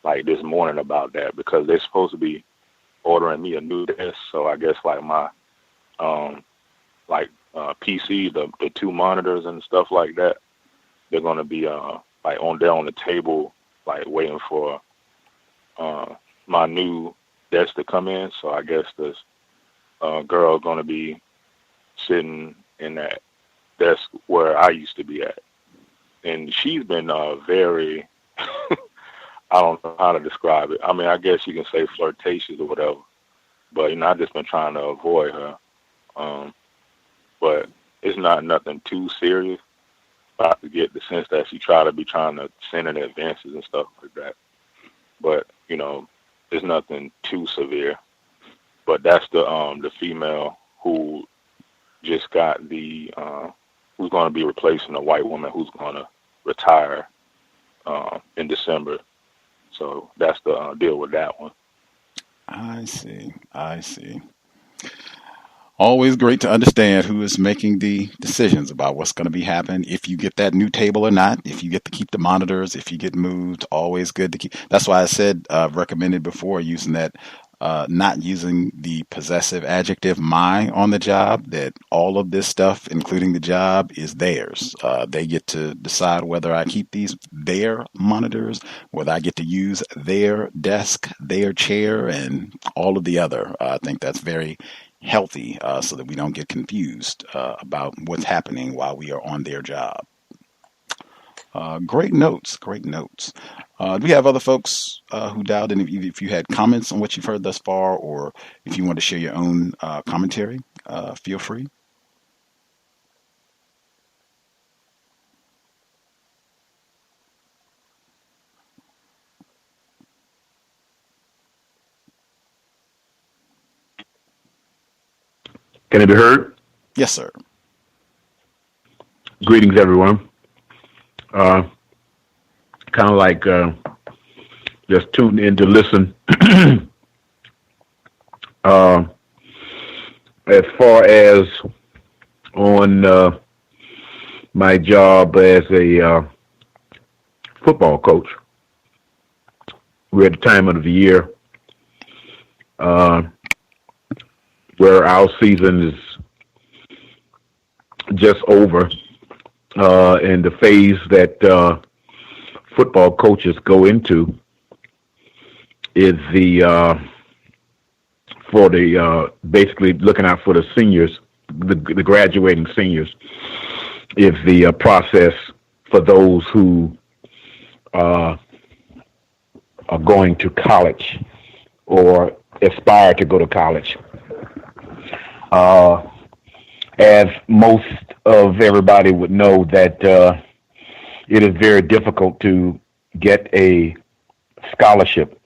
like, this morning about that, because they're supposed to be ordering me a new desk. So I guess, like, my PC, the two monitors and stuff like that. They're gonna be like on the table, like waiting for my new desk to come in. So I guess this girl gonna be sitting in that desk where I used to be at, and she's been very I don't know how to describe it. I mean, I guess you can say flirtatious or whatever, but I've just been trying to avoid her. But it's not nothing too serious. I get the sense that she try to be trying to send in advances and stuff like that. But it's nothing too severe. But that's the female who just got the who's going to be replacing a white woman who's going to retire in December. So that's the deal with that one. I see. Always great to understand who is making the decisions about what's going to be happening, if you get that new table or not, if you get to keep the monitors, if you get moved. Always good to keep. That's why I said recommended before using that, not using the possessive adjective "my" on the job. That all of this stuff, including the job, is theirs. They get to decide whether I keep their monitors, whether I get to use their desk, their chair, and all of the other. I think that's very healthy, so that we don't get confused about what's happening while we are on their job. Great notes. Do we have other folks who dialed in? If you had comments on what you've heard thus far, or if you want to share your own commentary, feel free. Can it be heard? Yes, sir. Greetings, everyone. Kind of like just tuned in to listen. As far as on my job as a football coach, we're at the time of the year where our season is just over, and the phase that football coaches go into is basically looking out for the seniors, the graduating seniors, is the process for those who are going to college or aspire to go to college. As most of everybody would know, that it is very difficult to get a scholarship,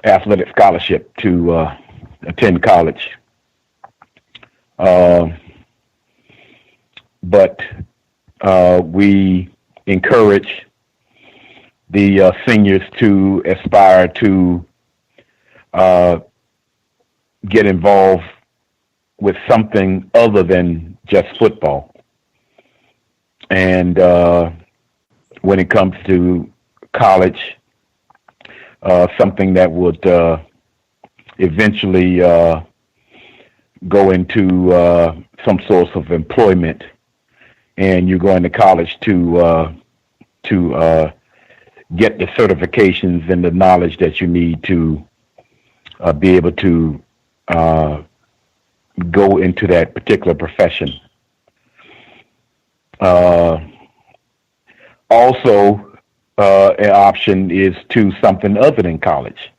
athletic scholarship, to attend college. But we encourage the seniors to aspire to get involved with something other than just football. And when it comes to college, something that would eventually go into some source of employment, and you're going to college to get the certifications and the knowledge that you need to be able to go into that particular profession. Also, an option is to something other than college,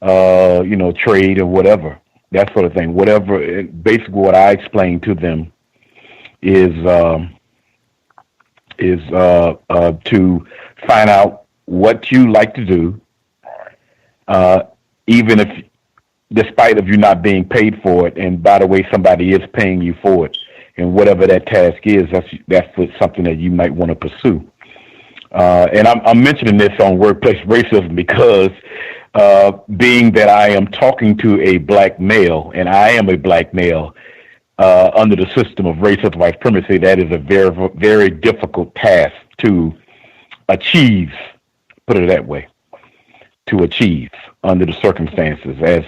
trade or whatever, that sort of thing. Whatever, basically what I explain to them is to find out what you like to do, even if, despite of you not being paid for it, and by the way, somebody is paying you for it, and whatever that task is, that's something that you might want to pursue. And I'm mentioning this on workplace racism because being that I am talking to a black male, and I am a black male, under the system of racism, white supremacy, that is a very, very difficult task to achieve, put it that way, to achieve under the circumstances, as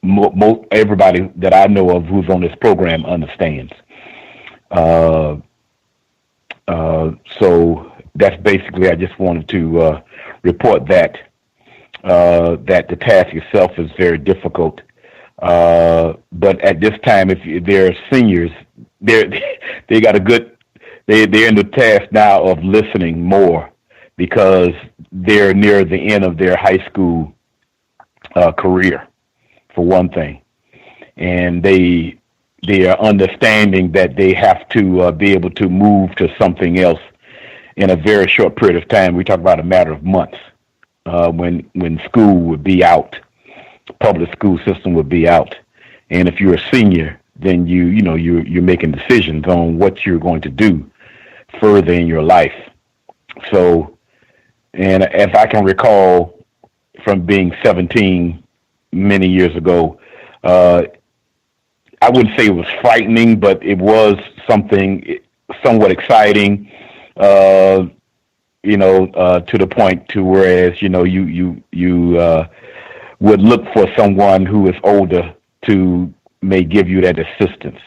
everybody that I know of who's on this program understands. So that's basically, I just wanted to report that the task itself is very difficult. But at this time, if they're seniors, they got a good, they're in the task now of listening more because they're near the end of their high school career, for one thing, and they are understanding that they have to be able to move to something else in a very short period of time. We talk about a matter of months when school would be out, public school system would be out, and if you're a senior, then you're making decisions on what you're going to do further in your life. So, and if I can recall from being 17 many years ago, I wouldn't say it was frightening, but it was something somewhat exciting, to the point to whereas, you would look for someone who is older to may give you that assistance.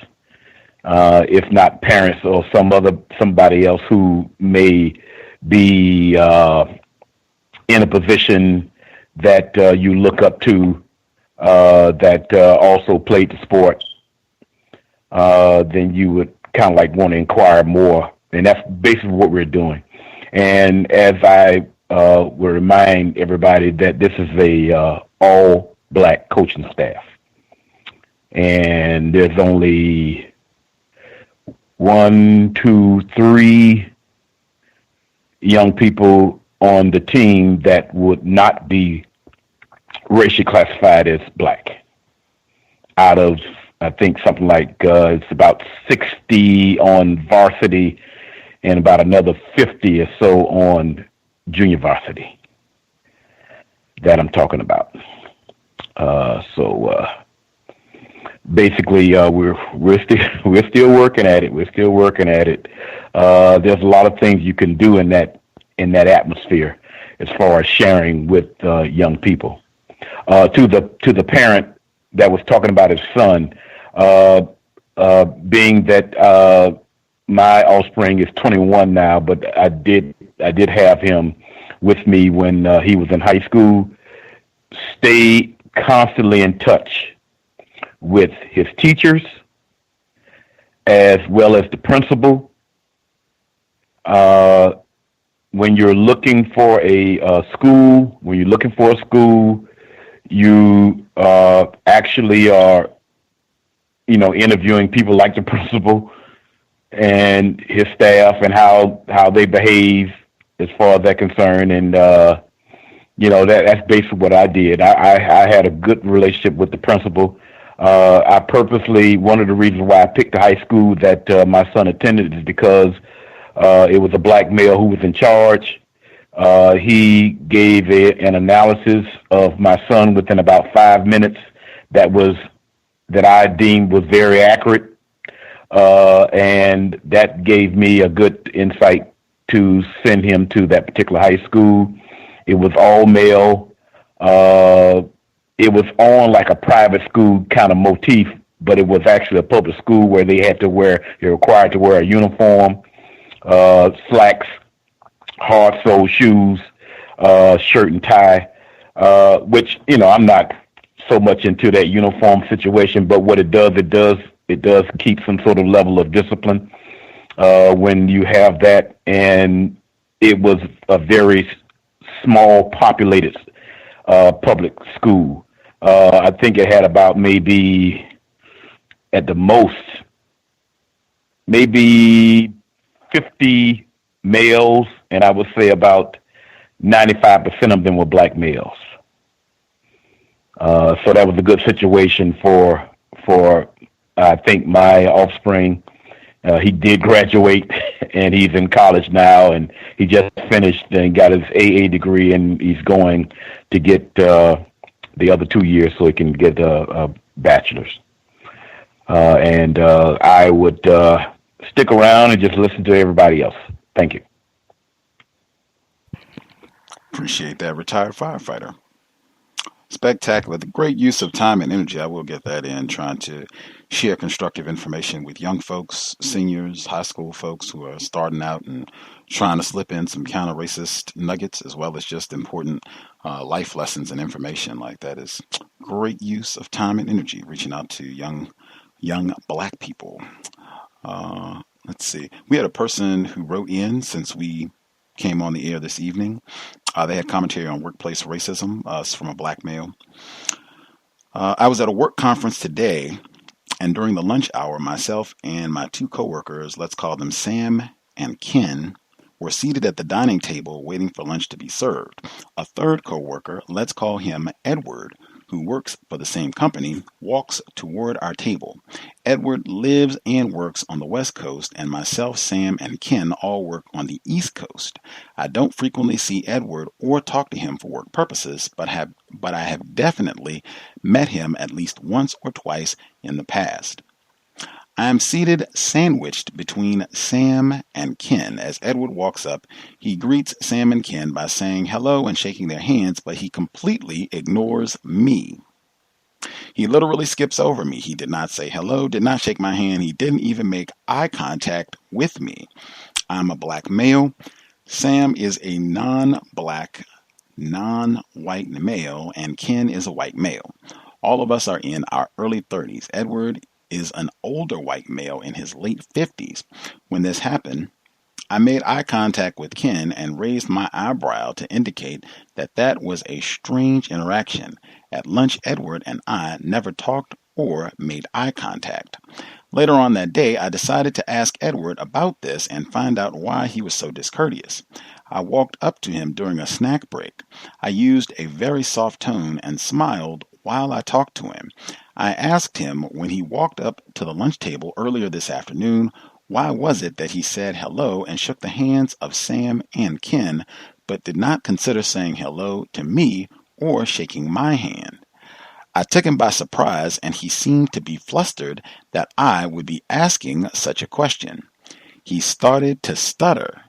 If not parents or somebody else who may be in a position that you look up to, that also played the sport, then you would kind of like want to inquire more. And that's basically what we're doing. And as I will remind everybody that this is a all black coaching staff. And there's only 1, 2, 3 young people on the team that would not be racially classified as black. Out of, I think, something like it's about 60 on varsity and about another 50 or so on junior varsity that I'm talking about. Basically, we're still working at it. We're still working at it. There's a lot of things you can do in that atmosphere as far as sharing with young people. To the parent that was talking about his son, being that my offspring is 21 now, but I did have him with me when he was in high school. Stay constantly in touch with his teachers as well as the principal. When you're looking for a school, you actually are, interviewing people like the principal and his staff and how they behave as far as that's concerned. And, that's basically what I did. I had a good relationship with the principal. I purposely, one of the reasons why I picked the high school that my son attended is because it was a black male who was in charge. He gave an analysis of my son within about 5 minutes that I deemed was very accurate. And that gave me a good insight to send him to that particular high school. It was all male. It was on like a private school kind of motif, but it was actually a public school where they're required to wear a uniform, slacks, hard sole shoes, shirt and tie, which, I'm not so much into that uniform situation, but what it does keep some sort of level of discipline when you have that. And it was a very small populated public school. I think it had about maybe at the most, maybe 50 males, and I would say about 95% of them were black males. So that was a good situation for I think my offspring. He did graduate, and he's in college now, and he just finished and got his AA degree, and he's going to get the other 2 years so he can get a bachelor's. And I would stick around and just listen to everybody else. Thank you. Appreciate that, retired firefighter. Spectacular. The great use of time and energy. I will get that in, trying to share constructive information with young folks, seniors, high school folks who are starting out and trying to slip in some counter-racist nuggets as well as just important life lessons and information. Like that is great use of time and energy, reaching out to young black people. Let's see. We had a person who wrote in since we came on the air this evening. They had commentary on workplace racism. It's from a black male. I was at a work conference today, and during the lunch hour, myself and my two coworkers, let's call them Sam and Ken, were seated at the dining table waiting for lunch to be served. A third coworker, let's call him Edward, who works for the same company, walks toward our table. Edward lives and works on the West Coast, and myself, Sam, and Ken all work on the East Coast. I don't frequently see Edward or talk to him for work purposes, but I have definitely met him at least once or twice in the past. I am seated sandwiched between Sam and Ken. As Edward walks up, he greets Sam and Ken by saying hello and shaking their hands, but he completely ignores me. He literally skips over me. He did not say hello, did not shake my hand. He didn't even make eye contact with me. I'm a black male. Sam is a non-black, non-white male, and Ken is a white male. All of us are in our early 30s. Edward is an older white male in his late 50s. When this happened, I made eye contact with Ken and raised my eyebrow to indicate that that was a strange interaction. At lunch, Edward and I never talked or made eye contact. Later on that day, I decided to ask Edward about this and find out why he was so discourteous. I walked up to him during a snack break. I used a very soft tone and smiled while I talked to him. I asked him when he walked up to the lunch table earlier this afternoon, why was it that he said hello and shook the hands of Sam and Ken, but did not consider saying hello to me or shaking my hand. I took him by surprise, and he seemed to be flustered that I would be asking such a question. He started to stutter.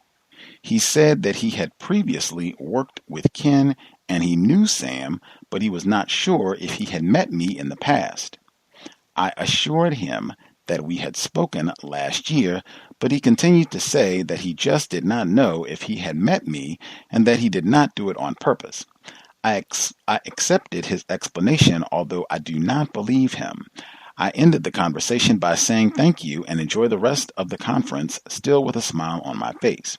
He said that he had previously worked with Ken and he knew Sam, but he was not sure if he had met me in the past. I assured him that we had spoken last year, but he continued to say that he just did not know if he had met me and that he did not do it on purpose. I accepted his explanation, although I do not believe him. I ended the conversation by saying thank you and enjoy the rest of the conference, still with a smile on my face.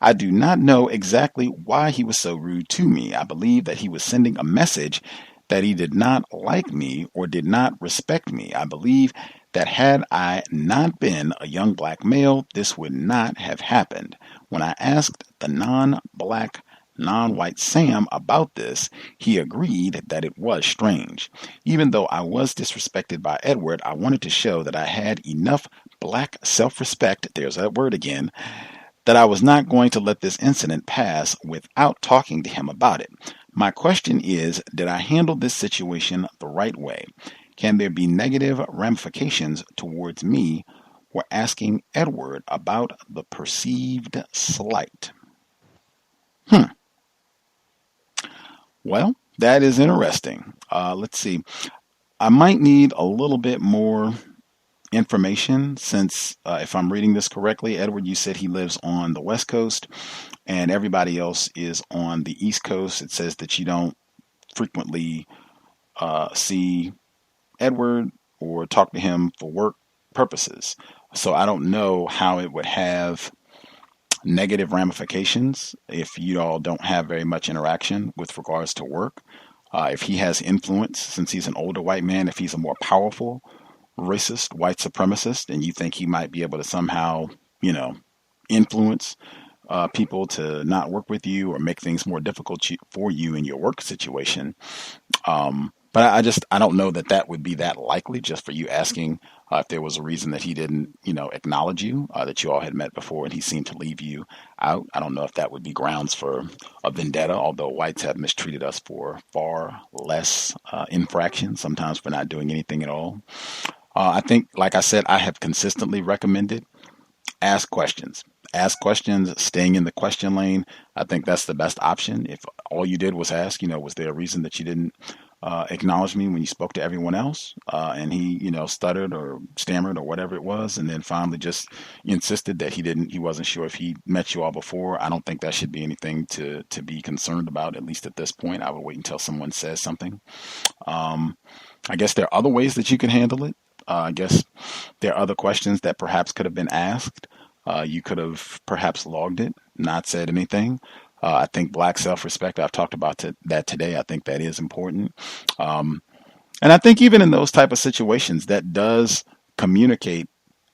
I do not know exactly why he was so rude to me. I believe that he was sending a message that he did not like me or did not respect me. I believe that had I not been a young black male, this would not have happened. When I asked the non-black, non-white Sam about this, he agreed that it was strange. Even though I was disrespected by Edward, I wanted to show that I had enough black self-respect, there's that word again, that I was not going to let this incident pass without talking to him about it. My question is, did I handle this situation the right way? Can there be negative ramifications towards me for asking Edward about the perceived slight? Well, that is interesting. Let's see. I might need a little bit more information since if I'm reading this correctly, Edward, you said he lives on the West Coast and everybody else is on the East Coast. It says that you don't frequently see Edward or talk to him for work purposes. So I don't know how it would have negative ramifications if you all don't have very much interaction with regards to work. If he has influence, since he's an older white man, if he's a more powerful racist white supremacist and you think he might be able to somehow, influence people to not work with you or make things more difficult for you in your work situation. But I don't know that would be that likely just for you asking if there was a reason that he didn't, acknowledge you, that you all had met before and he seemed to leave you out. I don't know if that would be grounds for a vendetta, although whites have mistreated us for far less infractions, sometimes for not doing anything at all. I think, like I said, I have consistently recommended ask questions. Ask questions, staying in the question lane. I think that's the best option. If all you did was ask, was there a reason that you didn't acknowledged me when you spoke to everyone else, and he, stuttered or stammered or whatever it was, and then finally just insisted that he wasn't sure if he met you all before. I don't think that should be anything to be concerned about, at least at this point. I would wait until someone says something. I guess there are other ways that you can handle it. I guess there are other questions that perhaps could have been asked. You could have perhaps logged it, not said anything. I think black self-respect, I've talked about that today. I think that is important. And I think even in those type of situations, that does communicate.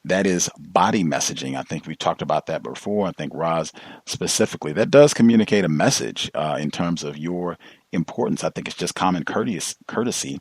That is body messaging. I think we talked about that before. I think Roz specifically, that does communicate a message in terms of your importance. I think it's just common courtesy.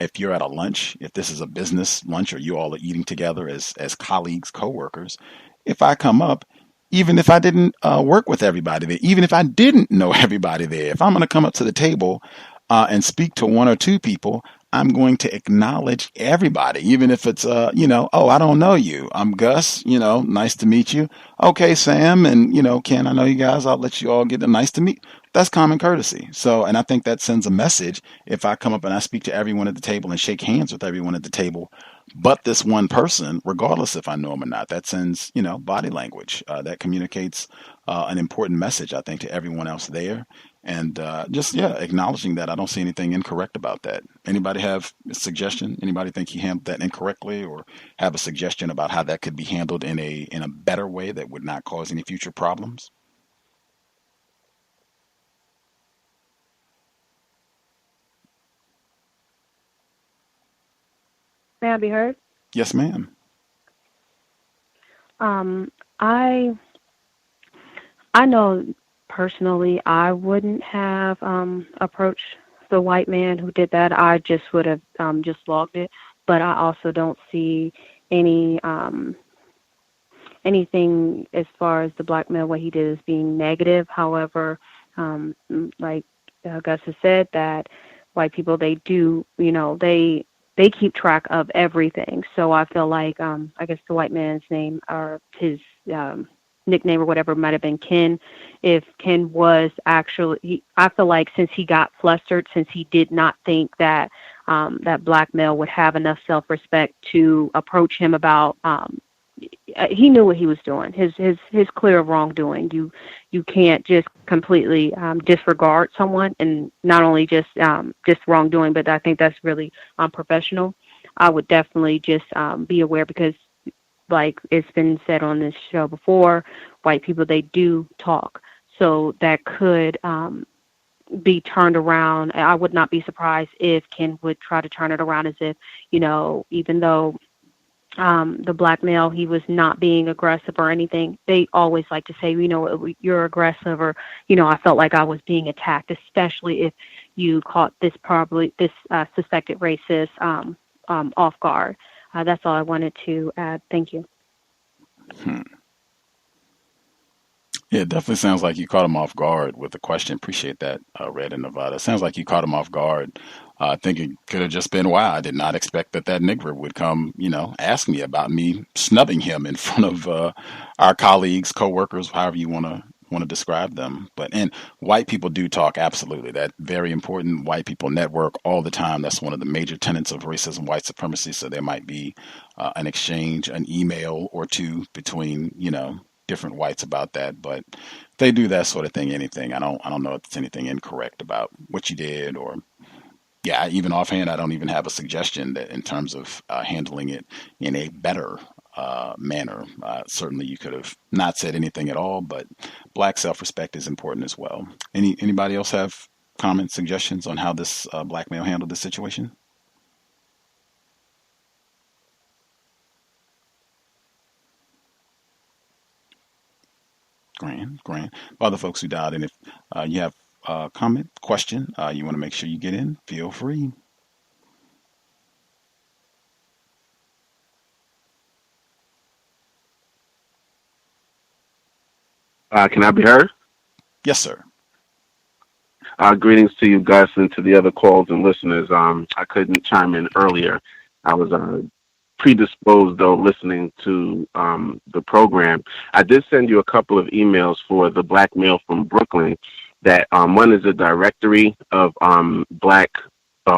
If you're at a lunch, if this is a business lunch or you all are eating together as colleagues, coworkers, if I come up, even if I didn't work with everybody there, even if I didn't know everybody there, if I'm going to come up to the table and speak to one or two people, I'm going to acknowledge everybody, even if it's, oh, I don't know you. I'm Gus, nice to meet you. Okay, Sam, and, Ken, I know you guys. I'll let you all get a nice to meet. That's common courtesy. So, and I think that sends a message if I come up and I speak to everyone at the table and shake hands with everyone at the table, but this one person, regardless if I know him or not. That sends, body language. That communicates an important message, I think, to everyone else there. And acknowledging that. I don't see anything incorrect about that. Anybody have a suggestion? Anybody think he handled that incorrectly, or have a suggestion about how that could be handled in a better way that would not cause any future problems? May I be heard? Yes, ma'am. I know personally I wouldn't have approached the white man who did that. I just would have just logged it. But I also don't see anything as far as the blackmail, what he did, as being negative. However, like Gus has said, that white people, they do, they keep track of everything. So I feel like, I guess the white man's name or his nickname or whatever might have been Ken. If Ken was actually, I feel like since he got flustered, since he did not think that that black male would have enough self-respect to approach him about, he knew what he was doing. His clear wrongdoing. You can't just completely disregard someone, and not only just wrongdoing, but I think that's really unprofessional. I would definitely just be aware, because like it's been said on this show before, white people, they do talk. So that could be turned around. I would not be surprised if Ken would try to turn it around as if, even though the black male, he was not being aggressive or anything, they always like to say, you're aggressive, or, I felt like I was being attacked, especially if you caught this suspected racist off guard. That's all I wanted to add. Thank you. Yeah, it definitely sounds like you caught him off guard with the question. Appreciate that, Red and Nevada. It sounds like you caught him off guard. I think it could have just been, wow, I did not expect that nigger would come, ask me about me snubbing him in front of our colleagues, coworkers, however you want to describe them. And white people do talk, absolutely. That very important. White people network all the time. That's one of the major tenets of racism, white supremacy. So there might be an exchange, an email or two between, different whites about that. But they do that sort of thing, anything. I don't know if there's anything incorrect about what you did, or even offhand, I don't even have a suggestion that in terms of handling it in a better manner. Certainly you could have not said anything at all, but black self-respect is important as well. Anybody else have comments, suggestions on how this black male handled this situation? Grand. Other folks who dialed in, if you have a comment, question, you want to make sure you get in, feel free. Can I be heard? Yes, sir. Greetings to you, Gus, and to the other calls and listeners. I couldn't chime in earlier. I was predisposed, though, listening to the program. I did send you a couple of emails for the black male from Brooklyn. That one is a directory of black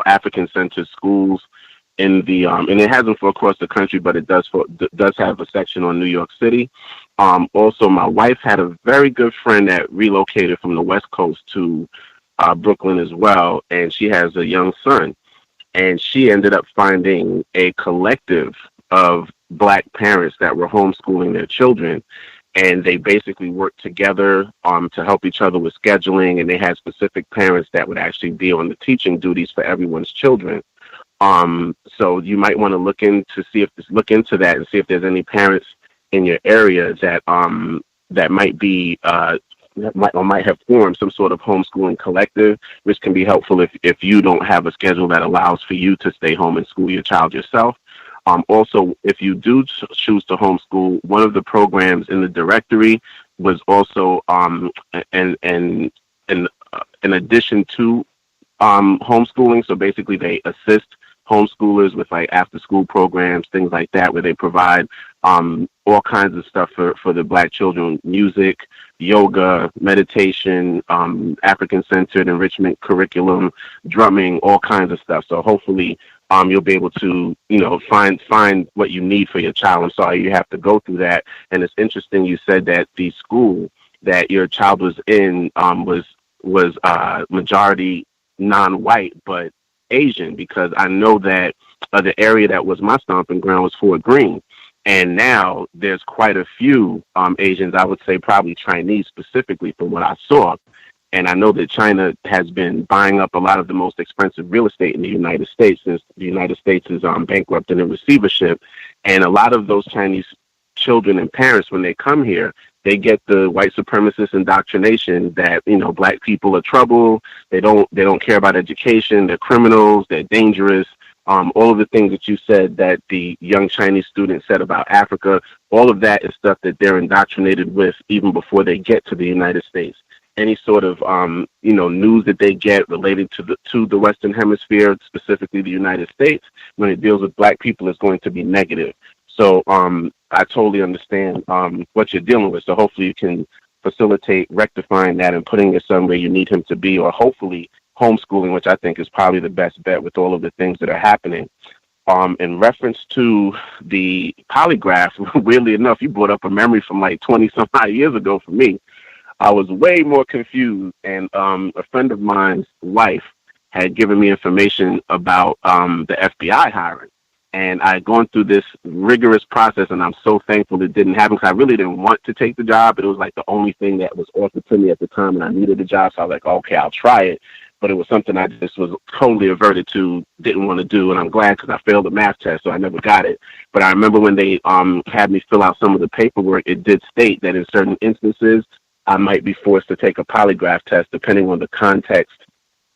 African-centered schools in the and it hasn't for across the country, but it does have a section on New York City. Also, my wife had a very good friend that relocated from the West Coast to Brooklyn as well, and she has a young son, and she ended up finding a collective of Black parents that were homeschooling their children, and they basically worked together to help each other with scheduling, and they had specific parents that would actually be on the teaching duties for everyone's children. So you might want to look into that and see if there's any parents in your area that that might be might have formed some sort of homeschooling collective, which can be helpful if you don't have a schedule that allows for you to stay home and school your child yourself. Also, if you do choose to homeschool, one of the programs in the directory was also in addition to homeschooling. So basically, they assist homeschoolers with like after school programs, things like that, where they provide all kinds of stuff for the Black children: music, yoga, meditation, African-centered enrichment curriculum, drumming, all kinds of stuff. So hopefully you'll be able to, find what you need for your child. I'm sorry you have to go through that. And it's interesting you said that the school that your child was in was majority non-white, but Asian, because I know that the area that was my stomping ground was Fort Greene. And now there's quite a few Asians, I would say probably Chinese specifically from what I saw. And I know that China has been buying up a lot of the most expensive real estate in the United States since the United States is bankrupt and in receivership. And a lot of those Chinese children and parents, when they come here, they get the white supremacist indoctrination that, Black people are trouble. They don't care about education. They're criminals. They're dangerous. All of the things that you said that the young Chinese student said about Africa, all of that is stuff that they're indoctrinated with even before they get to the United States. Any sort of, news that they get related to the Western Hemisphere, specifically the United States, when it deals with Black people, is going to be negative. So I totally understand what you're dealing with. So hopefully you can facilitate rectifying that and putting your son where you need him to be, or hopefully homeschooling, which I think is probably the best bet with all of the things that are happening. In reference to the polygraph, weirdly enough, you brought up a memory from like 20-some odd years ago for me. I was way more confused, and a friend of mine's wife had given me information about the FBI hiring. And I had gone through this rigorous process, and I'm so thankful it didn't happen, because I really didn't want to take the job, but it was like the only thing that was offered to me at the time, and I needed the job, so I was like, okay, I'll try it. But it was something I just was totally averted to, didn't want to do, and I'm glad, because I failed the math test, so I never got it. But I remember when they had me fill out some of the paperwork, it did state that in certain instances, I might be forced to take a polygraph test depending on the context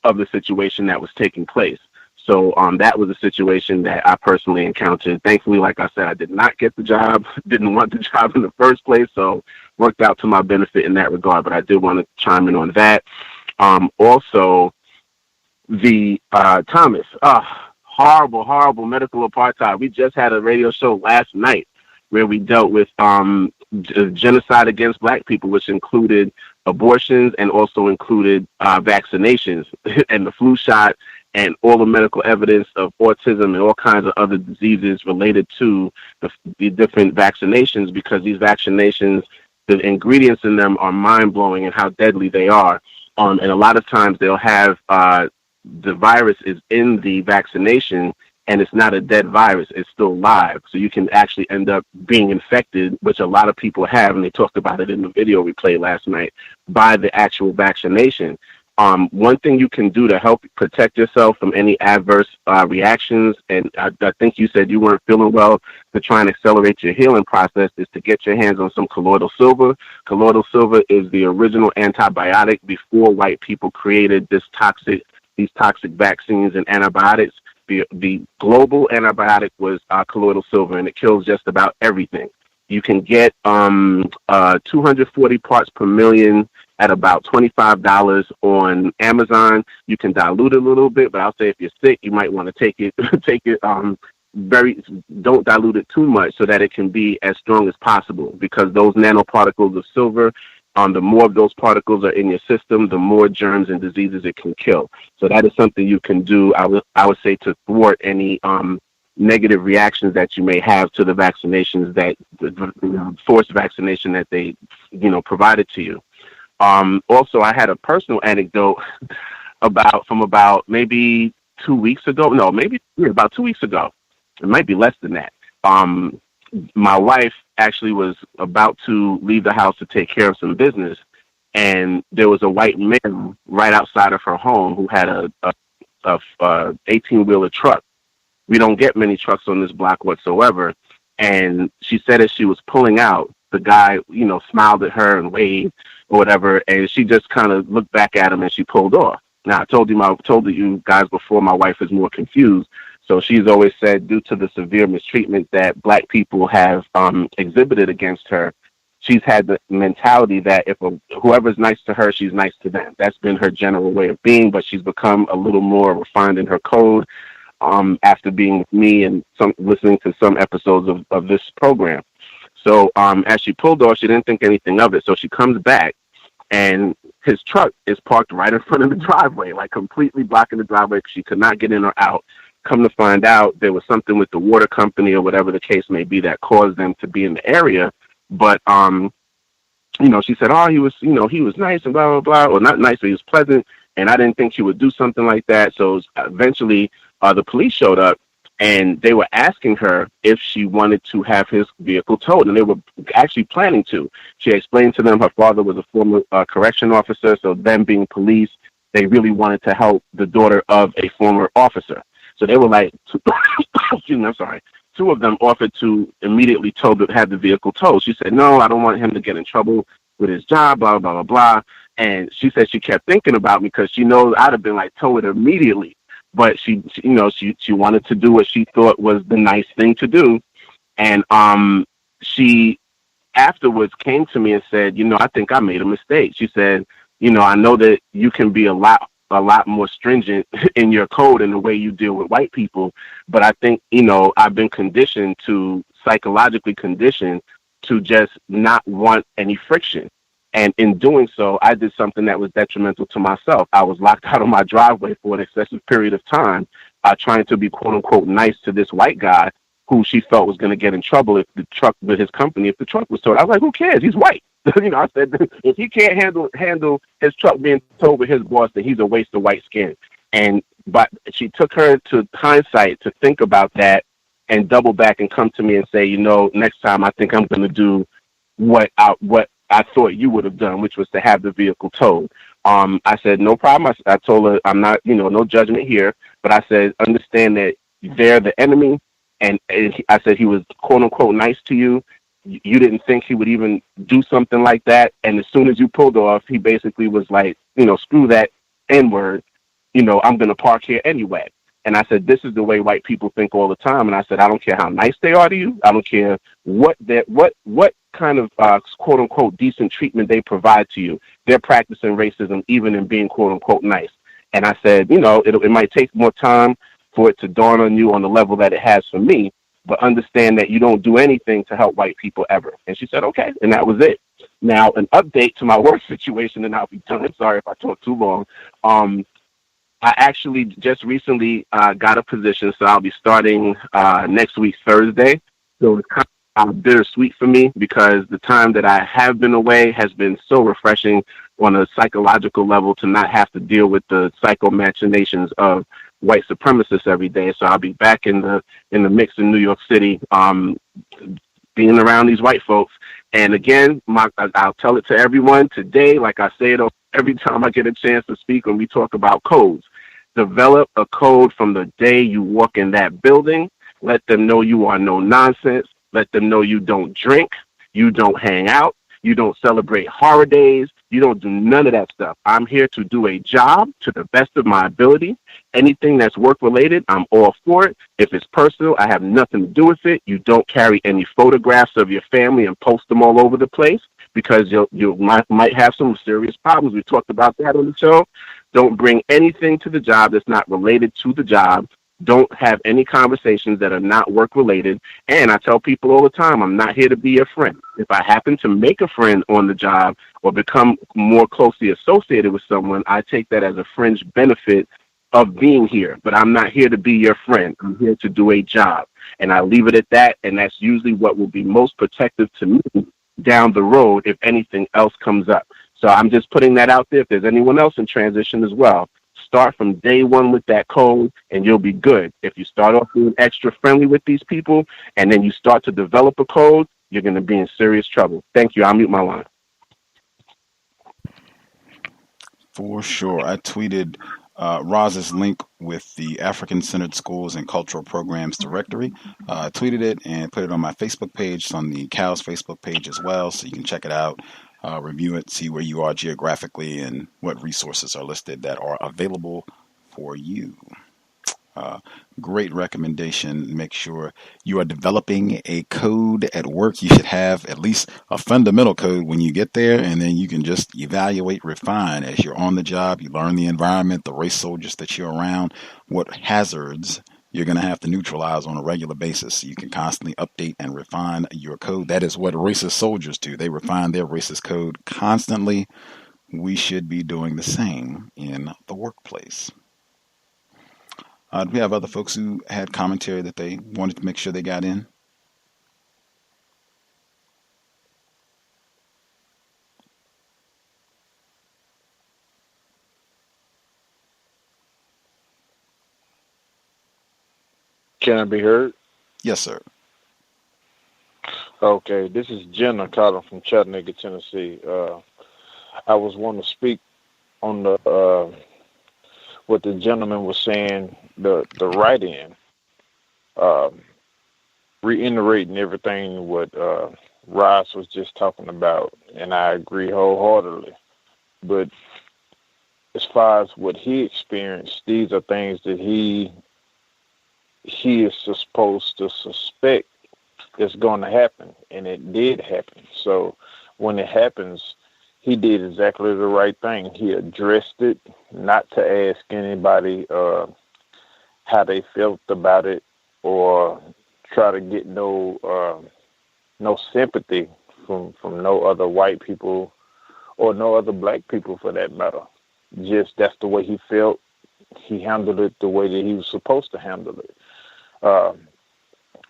of the situation that was taking place. So that was a situation that I personally encountered. Thankfully, like I said, I did not get the job, didn't want the job in the first place, so worked out to my benefit in that regard. But I did want to chime in on that. Also, the Thomas, horrible medical apartheid. We just had a radio show last night where we dealt with genocide against Black people, which included abortions and also included vaccinations and the flu shot and all the medical evidence of autism and all kinds of other diseases related to the different vaccinations, because these vaccinations, the ingredients in them are mind-blowing and how deadly they are. And a lot of times they'll have the virus is in the vaccination, and it's not a dead virus, it's still live. So you can actually end up being infected, which a lot of people have, and they talked about it in the video we played last night, by the actual vaccination. One thing you can do to help protect yourself from any adverse reactions, and I think you said you weren't feeling well, to try and accelerate your healing process, is to get your hands on some colloidal silver. Colloidal silver is the original antibiotic before white people created these toxic vaccines and antibiotics. The global antibiotic was colloidal silver, and it kills just about everything. You can get 240 parts per million at about $25 on Amazon. You can dilute it a little bit, but I'll say if you're sick, you might want to take it don't dilute it too much so that it can be as strong as possible, because those nanoparticles of silver The more of those particles are in your system, the more germs and diseases it can kill. So that is something you can do, I would say, to thwart any negative reactions that you may have to the vaccinations, that the forced vaccination that they, provided to you. Also, I had a personal anecdote about maybe 2 weeks ago. No, about 2 weeks ago. It might be less than that. My wife actually was about to leave the house to take care of some business, and there was a white male right outside of her home who had a 18-wheeler truck. We don't get many trucks on this block whatsoever. And she said as she was pulling out, the guy, smiled at her and waved or whatever, and she just kind of looked back at him and she pulled off. Now, I told you guys before, my wife is more confused. So she's always said, due to the severe mistreatment that Black people have exhibited against her, she's had the mentality that if whoever's nice to her, she's nice to them. That's been her general way of being, but she's become a little more refined in her code after being with me and listening to some episodes of this program. So as she pulled off, she didn't think anything of it. So she comes back, and his truck is parked right in front of the driveway, like completely blocking the driveway because she could not get in or out. Come to find out, there was something with the water company or whatever the case may be that caused them to be in the area. But, she said, he was nice and blah, blah, blah. Well, not nice, but he was pleasant. And I didn't think he would do something like that. So eventually the police showed up, and they were asking her if she wanted to have his vehicle towed. And they were actually planning to. She explained to them her father was a former correction officer. So them being police, they really wanted to help the daughter of a former officer. So they were like, two of them offered to immediately have the vehicle towed. She said, no, I don't want him to get in trouble with his job, blah, blah, blah, blah. And she said she kept thinking about me because she knows I'd have been like, tow it immediately. But she wanted to do what she thought was the nice thing to do. And she afterwards came to me and said, I think I made a mistake. She said, I know that you can be a lot more stringent in your code and the way you deal with white people. But I think, I've been psychologically conditioned to just not want any friction. And in doing so, I did something that was detrimental to myself. I was locked out of my driveway for an excessive period of time, trying to be quote unquote nice to this white guy who she felt was going to get in trouble if the truck was towed. I was like, who cares? He's white. I said, if he can't handle his truck being towed with his boss, then he's a waste of white skin. But she took her to hindsight to think about that and double back and come to me and say, next time I think I'm going to do what I thought you would have done, which was to have the vehicle towed. I said, no problem. I told her, I'm not, no judgment here. But I said, understand that they're the enemy. And I said, he was quote unquote nice to you. You didn't think he would even do something like that. And as soon as you pulled off, he basically was like, screw that N-word, I'm going to park here anyway. And I said, this is the way white people think all the time. And I said, I don't care how nice they are to you. I don't care what kind of quote unquote decent treatment they provide to you. They're practicing racism even in being quote unquote nice. And I said, it might take more time for it to dawn on you on the level that it has for me, but understand that you don't do anything to help white people ever. And she said, okay. And that was it. Now, an update to my work situation, and I'll be done. Sorry if I talk too long. I actually just recently got a position, so I'll be starting next week, Thursday. So it's kind of bittersweet for me because the time that I have been away has been so refreshing on a psychological level to not have to deal with the psycho machinations of white supremacists every day. So I'll be back in the mix in New York City, being around these white folks. And again, I'll tell it to everyone today, like I say it every time I get a chance to speak when we talk about codes. Develop a code from the day you walk in that building. Let them know you are no nonsense. Let them know you don't drink, you don't hang out, you don't celebrate horror days, you don't do none of that stuff. I'm here to do a job to the best of my ability. Anything that's work-related, I'm all for it. If it's personal, I have nothing to do with it. You don't carry any photographs of your family and post them all over the place because you might have some serious problems. We talked about that on the show. Don't bring anything to the job that's not related to the job. Don't have any conversations that are not work related. And I tell people all the time, I'm not here to be your friend. If I happen to make a friend on the job or become more closely associated with someone, I take that as a fringe benefit of being here. But I'm not here to be your friend. I'm here to do a job. And I leave it at that. And that's usually what will be most protective to me down the road if anything else comes up. So I'm just putting that out there. If there's anyone else in transition as well, start from day one with that code and you'll be good. If you start off being extra friendly with these people and then you start to develop a code, you're going to be in serious trouble. Thank you. I'll mute my line. For sure. I tweeted Roz's link with the African Centered Schools and Cultural Programs Directory. I tweeted it and put it on my Facebook page. It's on the C.O.W.S Facebook page as well, so you can check it out, review it, see where you are geographically and what resources are listed that are available for you. Great recommendation. Make sure you are developing a code at work. You should have at least a fundamental code when you get there, and then you can just evaluate, refine as you're on the job. You learn the environment, the race soldiers that you're around, what hazards you're going to have to neutralize on a regular basis. So you can constantly update and refine your code. That is what racist soldiers do. They refine their racist code constantly. We should be doing the same in the workplace. Do we have other folks who had commentary that they wanted to make sure they got in? Can I be heard? Yes, sir. Okay, this is Jenna calling from Chattanooga, Tennessee. I was wanting to speak on the what the gentleman was saying, the write-in, reiterating everything what Ross was just talking about, and I agree wholeheartedly. But as far as what he experienced, these are things that he is supposed to suspect is going to happen, and it did happen. So when it happens, he did exactly the right thing. He addressed it, not to ask anybody how they felt about it or try to get no sympathy from no other white people or no other black people for that matter. Just that's the way he felt. He handled it the way that he was supposed to handle it.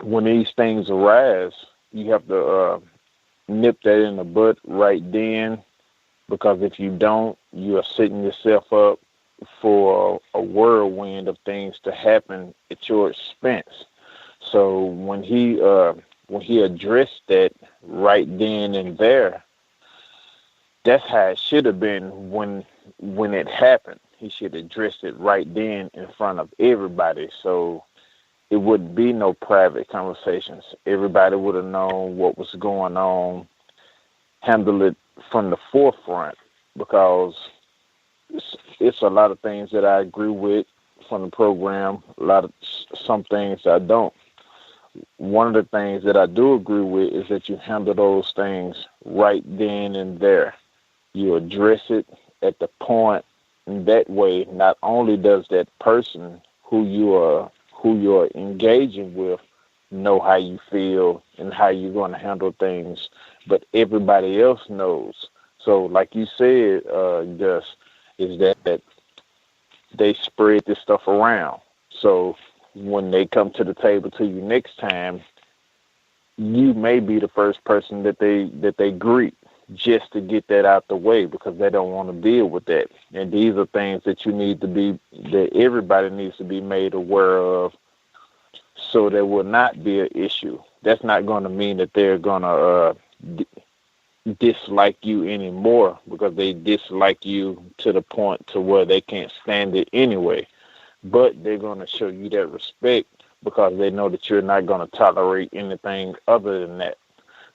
When these things arise, you have to nip that in the bud right then, because if you don't, you are setting yourself up for a whirlwind of things to happen at your expense. So when he addressed that right then and there, that's how it should have been when it happened. He should have addressed it right then in front of everybody, so it wouldn't be no private conversations. Everybody would have known what was going on, handle it from the forefront, because it's a lot of things that I agree with from the program, some things I don't. One of the things that I do agree with is that you handle those things right then and there. You address it at the point, and that way not only does that person who you are engaging with know how you feel and how you're going to handle things, but everybody else knows. So like you said, Gus, is that they spread this stuff around. So when they come to the table to you next time, you may be the first person that they greet, just to get that out the way, because they don't want to deal with that. And these are things that that everybody needs to be made aware of, so there will not be an issue. That's not going to mean that they're going to dislike you anymore, because they dislike you to the point to where they can't stand it anyway. But they're going to show you that respect because they know that you're not going to tolerate anything other than that.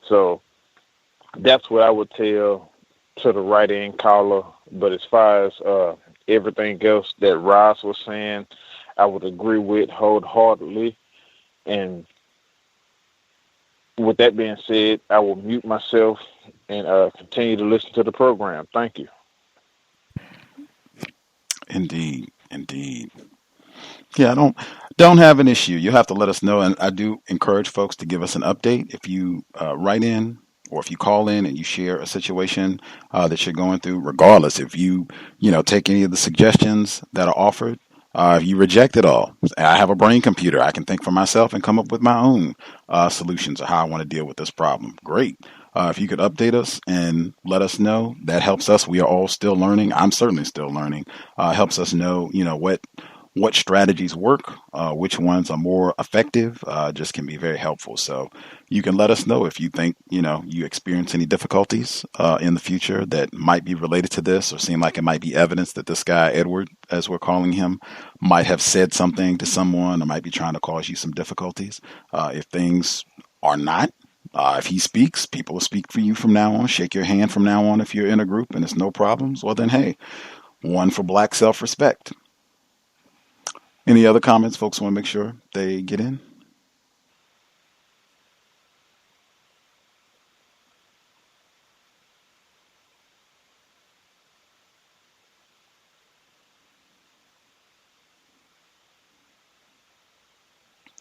So that's what I would tell to the write-in caller. But as far as everything else that Ross was saying, I would agree with wholeheartedly. And with that being said, I will mute myself and continue to listen to the program. Thank you. Indeed. Yeah, I don't have an issue. You have to let us know, and I do encourage folks to give us an update if you write in or if you call in and you share a situation that you're going through. Regardless, if you take any of the suggestions that are offered, if you reject it all, I have a brain computer. I can think for myself and come up with my own solutions of how I want to deal with this problem. Great. If you could update us and let us know, that helps us. We are all still learning. I'm certainly still learning. Helps us know, what strategies work, which ones are more effective, just can be very helpful. So you can let us know if you think, you experience any difficulties in the future that might be related to this or seem like it might be evidence that this guy, Edward, as we're calling him, might have said something to someone or might be trying to cause you some difficulties. If things are not, if he speaks, people will speak for you from now on. Shake your hand from now on if you're in a group and it's no problems. Well, then, hey, one for black self-respect. Any other comments? Folks want to make sure they get in.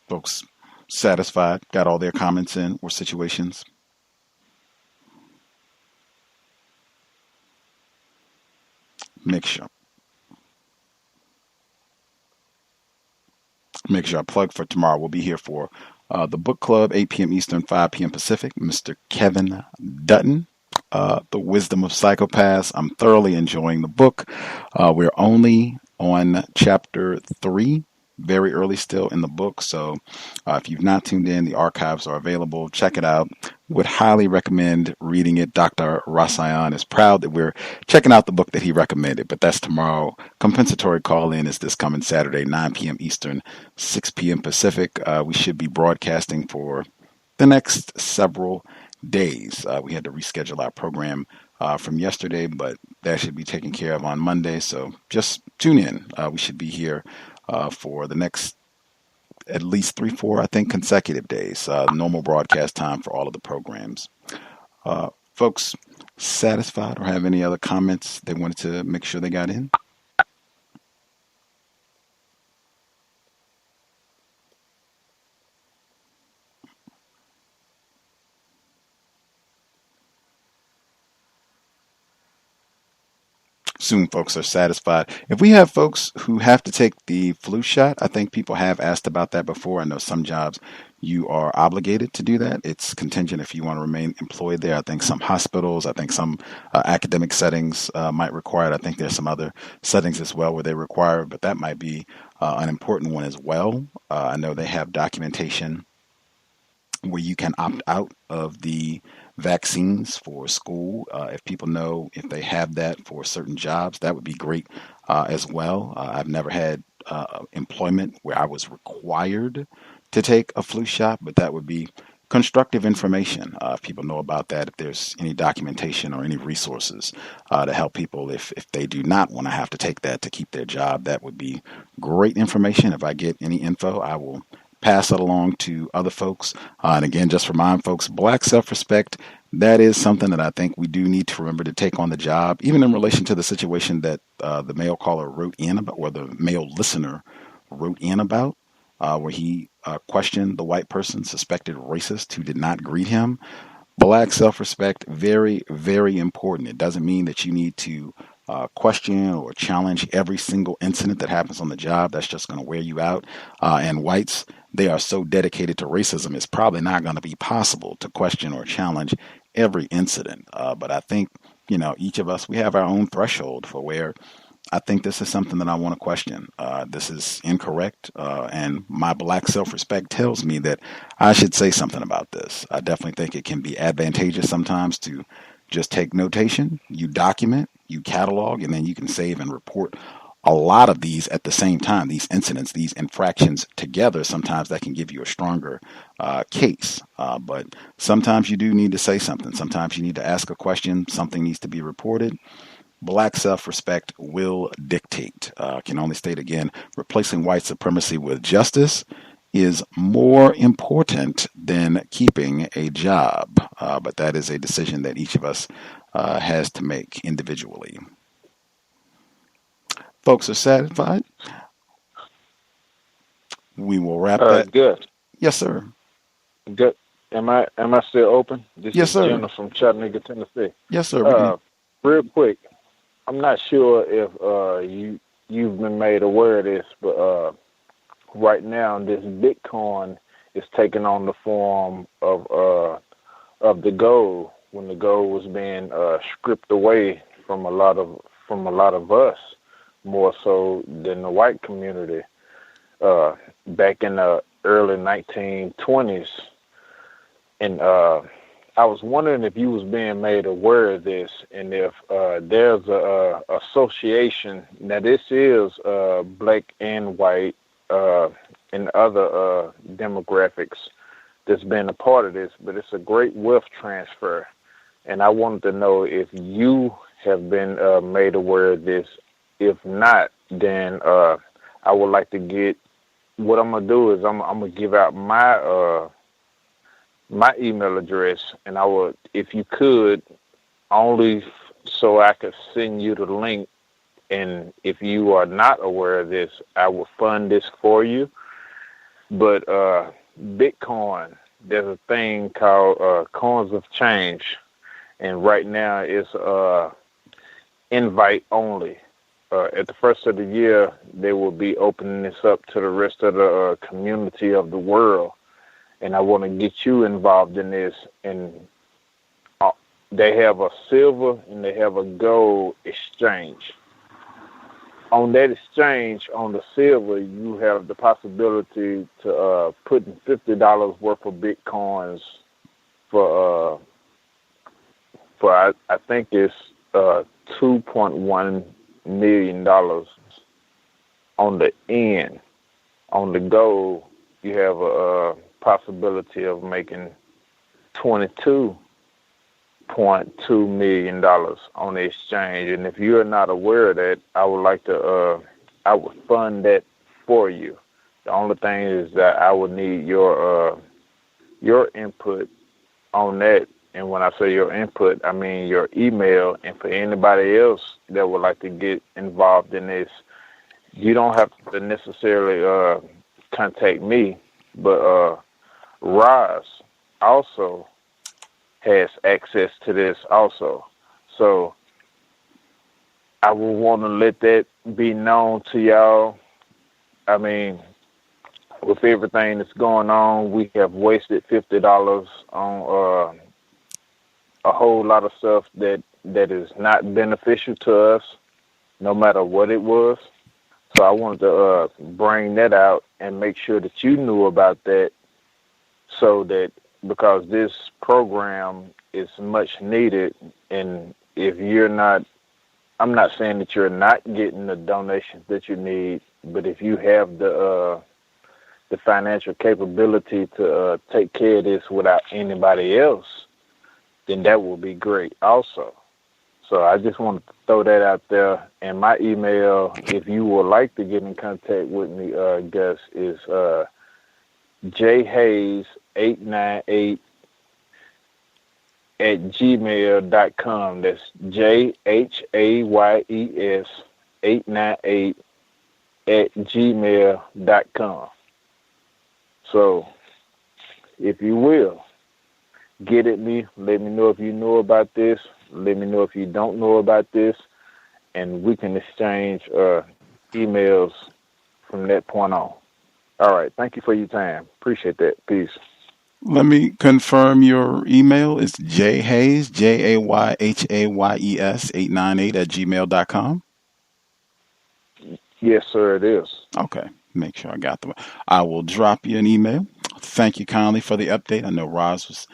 Folks satisfied, got all their comments in or situations. Make sure I plug for tomorrow. We'll be here for the book club, 8 p.m. Eastern, 5 p.m. Pacific. Mr. Kevin Dutton, The Wisdom of Psychopaths. I'm thoroughly enjoying the book. We're only on chapter 3, very early still in the book. So if you've not tuned in, the archives are available. Check it out. Would highly recommend reading it. Dr. Rasayan is proud that we're checking out the book that he recommended, but that's tomorrow. Compensatory call-in is this coming Saturday, 9 p.m. Eastern, 6 p.m. Pacific. We should be broadcasting for the next several days. We had to reschedule our program from yesterday, but that should be taken care of on Monday. So just tune in. We should be here for the next at least 3-4, I think, consecutive days. Normal broadcast time for all of the programs. Folks satisfied or have any other comments they wanted to make sure they got in? Soon folks are satisfied. If we have folks who have to take the flu shot, I think people have asked about that before. I know some jobs you are obligated to do that. It's contingent if you want to remain employed there. I think some hospitals, I think some academic settings might require it. I think there's some other settings as well where they require it, but that might be an important one as well. I know they have documentation where you can opt out of the vaccines for school. If people know if they have that for certain jobs, that would be great as well. I've never had employment where I was required to take a flu shot, but that would be constructive information. If people know about that, if there's any documentation or any resources to help people if they do not want to have to take that to keep their job, that would be great information. If I get any info, I will pass it along to other folks. And again, just remind folks, black self-respect, that is something that I think we do need to remember to take on the job, even in relation to the situation that the male caller wrote in about, or the male listener wrote in about, where he questioned the white person, suspected racist, who did not greet him. Black self-respect, very, very important. It doesn't mean that you need to question or challenge every single incident that happens on the job. That's just going to wear you out. And whites, they are so dedicated to racism, it's probably not going to be possible to question or challenge every incident. But I think, each of us, we have our own threshold for where I think this is something that I want to question. This is incorrect. And my black self-respect tells me that I should say something about this. I definitely think it can be advantageous sometimes to just take notation, you document, you catalog, and then you can save and report a lot of these at the same time, these incidents, these infractions together. Sometimes that can give you a stronger case. But sometimes you do need to say something. Sometimes you need to ask a question. Something needs to be reported. Black self-respect will dictate. Can only state again, replacing white supremacy with justice is more important than keeping a job. But that is a decision that each of us has to make individually. Folks are satisfied? we will wrap that. Good. Yes, sir. Good. Am I still open? This Yes, is sir. Jenna from Chattanooga, Tennessee. Yes, sir. We can. Real quick, I'm not sure if you've been made aware of this, but right now this Bitcoin is taking on the form of the gold, when the gold was being stripped away from a lot of us, more so than the white community. Back in the early 1920s, and I was wondering if you was being made aware of this, and if there's a association. Now, this is black and white and other demographics that's been a part of this, but it's a great wealth transfer. And I wanted to know if you have been made aware of this. If not, then I would like to get. What I'm gonna do is I'm gonna give out my email address, and I would, if you could, only so I could send you the link. And if you are not aware of this, I will fund this for you. But Bitcoin, there's a thing called coins of change, and right now it's invite only. At the first of the year, they will be opening this up to the rest of the community of the world. And I want to get you involved in this. And they have a silver and they have a gold exchange. On that exchange, on the silver, you have the possibility to put in $50 worth of Bitcoins for I think it's $2.1 million on the end. On the gold, you have a possibility of making $22.2 million on the exchange. And if you're not aware of that, I would like to I would fund that for you. The only thing is that I would need your input on that. And when I say your input, I mean your email. And for anybody else that would like to get involved in this, you don't have to necessarily contact me, but Roz also has access to this also. So I would want to let that be known to y'all. I mean, with everything that's going on, we have wasted $50 on a whole lot of stuff that is not beneficial to us, no matter what it was. So I wanted to bring that out and make sure that you knew about that, so that, because this program is much needed, and if you're not, I'm not saying that you're not getting the donations that you need, but if you have the financial capability to take care of this without anybody else, then that will be great also. So I just wanted to throw that out there. And my email, if you would like to get in contact with me, Gus, is jhayes898 at gmail.com. That's JHAYES 898 at gmail.com. So if you will, get at me. Let me know if you know about this. Let me know if you don't know about this. And we can exchange emails from that point on. All right. Thank you for your time. Appreciate that. Peace. Let me confirm your email. It's jhayes, JAYHAYES 898 at gmail.com. Yes, sir, it is. Okay. Make sure I got the one. I will drop you an email. Thank you kindly for the update. I know Roz was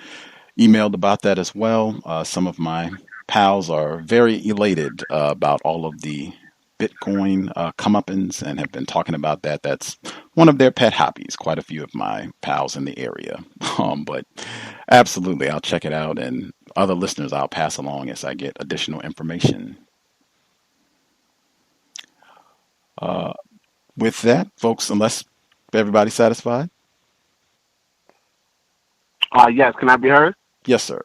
emailed about that as well. Some of my pals are very elated about all of the Bitcoin comeuppance and have been talking about that. That's one of their pet hobbies. Quite a few of my pals in the area. But absolutely, I'll check it out, and other listeners I'll pass along as I get additional information. With that, folks, unless everybody's satisfied? Yes, can I be heard? Yes, sir.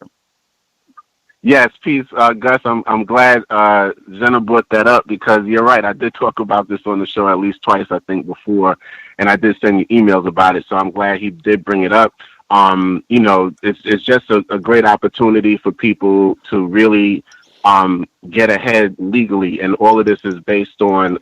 Yes, peace, Gus. I'm glad Jenna brought that up because you're right. I did talk about this on the show at least twice, I think, before, and I did send you emails about it. So I'm glad he did bring it up. It's just a great opportunity for people to really get ahead legally, and all of this is based on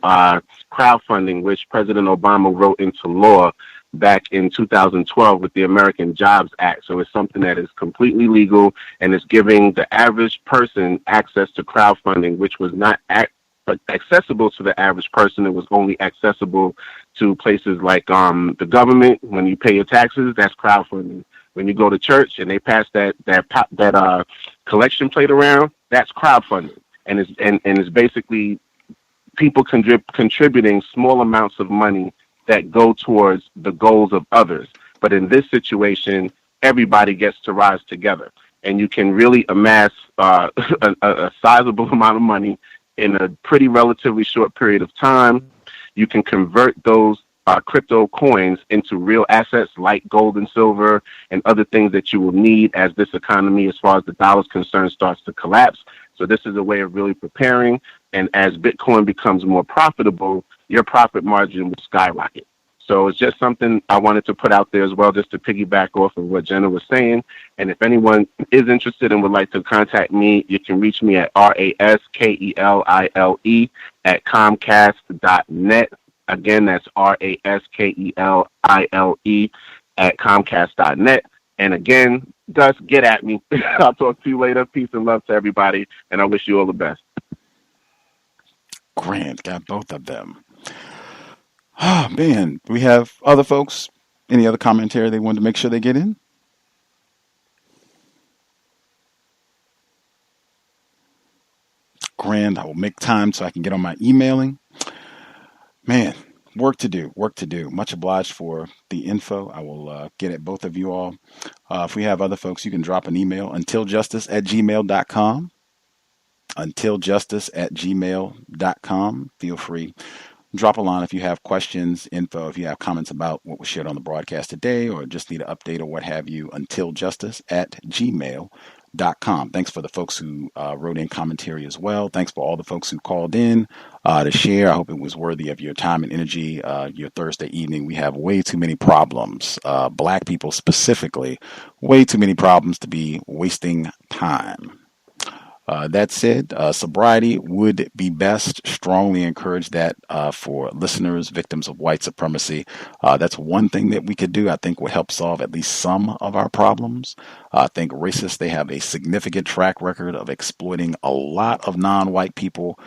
crowdfunding, which President Obama wrote into law back in 2012 with the American Jobs Act. So it's something that is completely legal, and it's giving the average person access to crowdfunding, which was not accessible to the average person. It was only accessible to places like the government. When you pay your taxes, that's crowdfunding. When you go to church and they pass that collection plate around, that's crowdfunding. And it's basically people contributing small amounts of money that go towards the goals of others. But in this situation, everybody gets to rise together. And you can really amass a sizable amount of money in a pretty relatively short period of time. You can convert those crypto coins into real assets like gold and silver and other things that you will need as this economy, as far as the dollar is concerned, starts to collapse. So this is a way of really preparing. And as Bitcoin becomes more profitable, your profit margin will skyrocket. So it's just something I wanted to put out there as well, just to piggyback off of what Jenna was saying. And if anyone is interested and would like to contact me, you can reach me at raskelile at comcast.net. Again, that's raskelile at comcast.net. And again, Gus, get at me. I'll talk to you later. Peace and love to everybody, and I wish you all the best. Grant got both of them. Oh, man. We have other folks. Any other commentary they wanted to make sure they get in? Grand. I will make time so I can get on my emailing. Man, work to do. Much obliged for the info. I will get at both of you all. If we have other folks, you can drop an email, untiljustice@gmail.com. untiljustice@gmail.com. Feel free. Drop a line if you have questions, info, if you have comments about what was shared on the broadcast today, or just need an update or what have you, untiljustice@gmail.com. Thanks for the folks who wrote in commentary as well. Thanks for all the folks who called in to share. I hope it was worthy of your time and energy. Your Thursday evening, we have way too many problems. Black people specifically, way too many problems to be wasting time. That said, sobriety would be best. Strongly encourage that for listeners, victims of white supremacy. That's one thing that we could do, I think, would help solve at least some of our problems. I think racists, they have a significant track record of exploiting a lot of non-white people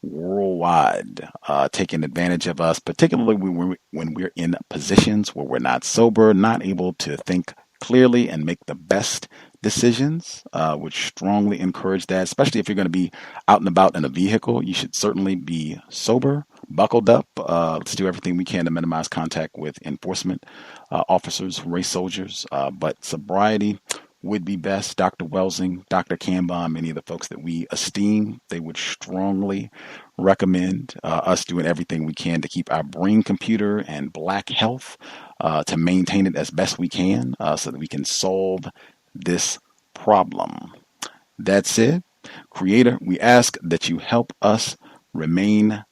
worldwide, taking advantage of us, particularly when we're in positions where we're not sober, not able to think clearly and make the best decisions. Would strongly encourage that, especially if you're going to be out and about in a vehicle. You should certainly be sober, buckled up. Let's do everything we can to minimize contact with enforcement officers, race soldiers. But sobriety would be best. Dr. Welsing, Dr. Cambon, many of the folks that we esteem, they would strongly recommend us doing everything we can to keep our brain computer and black health, to maintain it as best we can, so that we can solve this problem. That said, Creator, we ask that you help us remain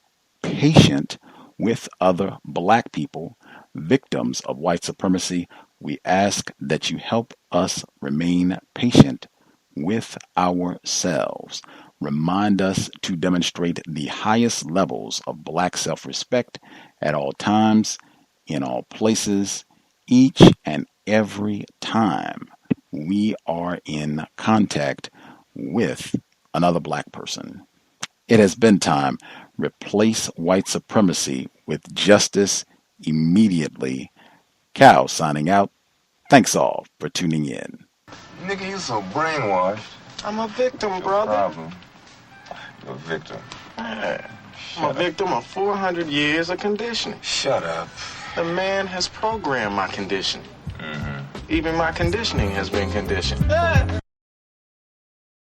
patient with other black people, victims of white supremacy. We ask that you help us remain patient with ourselves. Remind us to demonstrate the highest levels of black self-respect at all times, in all places, each and every time we are in contact with another black person. It has been time. Replace white supremacy with justice immediately. Cal signing out. Thanks all for tuning in. Nigga, you so brainwashed. I'm a victim, brother. Problem. You're a victim. Yeah. I'm a victim of 400 years of conditioning. Shut up. The man has programmed my conditioning. Mm-hmm. Even my conditioning has been conditioned.